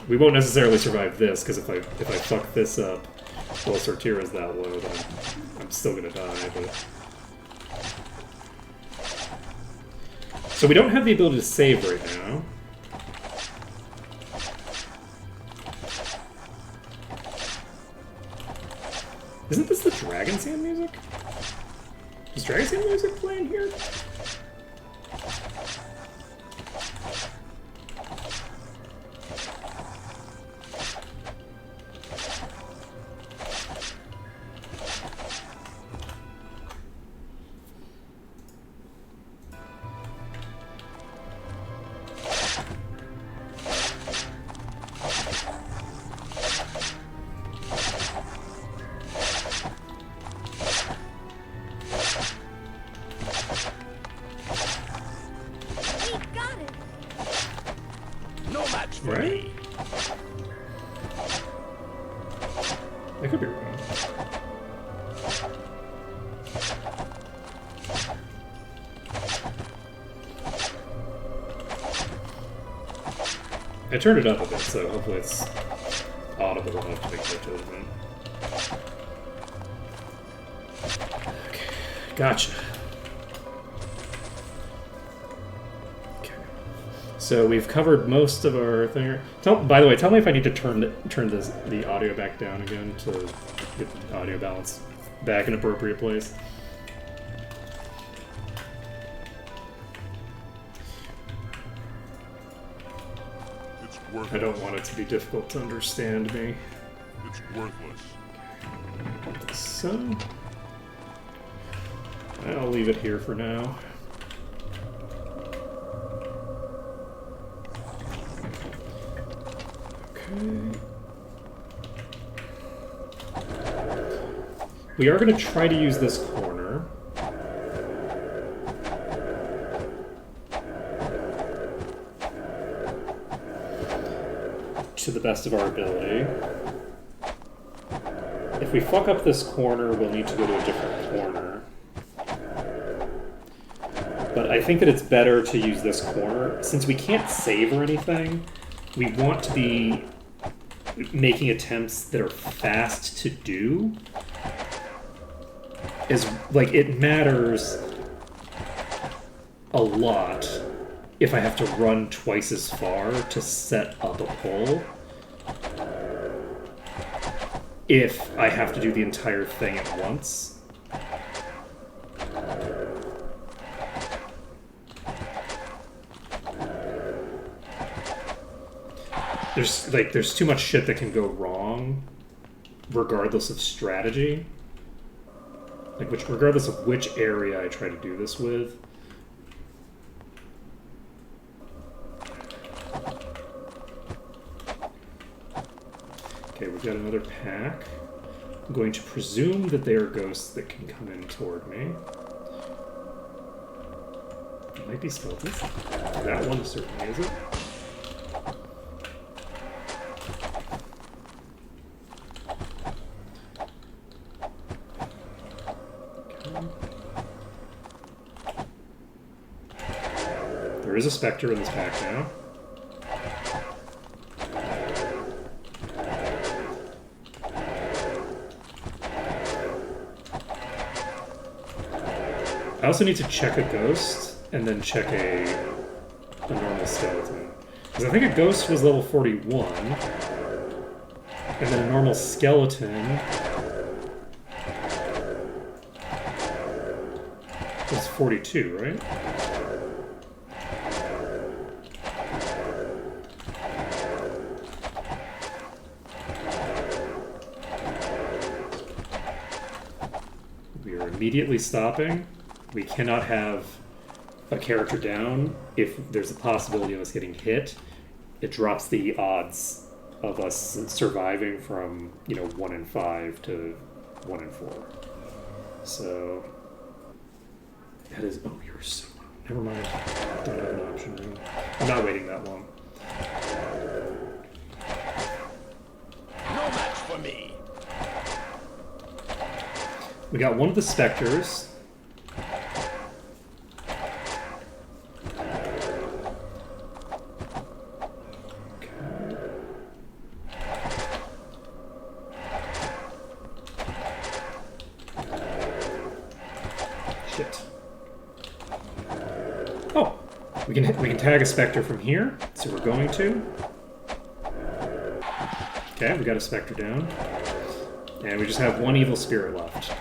We won't necessarily survive this, because if I fuck this up while Sortira's that low, then I'm still gonna die, but... So we don't have the ability to save right now. Isn't this the Dragon Sand music? Is Dragon Sand music playing here? We got it. No match for Right? me. I could be wrong. I turned it up a bit, so hopefully it's audible enough to make the judgment. Okay, gotcha. Okay, so we've covered most of our thing. By the way, tell me if I need to turn the audio back down again to get the audio balance back in appropriate place. It's worthless. I don't want it to be difficult to understand me. It's worthless. So, I'll leave it here for now. Okay. We are going to try to use this corner. To the best of our ability. If we fuck up this corner, we'll need to go to a different corner. But I think that it's better to use this corner. Since we can't save or anything, we want to be making attempts that are fast to do. Like, it matters a lot if I have to run twice as far to set up a pull. If I have to do the entire thing at once. There's too much shit that can go wrong regardless of strategy. Regardless of which area I try to do this with. Okay, we've got another pack. I'm going to presume that they are ghosts that can come in toward me. It might be skeletons. That one certainly isn't. Okay. There is a specter in this pack now. I also need to check a ghost and then check a normal skeleton. Because I think a ghost was level 41, and then a normal skeleton was 42, right? We are immediately stopping. We cannot have a character down if there's a possibility of us getting hit. It drops the odds of us surviving from, 1 in 5 to 1 in 4. So that is. Oh, you're so. Never mind. Don't have an option room. I'm not waiting that long. No match for me. We got one of the specters. We can tag a Spectre from here, so we're going to. Okay, we got a Spectre down. And we just have one evil spirit left.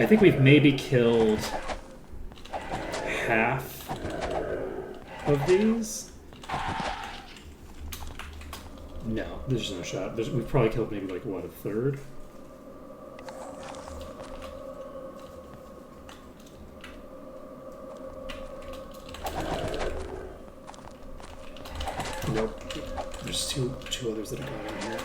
I think we've maybe killed half of these. No, there's no shot. We've probably killed maybe like, what, a third? Nope. There's two others that are going in here.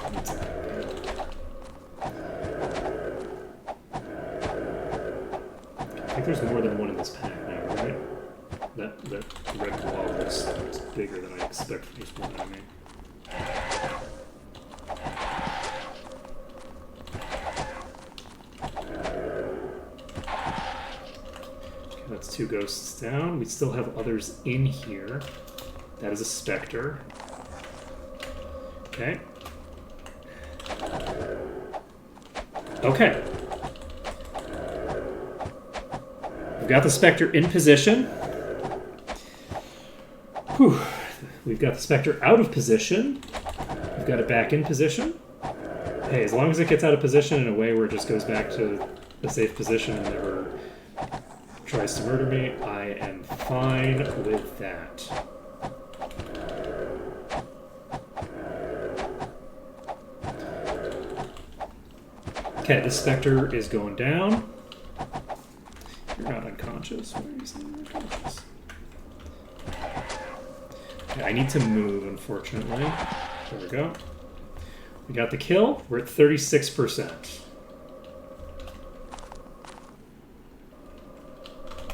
I think there's more than one in this pack now, right? That red blob looks bigger than I expect for just one enemy. Okay, that's 2 ghosts down. We still have others in here. That is a Spectre. Okay. Okay. We've got the Spectre in position. Whew. We've got the Spectre out of position. We've got it back in position. Hey, as long as it gets out of position in a way where it just goes back to a safe position and never tries to murder me, I am fine with that. Okay, the Spectre is going down. You're not unconscious. Why are you saying you're unconscious? Okay, I need to move, unfortunately. There we go. We got the kill. We're at 36%.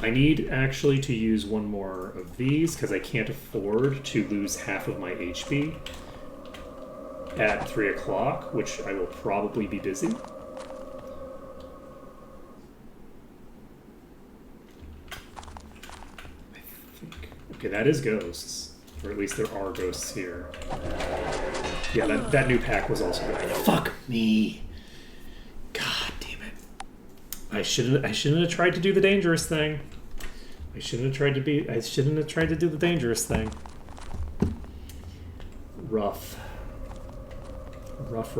I need actually to use one more of these because I can't afford to lose half of my HP at 3 o'clock, which I will probably be busy. Okay, that is ghosts. Or at least there are ghosts here. Yeah, that new pack was also good. Fuck me. God damn it. I shouldn't have tried to do the dangerous thing. I shouldn't have tried to do the dangerous thing. Rough. Rough.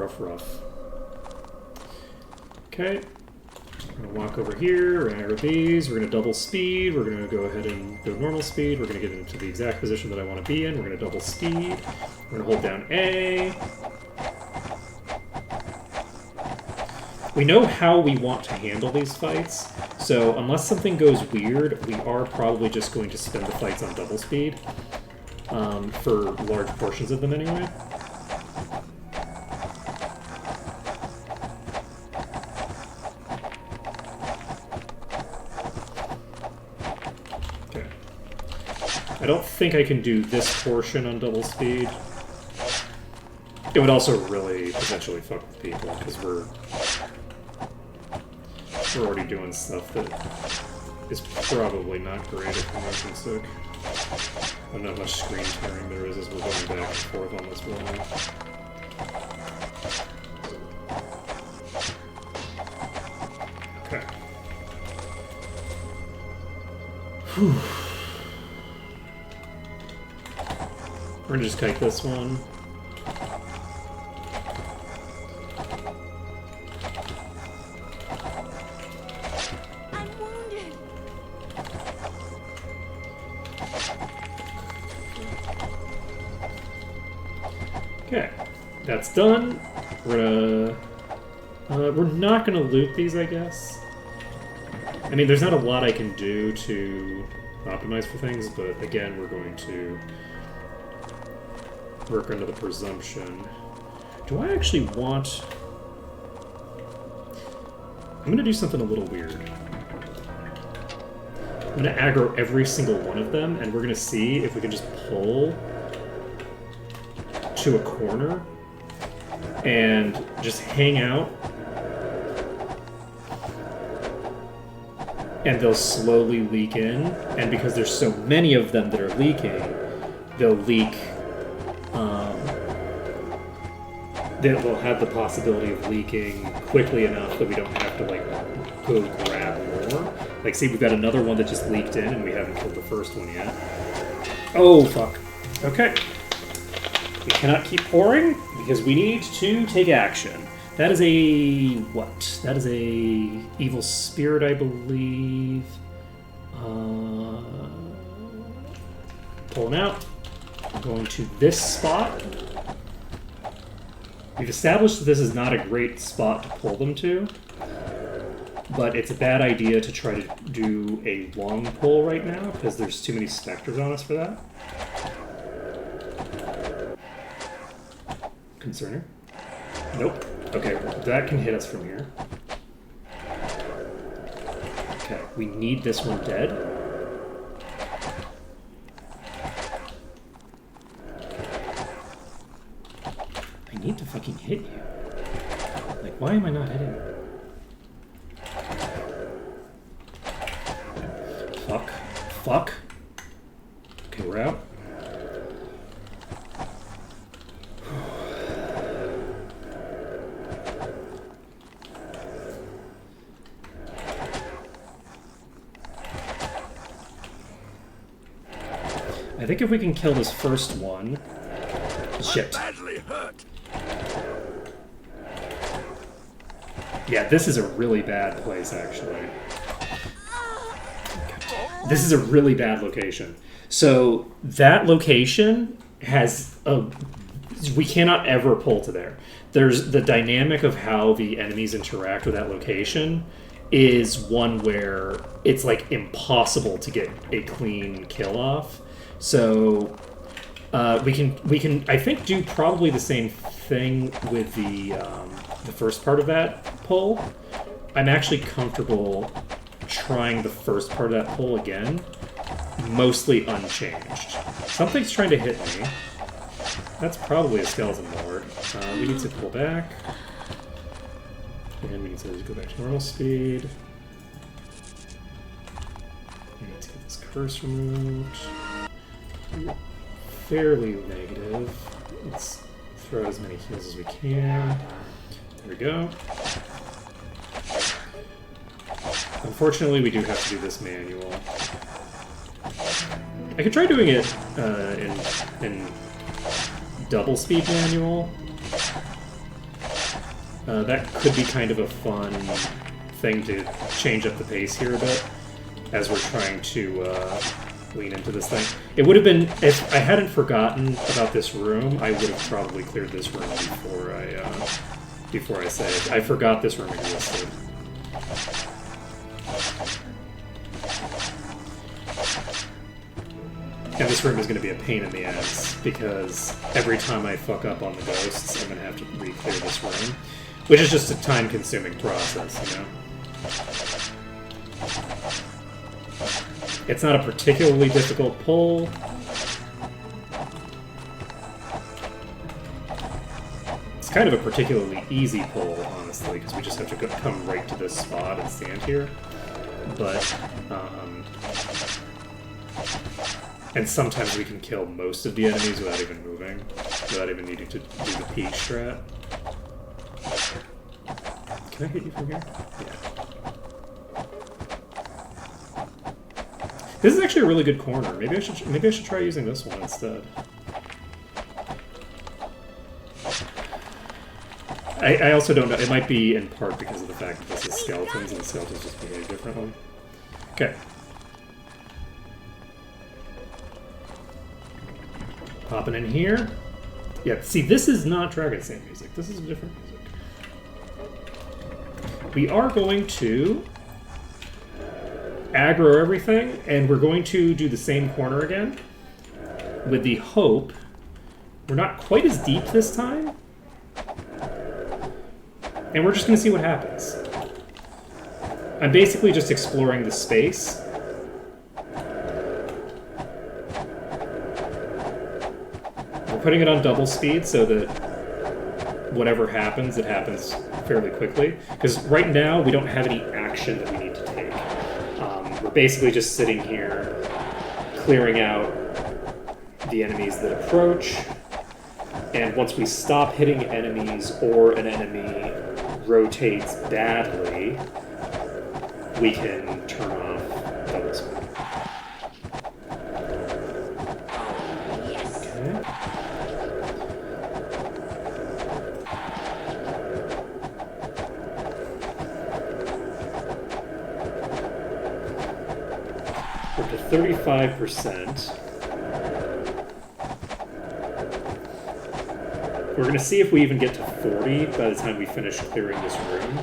Okay. We're going to walk over here, we're going to aggro these, we're going to double speed, we're going to go ahead and go normal speed, we're going to get into the exact position that I want to be in, we're going to double speed, we're going to hold down A. We know how we want to handle these fights, so unless something goes weird, we are probably just going to spend the fights on double speed, for large portions of them anyway. I don't think I can do this portion on double speed. It would also really potentially fuck with people, because we're already doing stuff that is probably not great at motion sick. I don't know how much screen tearing there is as we're going back and forth on this wall. Okay. Whew. We're gonna just kite this one. I'm wounded. Okay, that's done. We're not gonna loot these, I guess. I mean, there's not a lot I can do to optimize for things, but again, we're going to work under the presumption. Do I actually want... I'm going to do something a little weird. I'm going to aggro every single one of them, and we're going to see if we can just pull to a corner and just hang out. And they'll slowly leak in, and because there's so many of them that are leaking, they'll leak that will have the possibility of leaking quickly enough that we don't have to like go grab more. Like, see, we've got another one that just leaked in, and we haven't killed the first one yet. Oh fuck. Okay. We cannot keep pouring because we need to take action. That is a what? That is a evil spirit, I believe. Pulling out. Going to this spot. We've established that this is not a great spot to pull them to, but it's a bad idea to try to do a long pull right now because there's too many specters on us for that. Concerner? Nope. Okay, that can hit us from here. Okay, we need this one dead. I need to fucking hit you. Like, why am I not hitting you? Fuck. Fuck. Okay, we're out. I think if we can kill this first one... Shit. Badly hurt. Yeah, this is a really bad place, actually. This is a really bad location. So, that location has a... We cannot ever pull to there. There's the dynamic of how the enemies interact with that location is one where it's, like, impossible to get a clean kill off. So... we can I think do probably the same thing with the first part of that pull. I'm actually comfortable trying the first part of that pull again, mostly unchanged. Something's trying to hit me. That's probably a skeleton lord. We need to pull back, and we need to go back to normal speed. We need to get this curse removed. Fairly negative. Let's throw as many heals as we can. There we go. Unfortunately, we do have to do this manual. I could try doing it in double speed manual. That could be kind of a fun thing to change up the pace here a bit as we're trying to lean into this thing. It would have been, if I hadn't forgotten about this room, I would have probably cleared this room before I saved. I forgot this room existed. And this room is going to be a pain in the ass, because every time I fuck up on the ghosts, I'm going to have to re-clear this room. Which is just a time-consuming process, you know? It's not a particularly difficult pull. It's kind of a particularly easy pull, honestly, because we just have to come right to this spot and stand here. But, and sometimes we can kill most of the enemies without even moving, without even needing to do the peek strat. Can I hit you from here? Yeah. This is actually a really good corner. Maybe I should try using this one instead. I also don't know. It might be in part because of the fact that this is skeletons and skeletons just behave differently. Okay. Popping in here. Yeah, see, this is not Dragon Sand music. This is different music. We are going to aggro everything, and we're going to do the same corner again with the hope we're not quite as deep this time, and we're just going to see what happens. I'm basically just exploring the space. We're putting it on double speed so that whatever happens, it happens fairly quickly, because right now we don't have any action that we need to take. We're basically just sitting here, clearing out the enemies that approach, And once we stop hitting enemies or an enemy rotates badly, we can turn off double speed. Yes. Okay. We're up to 35%. We're going to see if we even get to 40 by the time we finish clearing this room.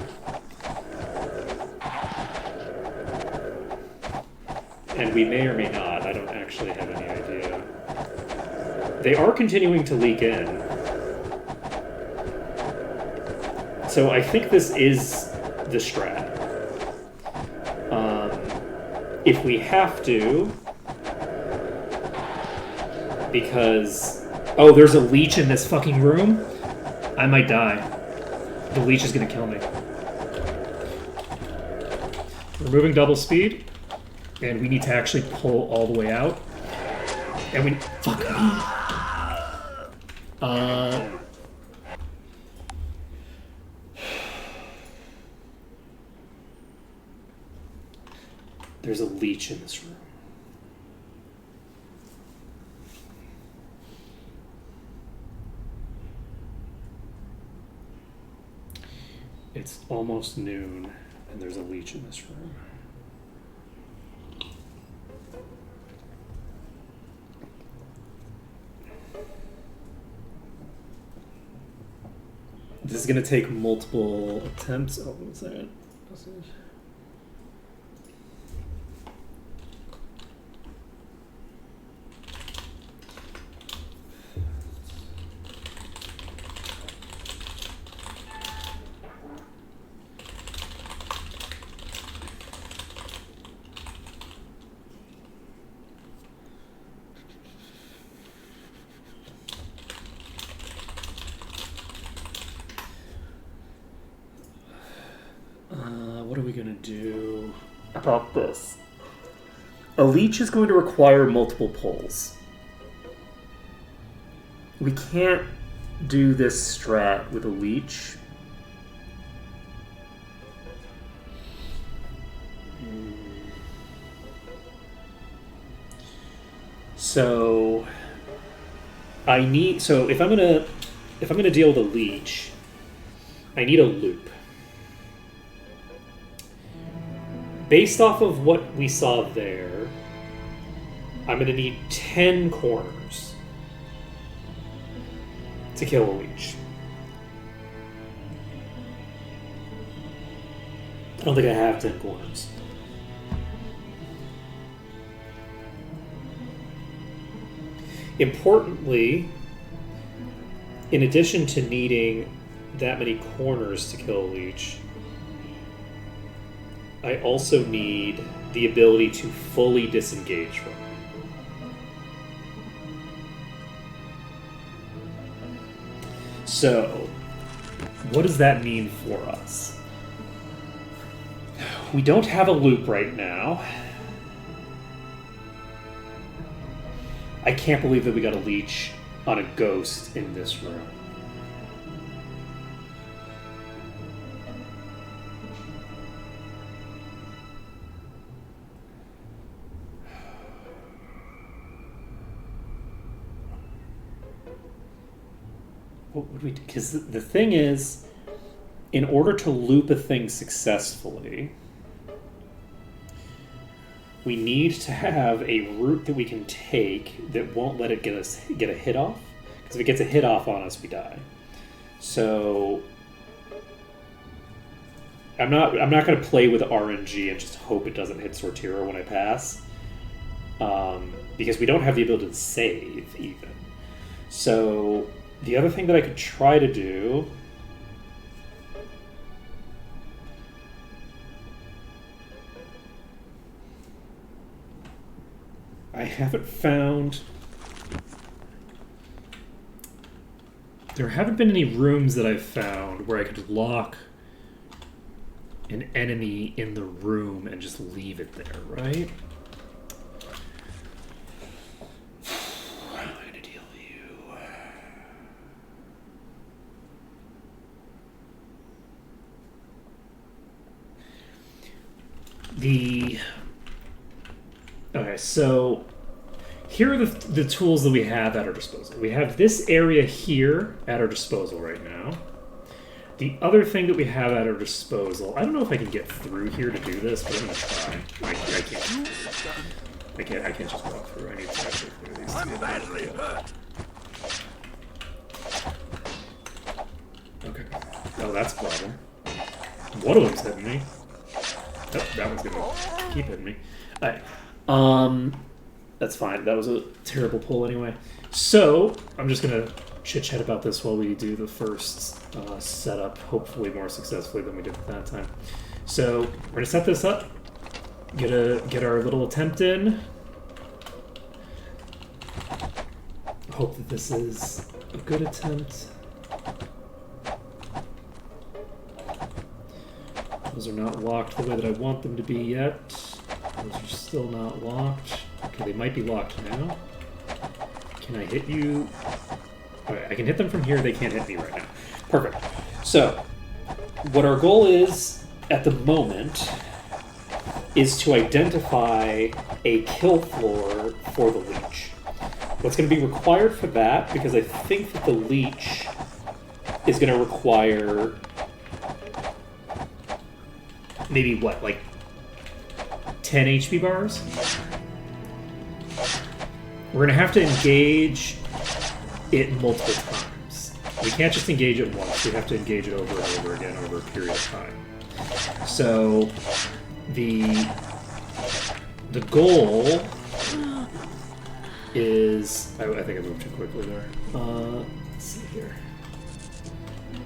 And we may or may not. I don't actually have any idea. They are continuing to leak in. So I think this is the strat. If we have to, because... Oh, there's a leech in this fucking room? I might die. The leech is gonna kill me. Removing double speed, and we need to actually pull all the way out. And we... Fuck me. There's a leech in this room. It's almost noon, and there's a leech in this room. This is going to take multiple attempts. Oh, one second. What are we going to do about this? A leech is going to require multiple pulls. We can't do this strat with a leech. So if I'm gonna deal with a leech, I need a loop. Based off of what we saw there, I'm going to need 10 corners to kill a leech. I don't think I have 10 corners. Importantly, in addition to needing that many corners to kill a leech, I also need the ability to fully disengage from it. So, what does that mean for us? We don't have a loop right now. I can't believe that we got a leech on a ghost in this room. What would we do? Because the thing is, in order to loop a thing successfully, we need to have a route that we can take that won't let it get a hit off. Because if it gets a hit off on us, we die. So I'm not going to play with RNG and just hope it doesn't hit Sortira when I pass, because we don't have the ability to save even. So the other thing that I could try to do I haven't found... There haven't been any rooms that I've found where I could lock an enemy in the room and just leave it there, right? How am I going to deal with you? Okay, so here are the tools that we have at our disposal. We have this area here at our disposal right now. The other thing that we have at our disposal, I don't know if I can get through here to do this, but I'm gonna try. I can't just walk through. I need to actually clear these. I'm badly hurt. Okay. Oh, that's a problem. One of them's hitting me. Oh, that one's gonna keep hitting me. Alright. That's fine. That was a terrible pull anyway. So, I'm just gonna chit-chat about this while we do the first setup, hopefully more successfully than we did that time. So, we're gonna set this up. Get our little attempt in. Hope that this is a good attempt. Those are not locked the way that I want them to be yet. Those are still not locked. Okay, they might be locked now. Can I hit you? Okay, I can hit them from here. They can't hit me right now. Perfect. So, what our goal is at the moment is to identify a kill floor for the leech. What's going to be required for that, because I think that the leech is going to require maybe what, like 10 HP bars? We're going to have to engage it multiple times. We can't just engage it once. We have to engage it over and over again over a period of time. So the goal is... I think I moved too quickly there. Let's see here.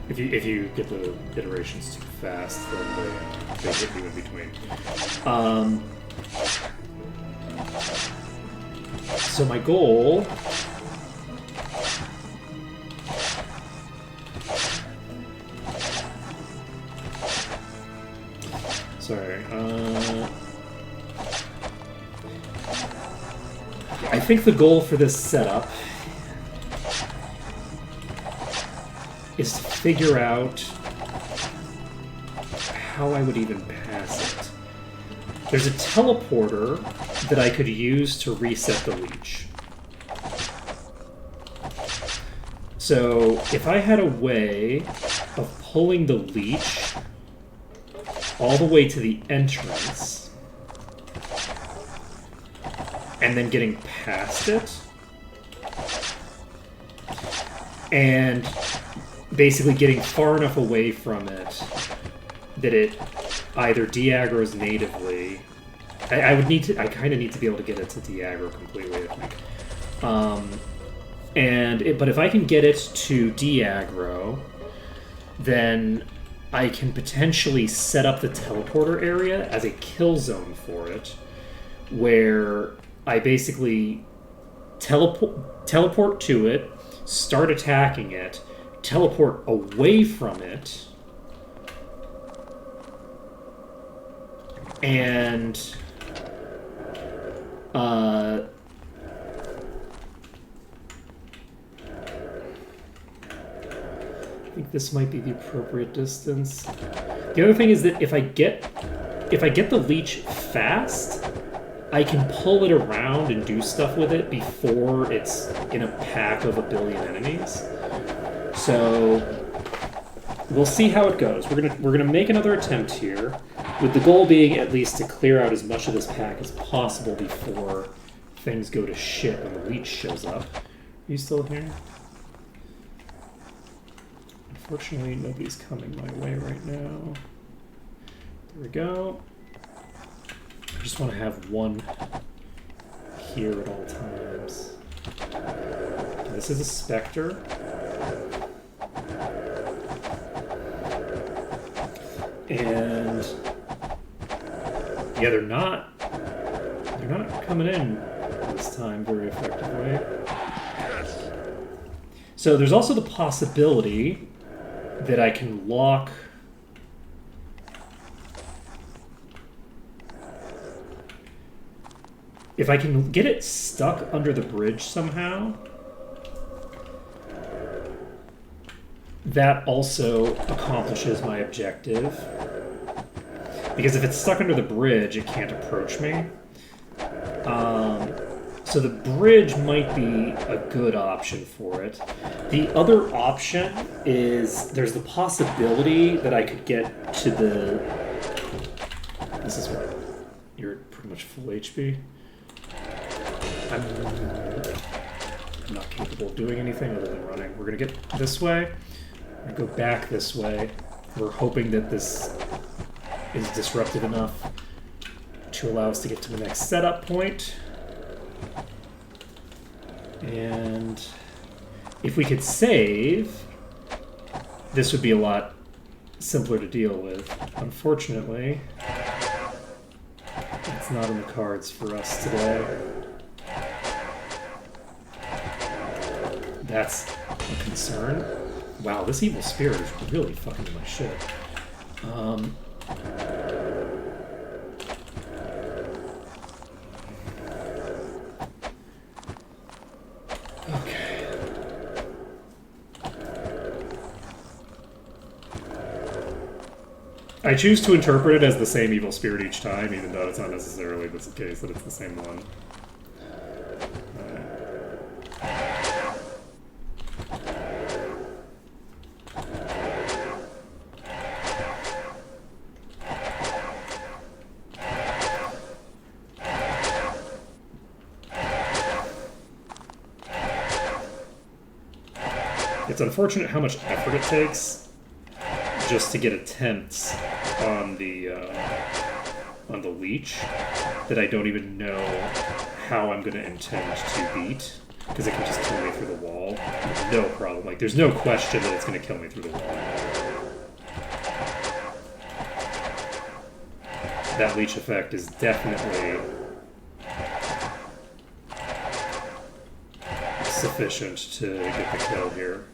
If you get the iterations too fast, then they hit you in between. So my goal... Sorry. I think the goal for this setup is to figure out how I would even pass it. There's a teleporter that I could use to reset the leech. So if I had a way of pulling the leech all the way to the entrance and then getting past it and basically getting far enough away from it that it either de-aggro's natively. I kind of need to be able to get it to de-aggro completely, I think. But if I can get it to de-aggro, then I can potentially set up the teleporter area as a kill zone for it, where I basically teleport to it, start attacking it, teleport away from it, and I think this might be the appropriate distance. The other thing is that if I get the leech fast, I can pull it around and do stuff with it before it's in a pack of 1 billion enemies. So we'll see how it goes. We're gonna make another attempt here, with the goal being at least to clear out as much of this pack as possible before things go to shit when the leech shows up. Are you still here? Unfortunately, nobody's coming my way right now. There we go. I just want to have one here at all times. Okay, this is a Spectre. And yeah, they're not coming in this time very effectively. So there's also the possibility that I can lock if I can get it stuck under the bridge somehow. That also accomplishes my objective, Because if it's stuck under the bridge, it can't approach me. So the bridge might be a good option for it. The other option is there's the possibility that I could get to the... This is what? You're pretty much full HP. I'm not capable of doing anything other than running. We're going to get this way. And go back this way. We're hoping that this is disrupted enough to allow us to get to the next setup point. And if we could save, this would be a lot simpler to deal with. Unfortunately, it's not in the cards for us today. That's a concern. Wow, this evil spirit is really fucking with my shit. Okay. I choose to interpret it as the same evil spirit each time, even though it's not necessarily the case that it's the same one. It's unfortunate how much effort it takes just to get attempts on the leech that I don't even know how I'm going to intend to beat, because it can just kill me through the wall. No problem. Like, there's no question that it's going to kill me through the wall. That leech effect is definitely sufficient to get the kill here.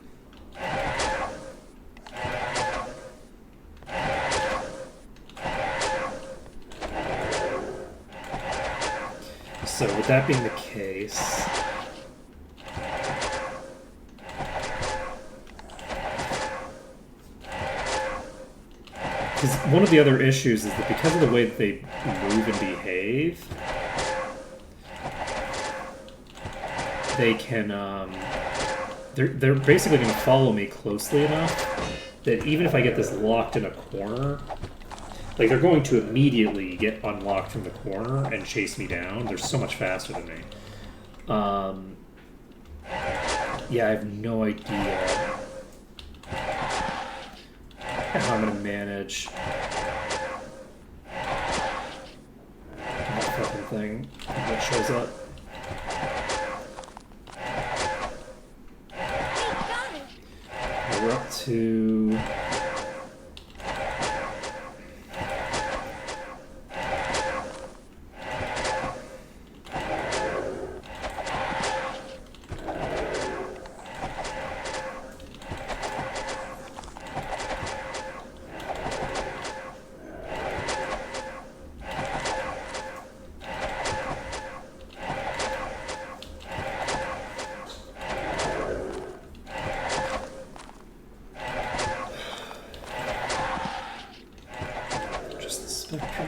So with that being the case, because one of the other issues is that because of the way that they move and behave, they can, they're basically going to follow me closely enough that even if I get this locked in a corner, like, they're going to immediately get unlocked from the corner and chase me down. They're so much faster than me. Yeah, I have no idea how I'm going to manage that fucking thing that shows up. We're up to...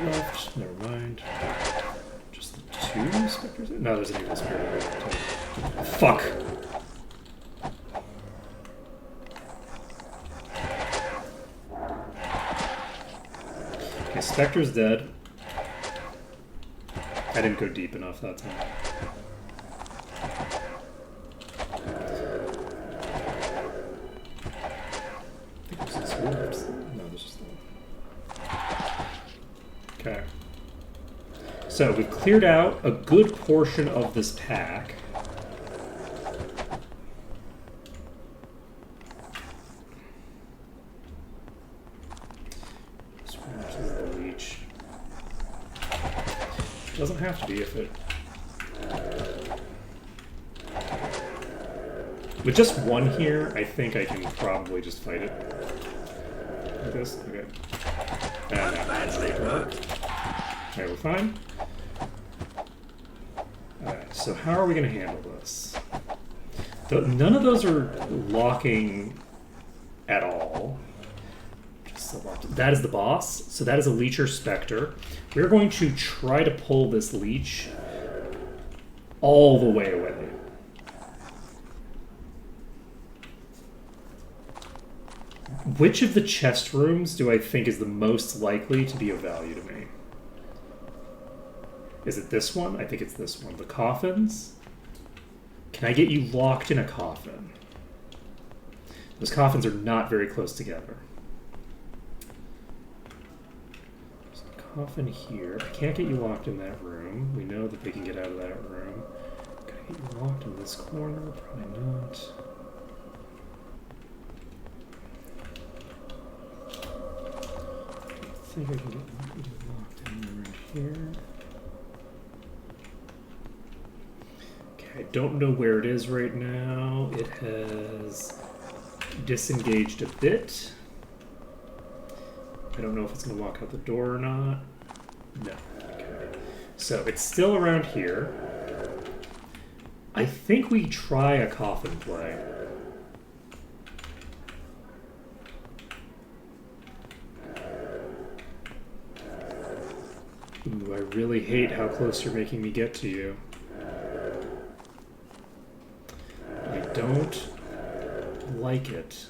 left. Never mind. Just the two specters? No, there's an evil spirit. Fuck! Okay, Spectre's dead. I didn't go deep enough that time. I think there's this weird... No, there's just that. Okay. So we've cleared out a good portion of this pack. This is the leech. Doesn't have to be if it... With just one here, I think I can probably just fight it. Like this? Okay. Okay, we're fine. Alright, so how are we going to handle this? None of those are locking at all. Just still locked. That is the boss. So that is a Leecher Spectre. We're going to try to pull this Leech all the way away. Which of the chest rooms do I think is the most likely to be of value to me? Is it this one? I think it's this one. The coffins? Can I get you locked in a coffin? Those coffins are not very close together. There's a coffin here. I can't get you locked in that room. We know that they can get out of that room. Can I get you locked in this corner? Probably not. I think I can get you locked in around here. Okay, I don't know where it is right now. It has disengaged a bit. I don't know if it's going to walk out the door or not. No. Okay. So it's still around here. I think we try a coffin play. Ooh, I really hate how close you're making me get to you. I don't like it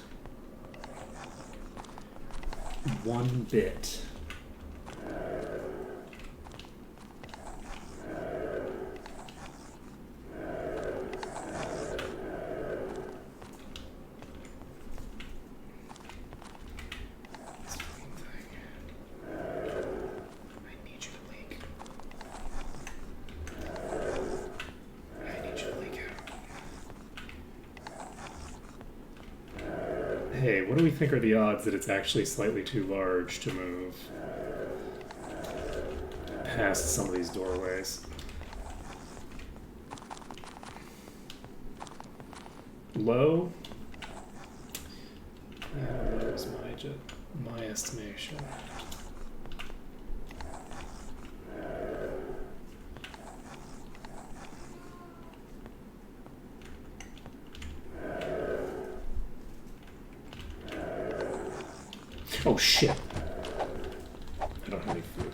one bit. Hey, what do we think are the odds that it's actually slightly too large to move past some of these doorways? Low? That was my estimation. Oh shit. I don't have any food.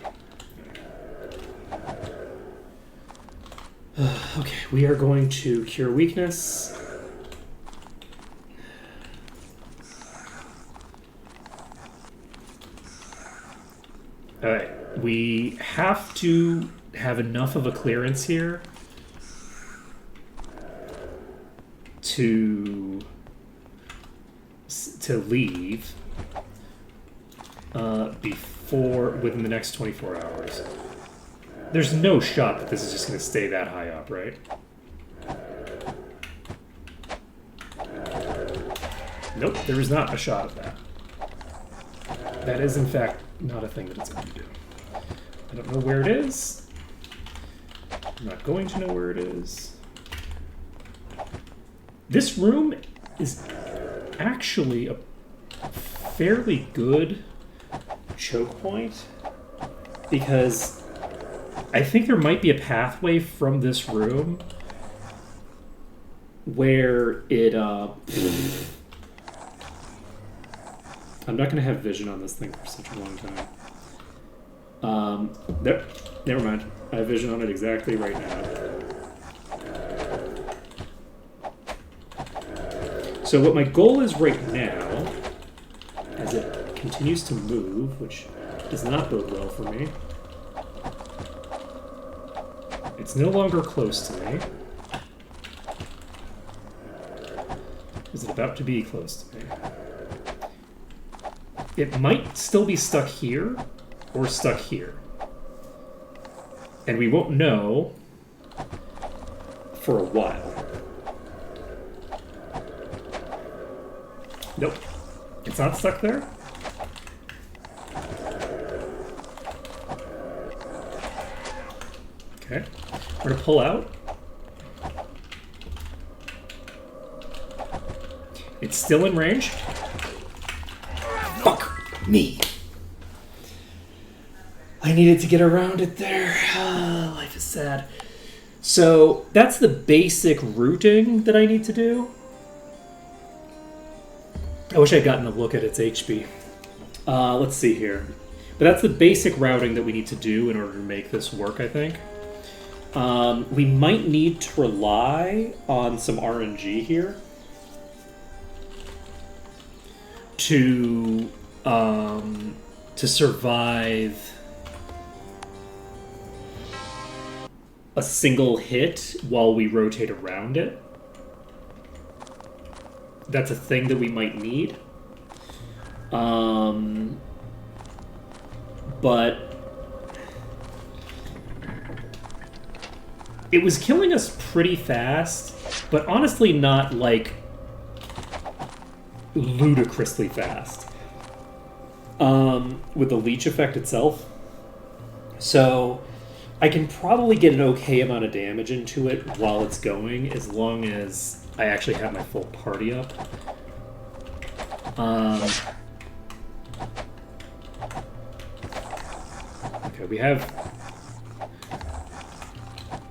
Okay, we are going to cure weakness. Alright, we have to have enough of a clearance here to leave within the next 24 hours. There's no shot that this is just going to stay that high up, right? Nope, there is not a shot of that. That is, in fact, not a thing that it's going to do. I don't know where it is. I'm not going to know where it is. This room is actually a fairly good choke point, because I think there might be a pathway from this room where it I'm not going to have vision on this thing for such a long time. There, never mind. I have vision on it exactly right now. So what my goal is right now, as it continues to move, which does not bode well for me. It's no longer close to me. Is it about to be close to me? It might still be stuck here or stuck here. And we won't know for a while. Nope. It's not stuck there. Okay. We're going to pull out. It's still in range. Fuck me. I needed to get around it there. Life is sad. So that's the basic routing that I need to do. I wish I'd gotten a look at its HP. Let's see here. But that's the basic routing that we need to do in order to make this work, I think. We might need to rely on some RNG here to survive a single hit while we rotate around it. That's a thing that we might need. But it was killing us pretty fast, but honestly not, like, ludicrously fast. With the leech effect itself. So I can probably get an okay amount of damage into it while it's going, as long as I actually have my full party up. Okay, we have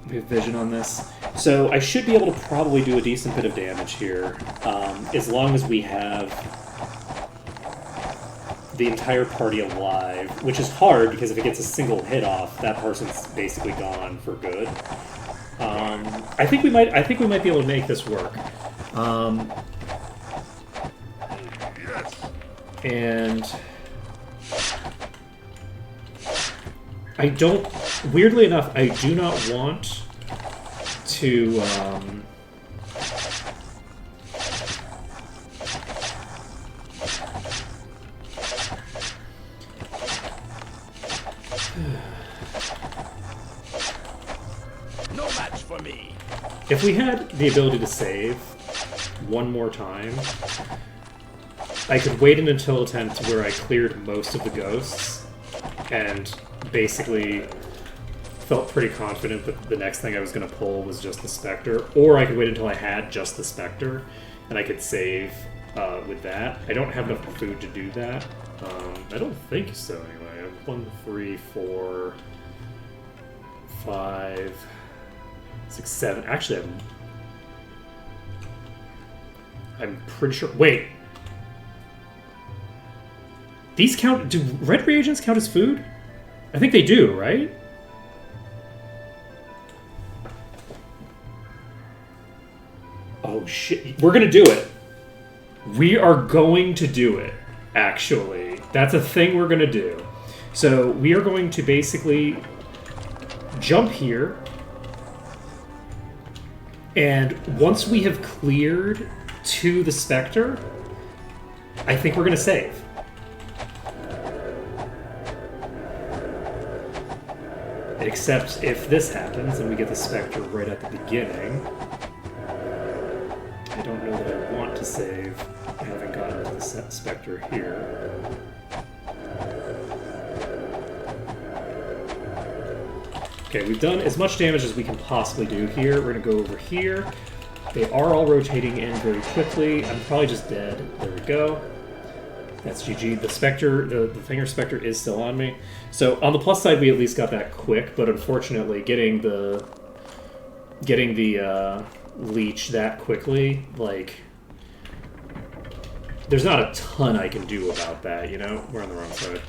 vision on this. So I should be able to probably do a decent bit of damage here, as long as we have the entire party alive, which is hard because if it gets a single hit off, that person's basically gone for good. I think we might be able to make this work. And I don't. Weirdly enough, I do not want to. No match for me. If we had the ability to save one more time, I could wait an until attempt where I cleared most of the ghosts and basically felt pretty confident that the next thing I was going to pull was just the Spectre, or I could wait until I had just the Spectre and I could save with that. I don't have enough food to do that. I don't think so anyway. I have 1, 3, 4, 5, 6, 7. Actually, I'm pretty sure. Wait. These count. Do red reagents count as food? I think they do, right? Oh shit. We're gonna do it. We are going to do it, actually. That's a thing we're gonna do. So we are going to basically jump here. And once we have cleared to the Spectre, I think we're gonna save. Except if this happens and we get the Spectre right at the beginning, I don't know that I want to save having gotten to the Spectre here. Okay, we've done as much damage as we can possibly do here. We're going to go over here. They are all rotating in very quickly. I'm probably just dead. There we go. That's GG. The Spectre, the Finger Spectre is still on me. So on the plus side, we at least got that quick, but unfortunately, getting the leech that quickly, like, there's not a ton I can do about that, you know? We're on the wrong side.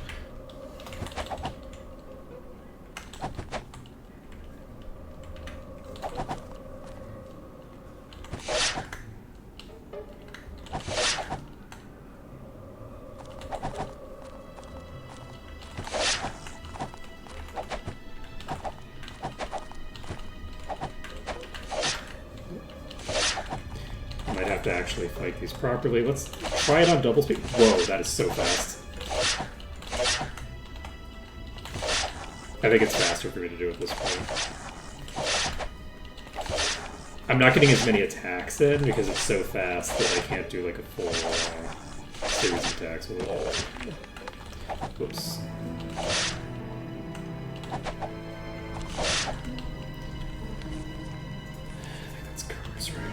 To actually fight these properly. Let's try it on double speed. Whoa, that is so fast. I think it's faster for me to do at this point. I'm not getting as many attacks in because it's so fast that I can't do like a full series of attacks with it. Whoops. That's Curse, right?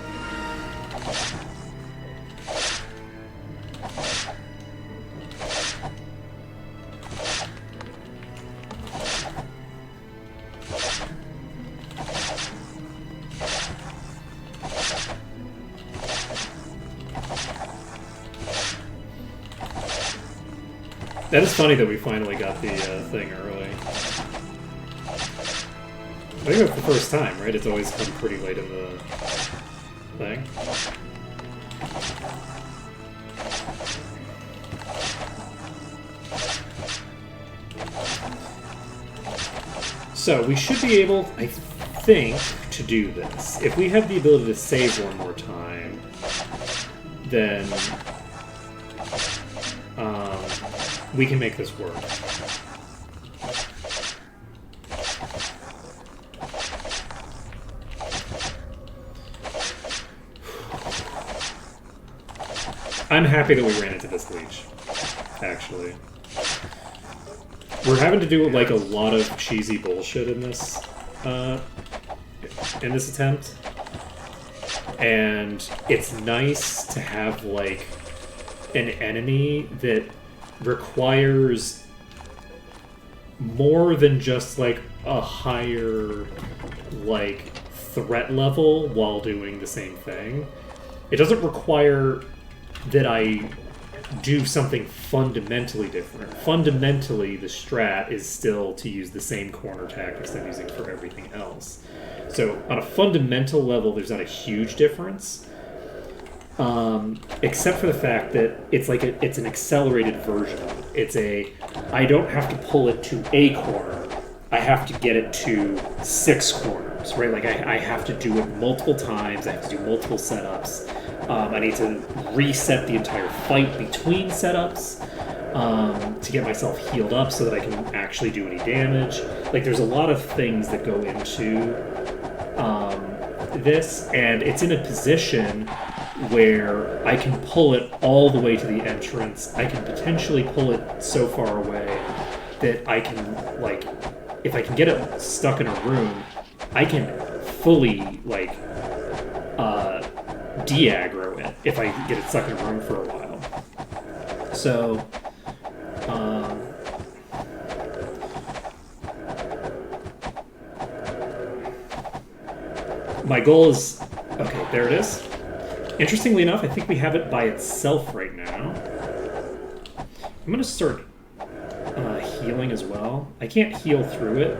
That is funny that we finally got the thing early. I think that's the first time, right? It's always come pretty late in the thing. So we should be able, I think, to do this. If we have the ability to save one more time, then we can make this work. I'm happy that we ran into this leech, actually. We're having to do like a lot of cheesy bullshit in this attempt, and it's nice to have like an enemy that requires more than just like a higher like threat level while doing the same thing. It doesn't require that I do something fundamentally different. Fundamentally, the strat is still to use the same corner tactics I'm using for everything else. So on a fundamental level, there's not a huge difference, except for the fact that it's like it's an accelerated version. I don't have to pull it to a corner. I have to get it to 6 corners, right? Like I have to do it multiple times. I have to do multiple setups. I need to reset the entire fight between setups to get myself healed up so that I can actually do any damage. Like, there's a lot of things that go into this, and it's in a position where I can pull it all the way to the entrance. I can potentially pull it so far away that I can, like, if I can get it stuck in a room, I can fully, like, de-aggro it if I get it stuck in a room for a while. So, my goal is... Okay, there it is. Interestingly enough, I think we have it by itself right now. I'm going to start healing as well. I can't heal through it,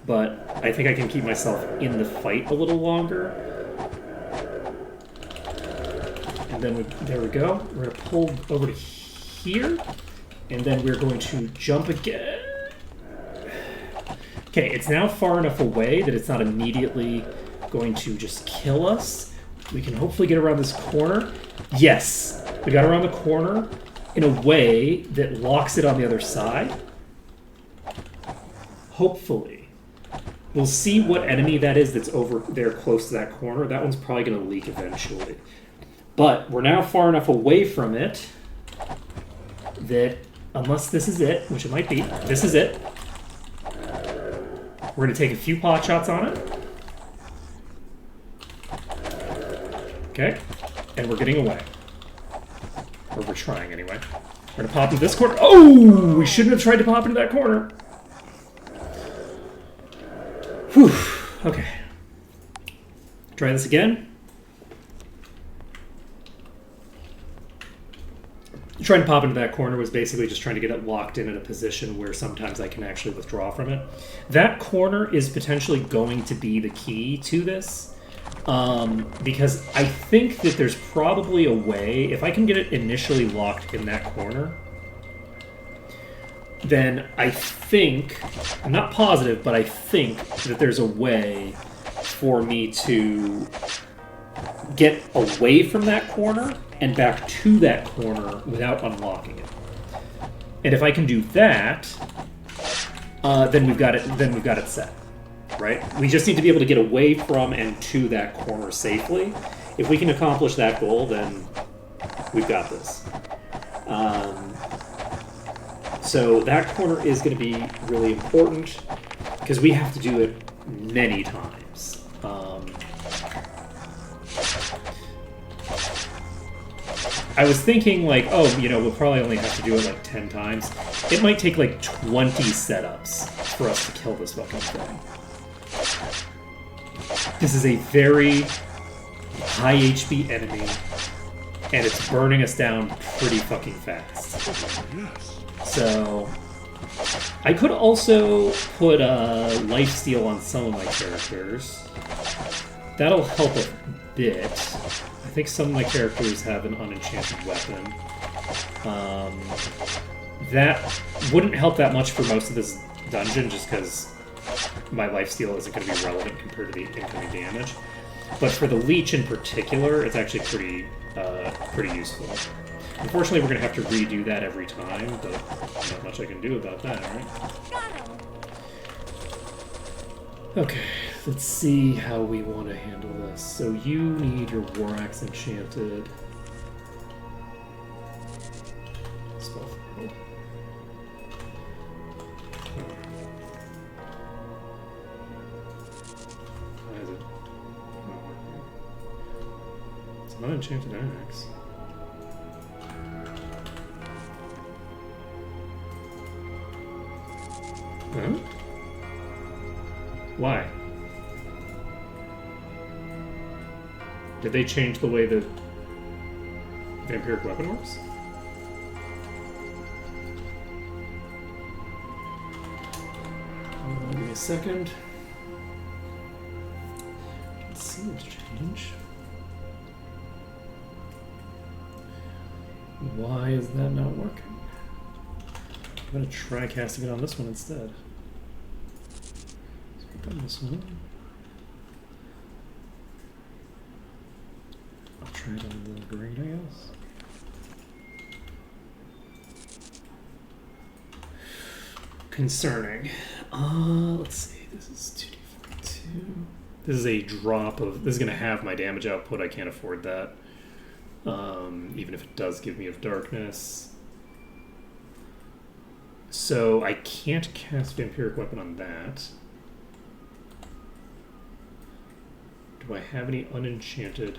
but I think I can keep myself in the fight a little longer. And then there we go. We're going to pull over to here, and then we're going to jump again. Okay, it's now far enough away that it's not immediately going to just kill us. We can hopefully get around this corner. Yes, we got around the corner in a way that locks it on the other side. Hopefully. We'll see what enemy that is that's over there close to that corner. That one's probably going to leak eventually. But we're now far enough away from it that, unless this is it, which it might be, this is it. We're going to take a few pot shots on it. Okay, and we're getting away. Or we're trying anyway. We're going to pop into this corner. Oh! We shouldn't have tried to pop into that corner. Whew. Okay. Try this again. Trying to pop into that corner was basically just trying to get it locked in a position where sometimes I can actually withdraw from it. That corner is potentially going to be the key to this, because I think that there's probably a way, if I can get it initially locked in that corner, then I think, I'm not positive, but I think that there's a way for me to get away from that corner and back to that corner without unlocking it. And if I can do that, then we've got it set, right? We just need to be able to get away from and to that corner safely. If we can accomplish that goal, then we've got this. So that corner is going to be really important because we have to do it many times. I was thinking, like, oh, you know, we'll probably only have to do it like 10 times. It might take like 20 setups for us to kill this fucking thing. This is a very high HP enemy, and it's burning us down pretty fucking fast. So I could also put lifesteal on some of my characters. That'll help a bit. I think some of my characters have an unenchanted weapon. That wouldn't help that much for most of this dungeon, just because my lifesteal isn't going to be relevant compared to the incoming damage. But for the leech in particular, it's actually pretty useful. Unfortunately, we're going to have to redo that every time, but not much I can do about that, right? Got him. Okay, let's see how we want to handle this. So you need your War Axe enchanted. Spell field. Why is it not working? It's an unenchanted axe. Huh? Why? Did they change the way the vampiric weapon works? Give me a second. Let's see what's changed. Why is that not working? I'm gonna try casting it on this one instead. Let's put on this one. I'll try it on the green, I guess. Concerning. Let's see. This is 2d42. This is a drop of. This is gonna have my damage output. I can't afford that. Even if it does give me a darkness. So I can't cast Vampiric Weapon on that. Do I have any unenchanted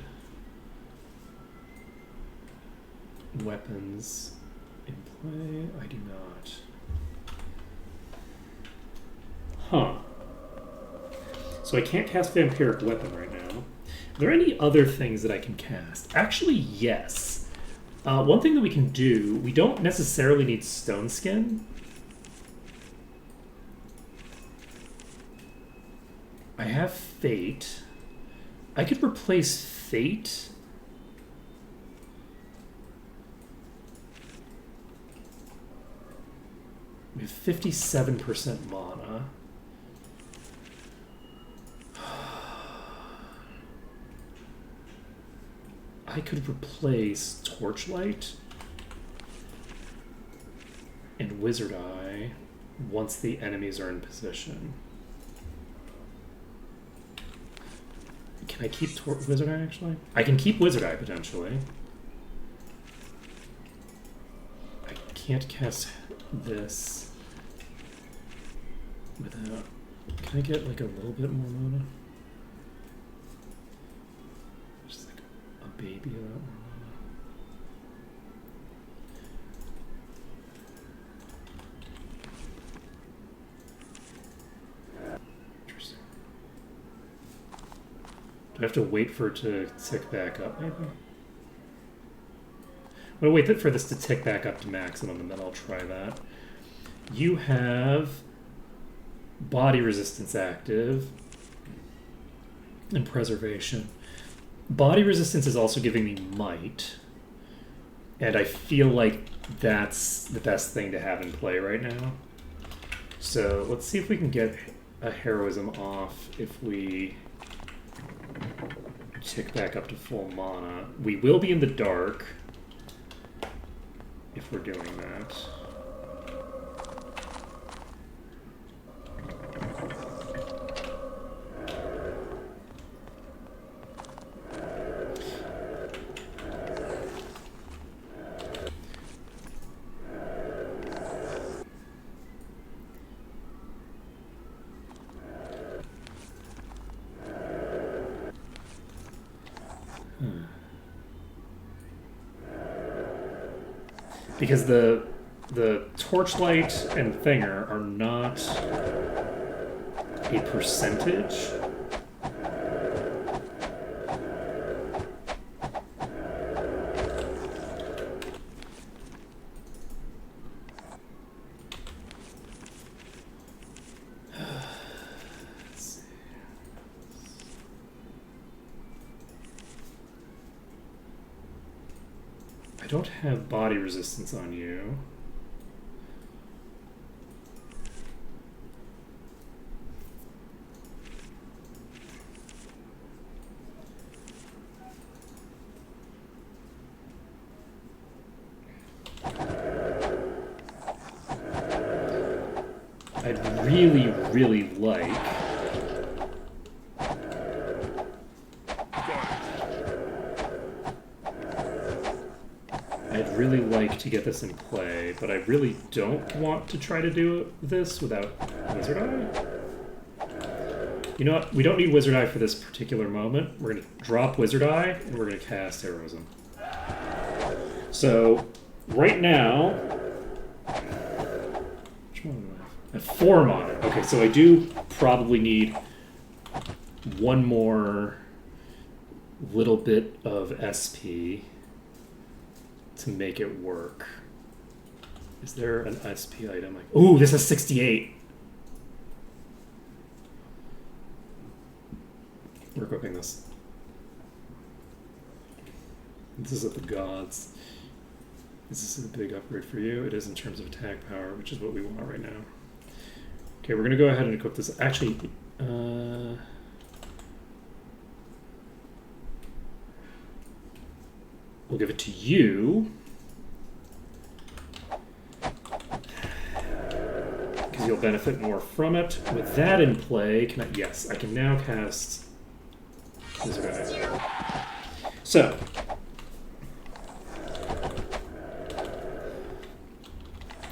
weapons in play? I do not. Huh. So I can't cast Vampiric Weapon right now. Are there any other things that I can cast? Actually, yes. One thing that we can do, we don't necessarily need Stone Skin. I have Fate. I could replace Fate. We have 57% mana. I could replace Torchlight and Wizard Eye once the enemies are in position. Can I keep Wizard Eye, actually? I can keep Wizard Eye, potentially. I can't cast this without... Can I get, like, a little bit more mana? Just like a baby of that more mana. Interesting. Do I have to wait for it to tick back up, maybe? I'm going to wait for this to tick back up to maximum, and then I'll try that. You have body resistance active and preservation. Body resistance is also giving me might, and I feel like that's the best thing to have in play right now. So let's see if we can get a heroism off if we tick back up to full mana. We will be in the dark if we're doing that. Because the Torchlight and Thinger are not a percentage. don't have body resistance on you. I'd really, really like... I'd really like to get this in play, but I really don't want to try to do this without Wizard Eye. You know what? We don't need Wizard Eye for this particular moment. We're going to drop Wizard Eye, and we're going to cast Heroism. So, right now... Which one do I have? 4 mana. Okay, so I do probably need one more little bit of SP to make it work. Is there an SP item? Like, ooh, this is 68. We're equipping this. This is at the gods. Is this a big upgrade for you? It is in terms of attack power, which is what we want right now. Okay, we're gonna go ahead and equip this. Actually, we'll give it to you. Because you'll benefit more from it. With that in play, can I... Yes, I can now cast Wizard Eye. So,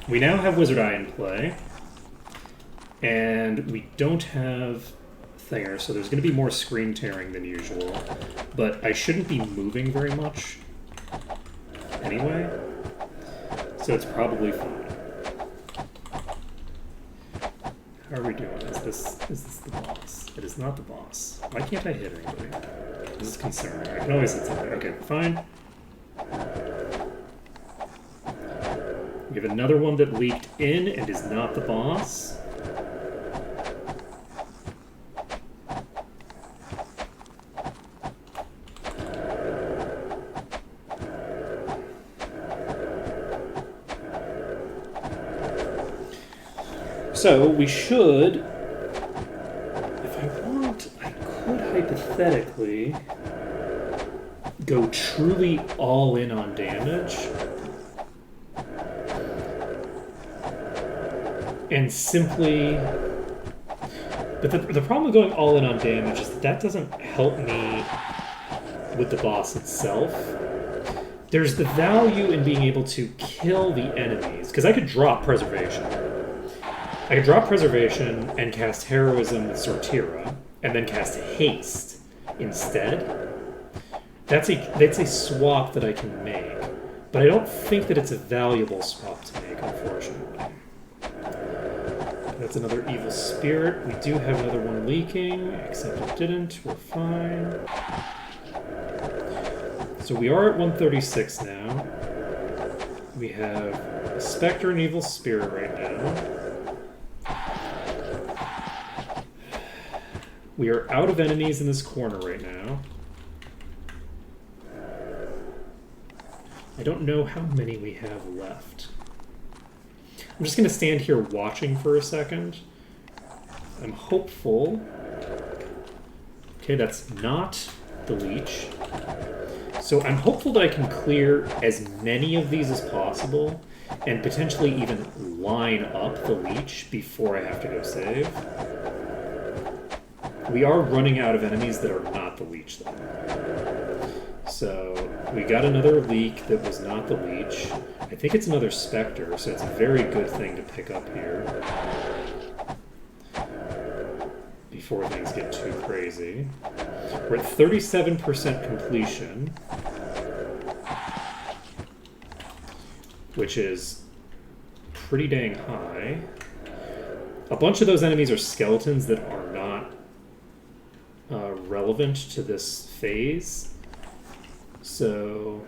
we now have Wizard Eye in play. And we don't have Thinger, so there's going to be more screen tearing than usual. But I shouldn't be moving very much anyway, so it's probably fine. How are we doing? Is this the boss? It is not the boss. Why can't I hit anybody? This is concerning. I can always hit something. Okay, fine. We have another one that leaked in and is not the boss. So we should, if I want, I could hypothetically go truly all in on damage and simply, but the problem with going all in on damage is that doesn't help me with the boss itself. There's the value in being able to kill the enemies, because I could drop Preservation. I could drop Preservation and cast Heroism with Sortira, and then cast Haste instead. That's a swap that I can make, but I don't think that it's a valuable swap to make, unfortunately. That's another Evil Spirit. We do have another one leaking, except it didn't. We're fine. So we are at 136 now. We have a Spectre and Evil Spirit right now. We are out of enemies in this corner right now. I don't know how many we have left. I'm just going to stand here watching for a second. I'm hopeful. Okay, that's not the leech. So I'm hopeful that I can clear as many of these as possible and potentially even line up the leech before I have to go save. We are running out of enemies that are not the leech, though. So we got another leak that was not the leech. I think it's another Spectre, so it's a very good thing to pick up here before things get too crazy. We're at 37% completion, which is pretty dang high. A bunch of those enemies are skeletons that are not relevant to this phase. So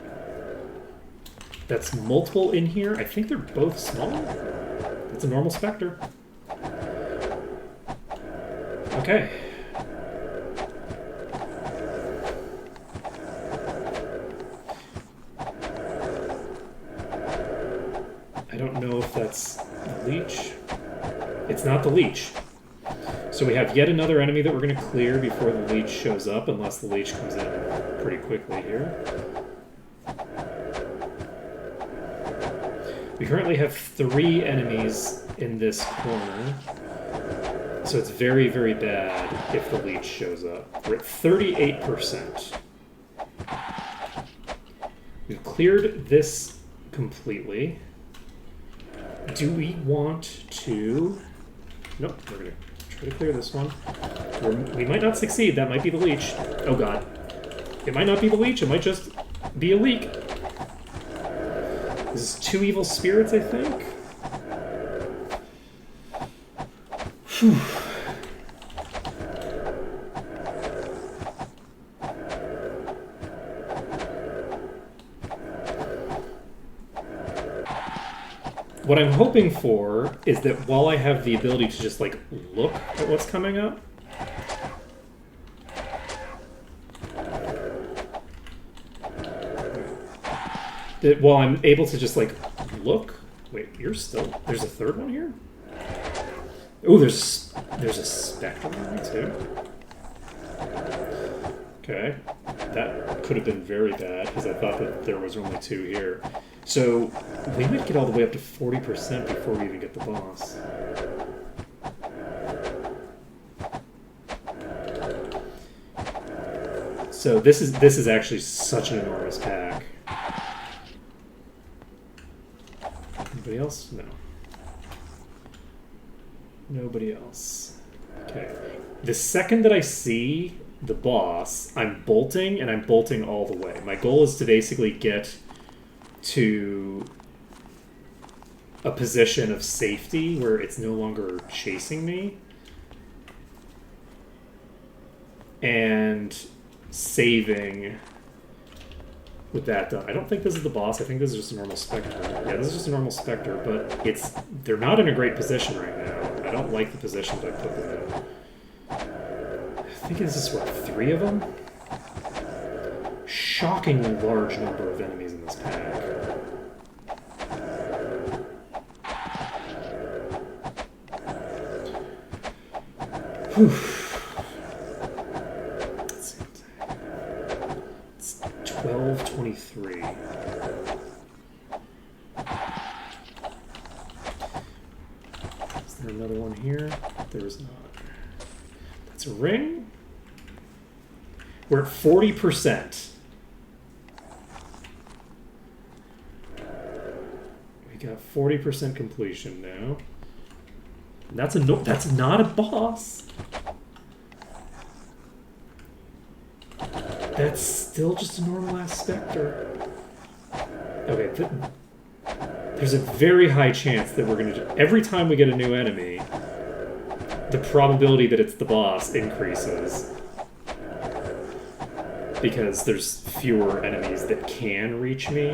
that's multiple in here. I think they're both small. It's a normal Spectre. Okay. don't know if that's the leech. It's not the leech. So we have yet another enemy that we're going to clear before the leech shows up, unless the leech comes in pretty quickly here. We currently have 3 enemies in this corner. So it's very, very bad if the leech shows up. We're at 38%. We've cleared this completely. Do we want to... Nope, we're going to try to clear this one. We might not succeed. That might be the leech. Oh god. It might not be the leech. It might just be a leak. This is 2 evil spirits, I think. Whew. What I'm hoping for is that while I have the ability to just, like, look at what's coming up, that while I'm able to just, like, look... Wait, you're still... There's a third one here? Oh, there's a spectral one, too. Okay. That could have been very bad, because I thought that there was only 2 here. So, we might get all the way up to 40% before we even get the boss. So this is actually such an enormous pack. Anybody else? No. Nobody else. Okay. The second that I see the boss, I'm bolting, and I'm bolting all the way. My goal is to basically get to a position of safety where it's no longer chasing me. And saving with that done. I don't think this is the boss. I think this is just a normal Spectre. Yeah, this is just a normal Spectre, but they're not in a great position right now. I don't like the position that I put them in. I think this is, what, 3 of them? Shockingly large number of enemies in this pack. Whew. Let's see. It's 12:23. Is there another one here? There is not. That's a ring. We're at 40%. We got 40% completion now. That's not a boss. That's still just a normal ass Spectre. Okay, there's a very high chance that we're gonna every time we get a new enemy, the probability that it's the boss increases. Because there's fewer enemies that can reach me.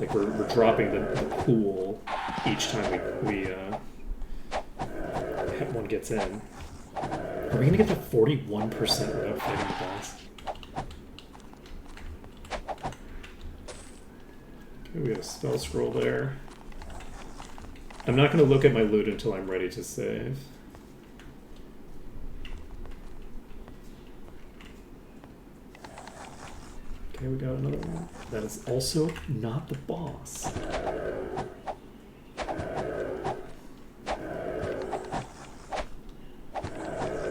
Like, we're dropping the pool each time we one gets in. Are we gonna get to 41% without fighting the boss? Okay, we got a spell scroll there. I'm not gonna look at my loot until I'm ready to save. Okay, we got another one. That is also not the boss.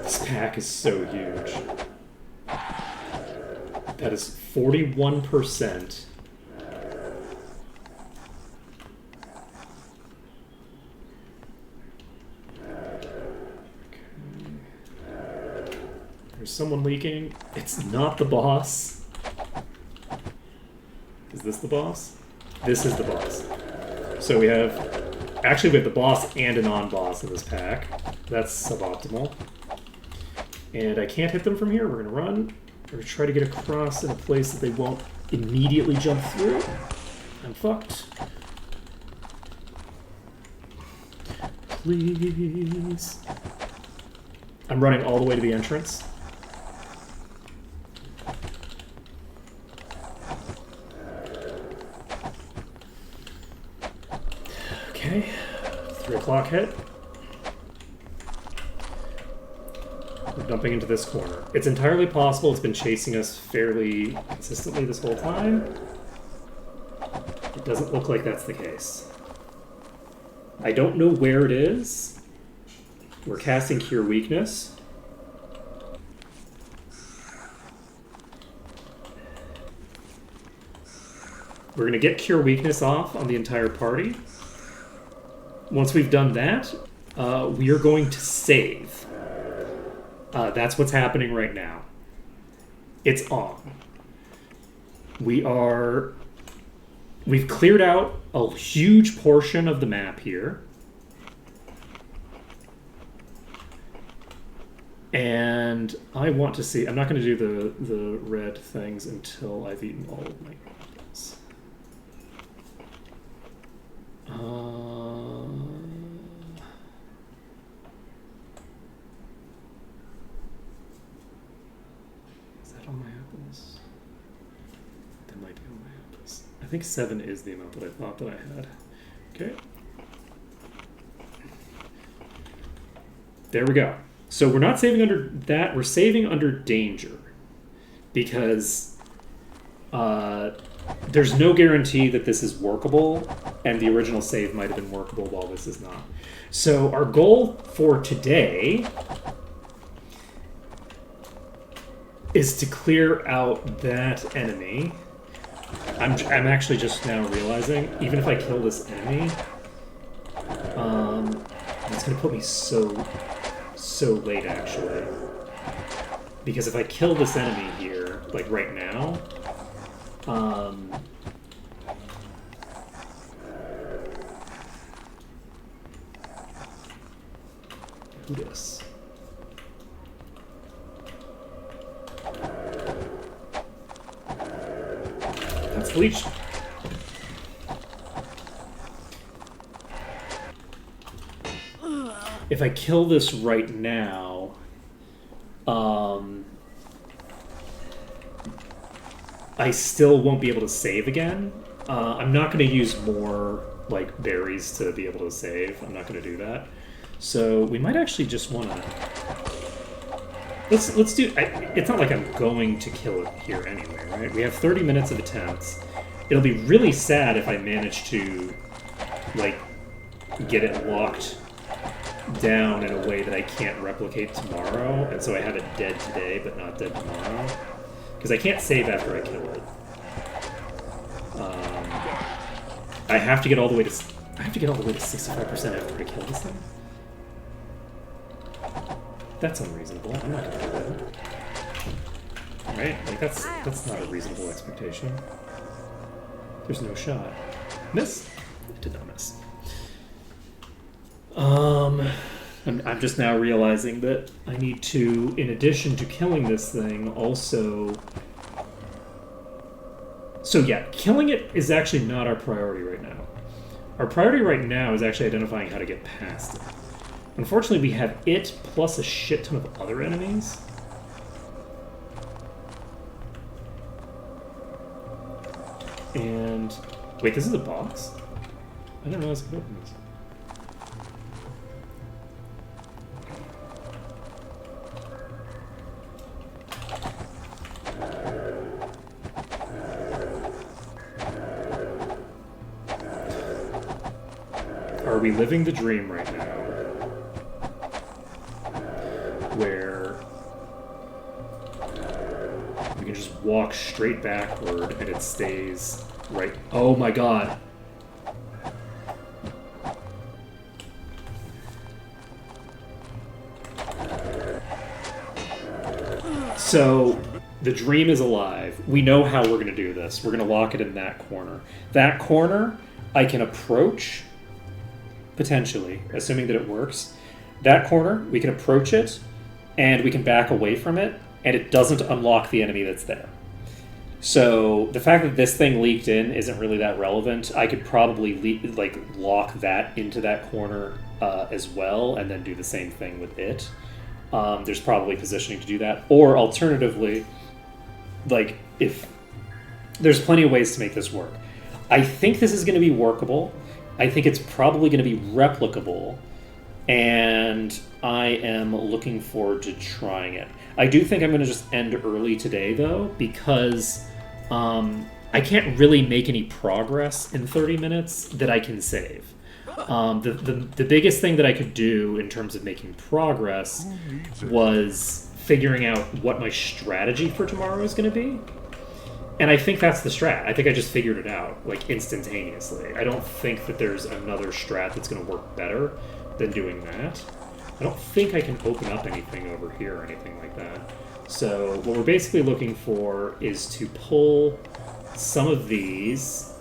This pack is so huge. That is 41%. There's someone leaking. It's not the boss. Is this the boss? This is the boss. So we have the boss and a non-boss in this pack. That's suboptimal. And I can't hit them from here. We're gonna run. We're gonna try to get across in a place that they won't immediately jump through. I'm fucked. Please. I'm running all the way to the entrance. Okay, 3 o'clock hit. We're dumping into this corner. It's entirely possible it's been chasing us fairly consistently this whole time. It doesn't look like that's the case. I don't know where it is. We're casting Cure Weakness. We're going to get Cure Weakness off on the entire party. Once we've done that, we are going to save. That's what's happening right now. It's on. We've cleared out a huge portion of the map here. And I want to see... I'm not going to do the red things until I've eaten all of my apples. Is that all my apples? That might be all my apples. I think 7 is the amount that I thought that I had. Okay. There we go. So we're not saving under that, we're saving under danger. Because there's no guarantee that this is workable, and the original save might have been workable while this is not. So our goal for today is to clear out that enemy. I'm actually just now realizing, even if I kill this enemy, it's going to put me so late, actually. Because if I kill this enemy here, like right now, who this? That's Leech. If I kill this right now, I still won't be able to save again. I'm not going to use more like berries to be able to save. I'm not going to do that. So we might actually just want to... Let's do... it's not like I'm going to kill it here anyway, right? We have 30 minutes of attempts. It'll be really sad if I manage to, like, get it locked down in a way that I can't replicate tomorrow, and so I have it dead today but not dead tomorrow. Because I can't save after I kill it. I have to get all the way to 65% after I kill this thing. That's unreasonable. I'm not gonna do that. Right? Like that's not a reasonable expectation. There's no shot. Miss? It did not miss. I'm just now realizing that I need to, in addition to killing this thing, also... So yeah, killing it is actually not our priority right now. Our priority right now is actually identifying how to get past it. Unfortunately, we have it plus a shit ton of other enemies. And... Wait, this is a box? I didn't realize I could open this. Are we living the dream right now? Where we can just walk straight backward and it stays right... Oh my god! So, the dream is alive. We know how we're going to do this. We're going to lock it in that corner. That corner, I can approach... Potentially, assuming that it works. That corner, we can approach it, and we can back away from it, and it doesn't unlock the enemy that's there. So the fact that this thing leaked in isn't really that relevant. I could probably lock that into that corner as well, and then do the same thing with it. There's probably positioning to do that. Or alternatively, like, if... There's plenty of ways to make this work. I think this is going to be workable. I think it's probably going to be replicable, and I am looking forward to trying it. I do think I'm going to just end early today, though, because I can't really make any progress in 30 minutes that I can save. The biggest thing that I could do in terms of making progress was figuring out what my strategy for tomorrow is going to be. And I think that's the strat. I think I just figured it out, like, instantaneously. I don't think that there's another strat that's going to work better than doing that. I don't think I can open up anything over here or anything like that. So what we're basically looking for is to pull some of these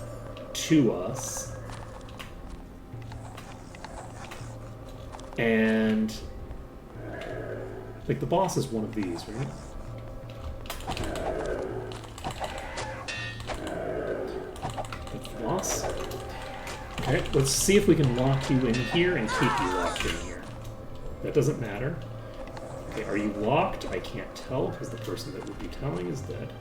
to us. And, like, the boss is one of these, right? Boss. Okay, let's see if we can lock you in here and keep you locked in here. That doesn't matter. Okay, are you locked? I can't tell because the person that would be telling is dead.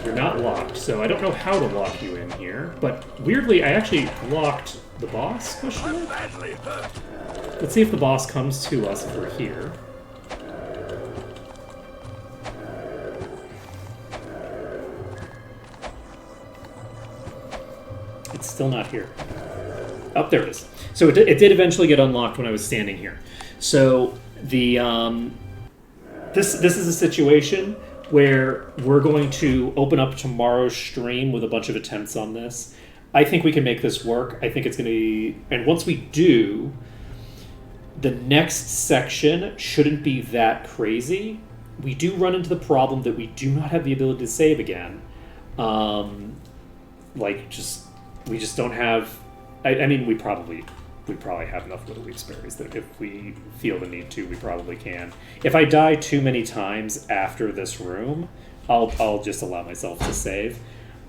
You're not locked, so I don't know how to lock you in here. But weirdly, I actually locked the boss. Question mark? Badly hurt. Let's see if the boss comes to us if we're here. It's still not here. Oh, there it is. So it did eventually get unlocked when I was standing here. So the this is a situation where we're going to open up tomorrow's stream with a bunch of attempts on this. I think we can make this work. I think it's going to be... And once we do, the next section shouldn't be that crazy. We do run into the problem that we do not have the ability to save again. We just don't have... I mean, we probably have enough Little Weeks berries that if we feel the need to, we probably can. If I die too many times after this room, I'll just allow myself to save.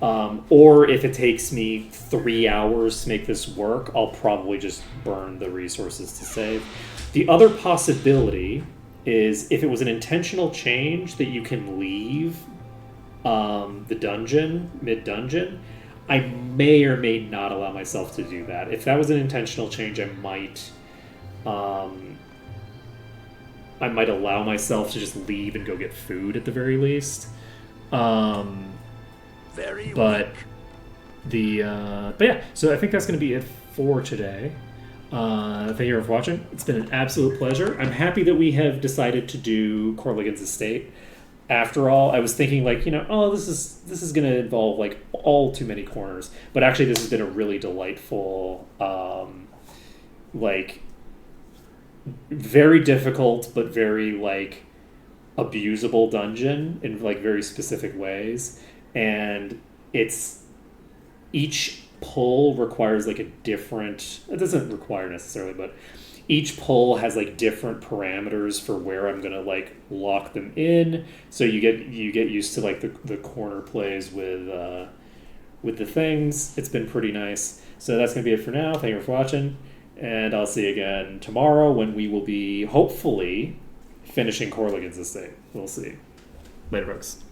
Or if it takes me 3 hours to make this work, I'll probably just burn the resources to save. The other possibility is if it was an intentional change that you can leave the dungeon, mid-dungeon, I may or may not allow myself to do that. If that was an intentional change, I might allow myself to just leave and go get food at the very least. Very But weak. but yeah, so I think that's going to be it for today. Thank you for watching. It's been an absolute pleasure. I'm happy that we have decided to do Corlagon's estate. After all, I was thinking like, this is going to involve like all too many corners. But actually, this has been a really delightful, like very difficult but very like abusable dungeon in like very specific ways. And each pull requires like a different, it doesn't require necessarily, but each pull has like different parameters for where I'm gonna like lock them in. So you get used to like the corner plays with the things. It's been pretty nice. So that's gonna be it for now. Thank you for watching, and I'll see you again tomorrow when we will be hopefully finishing Corlagon's estate. We'll see. Later, folks.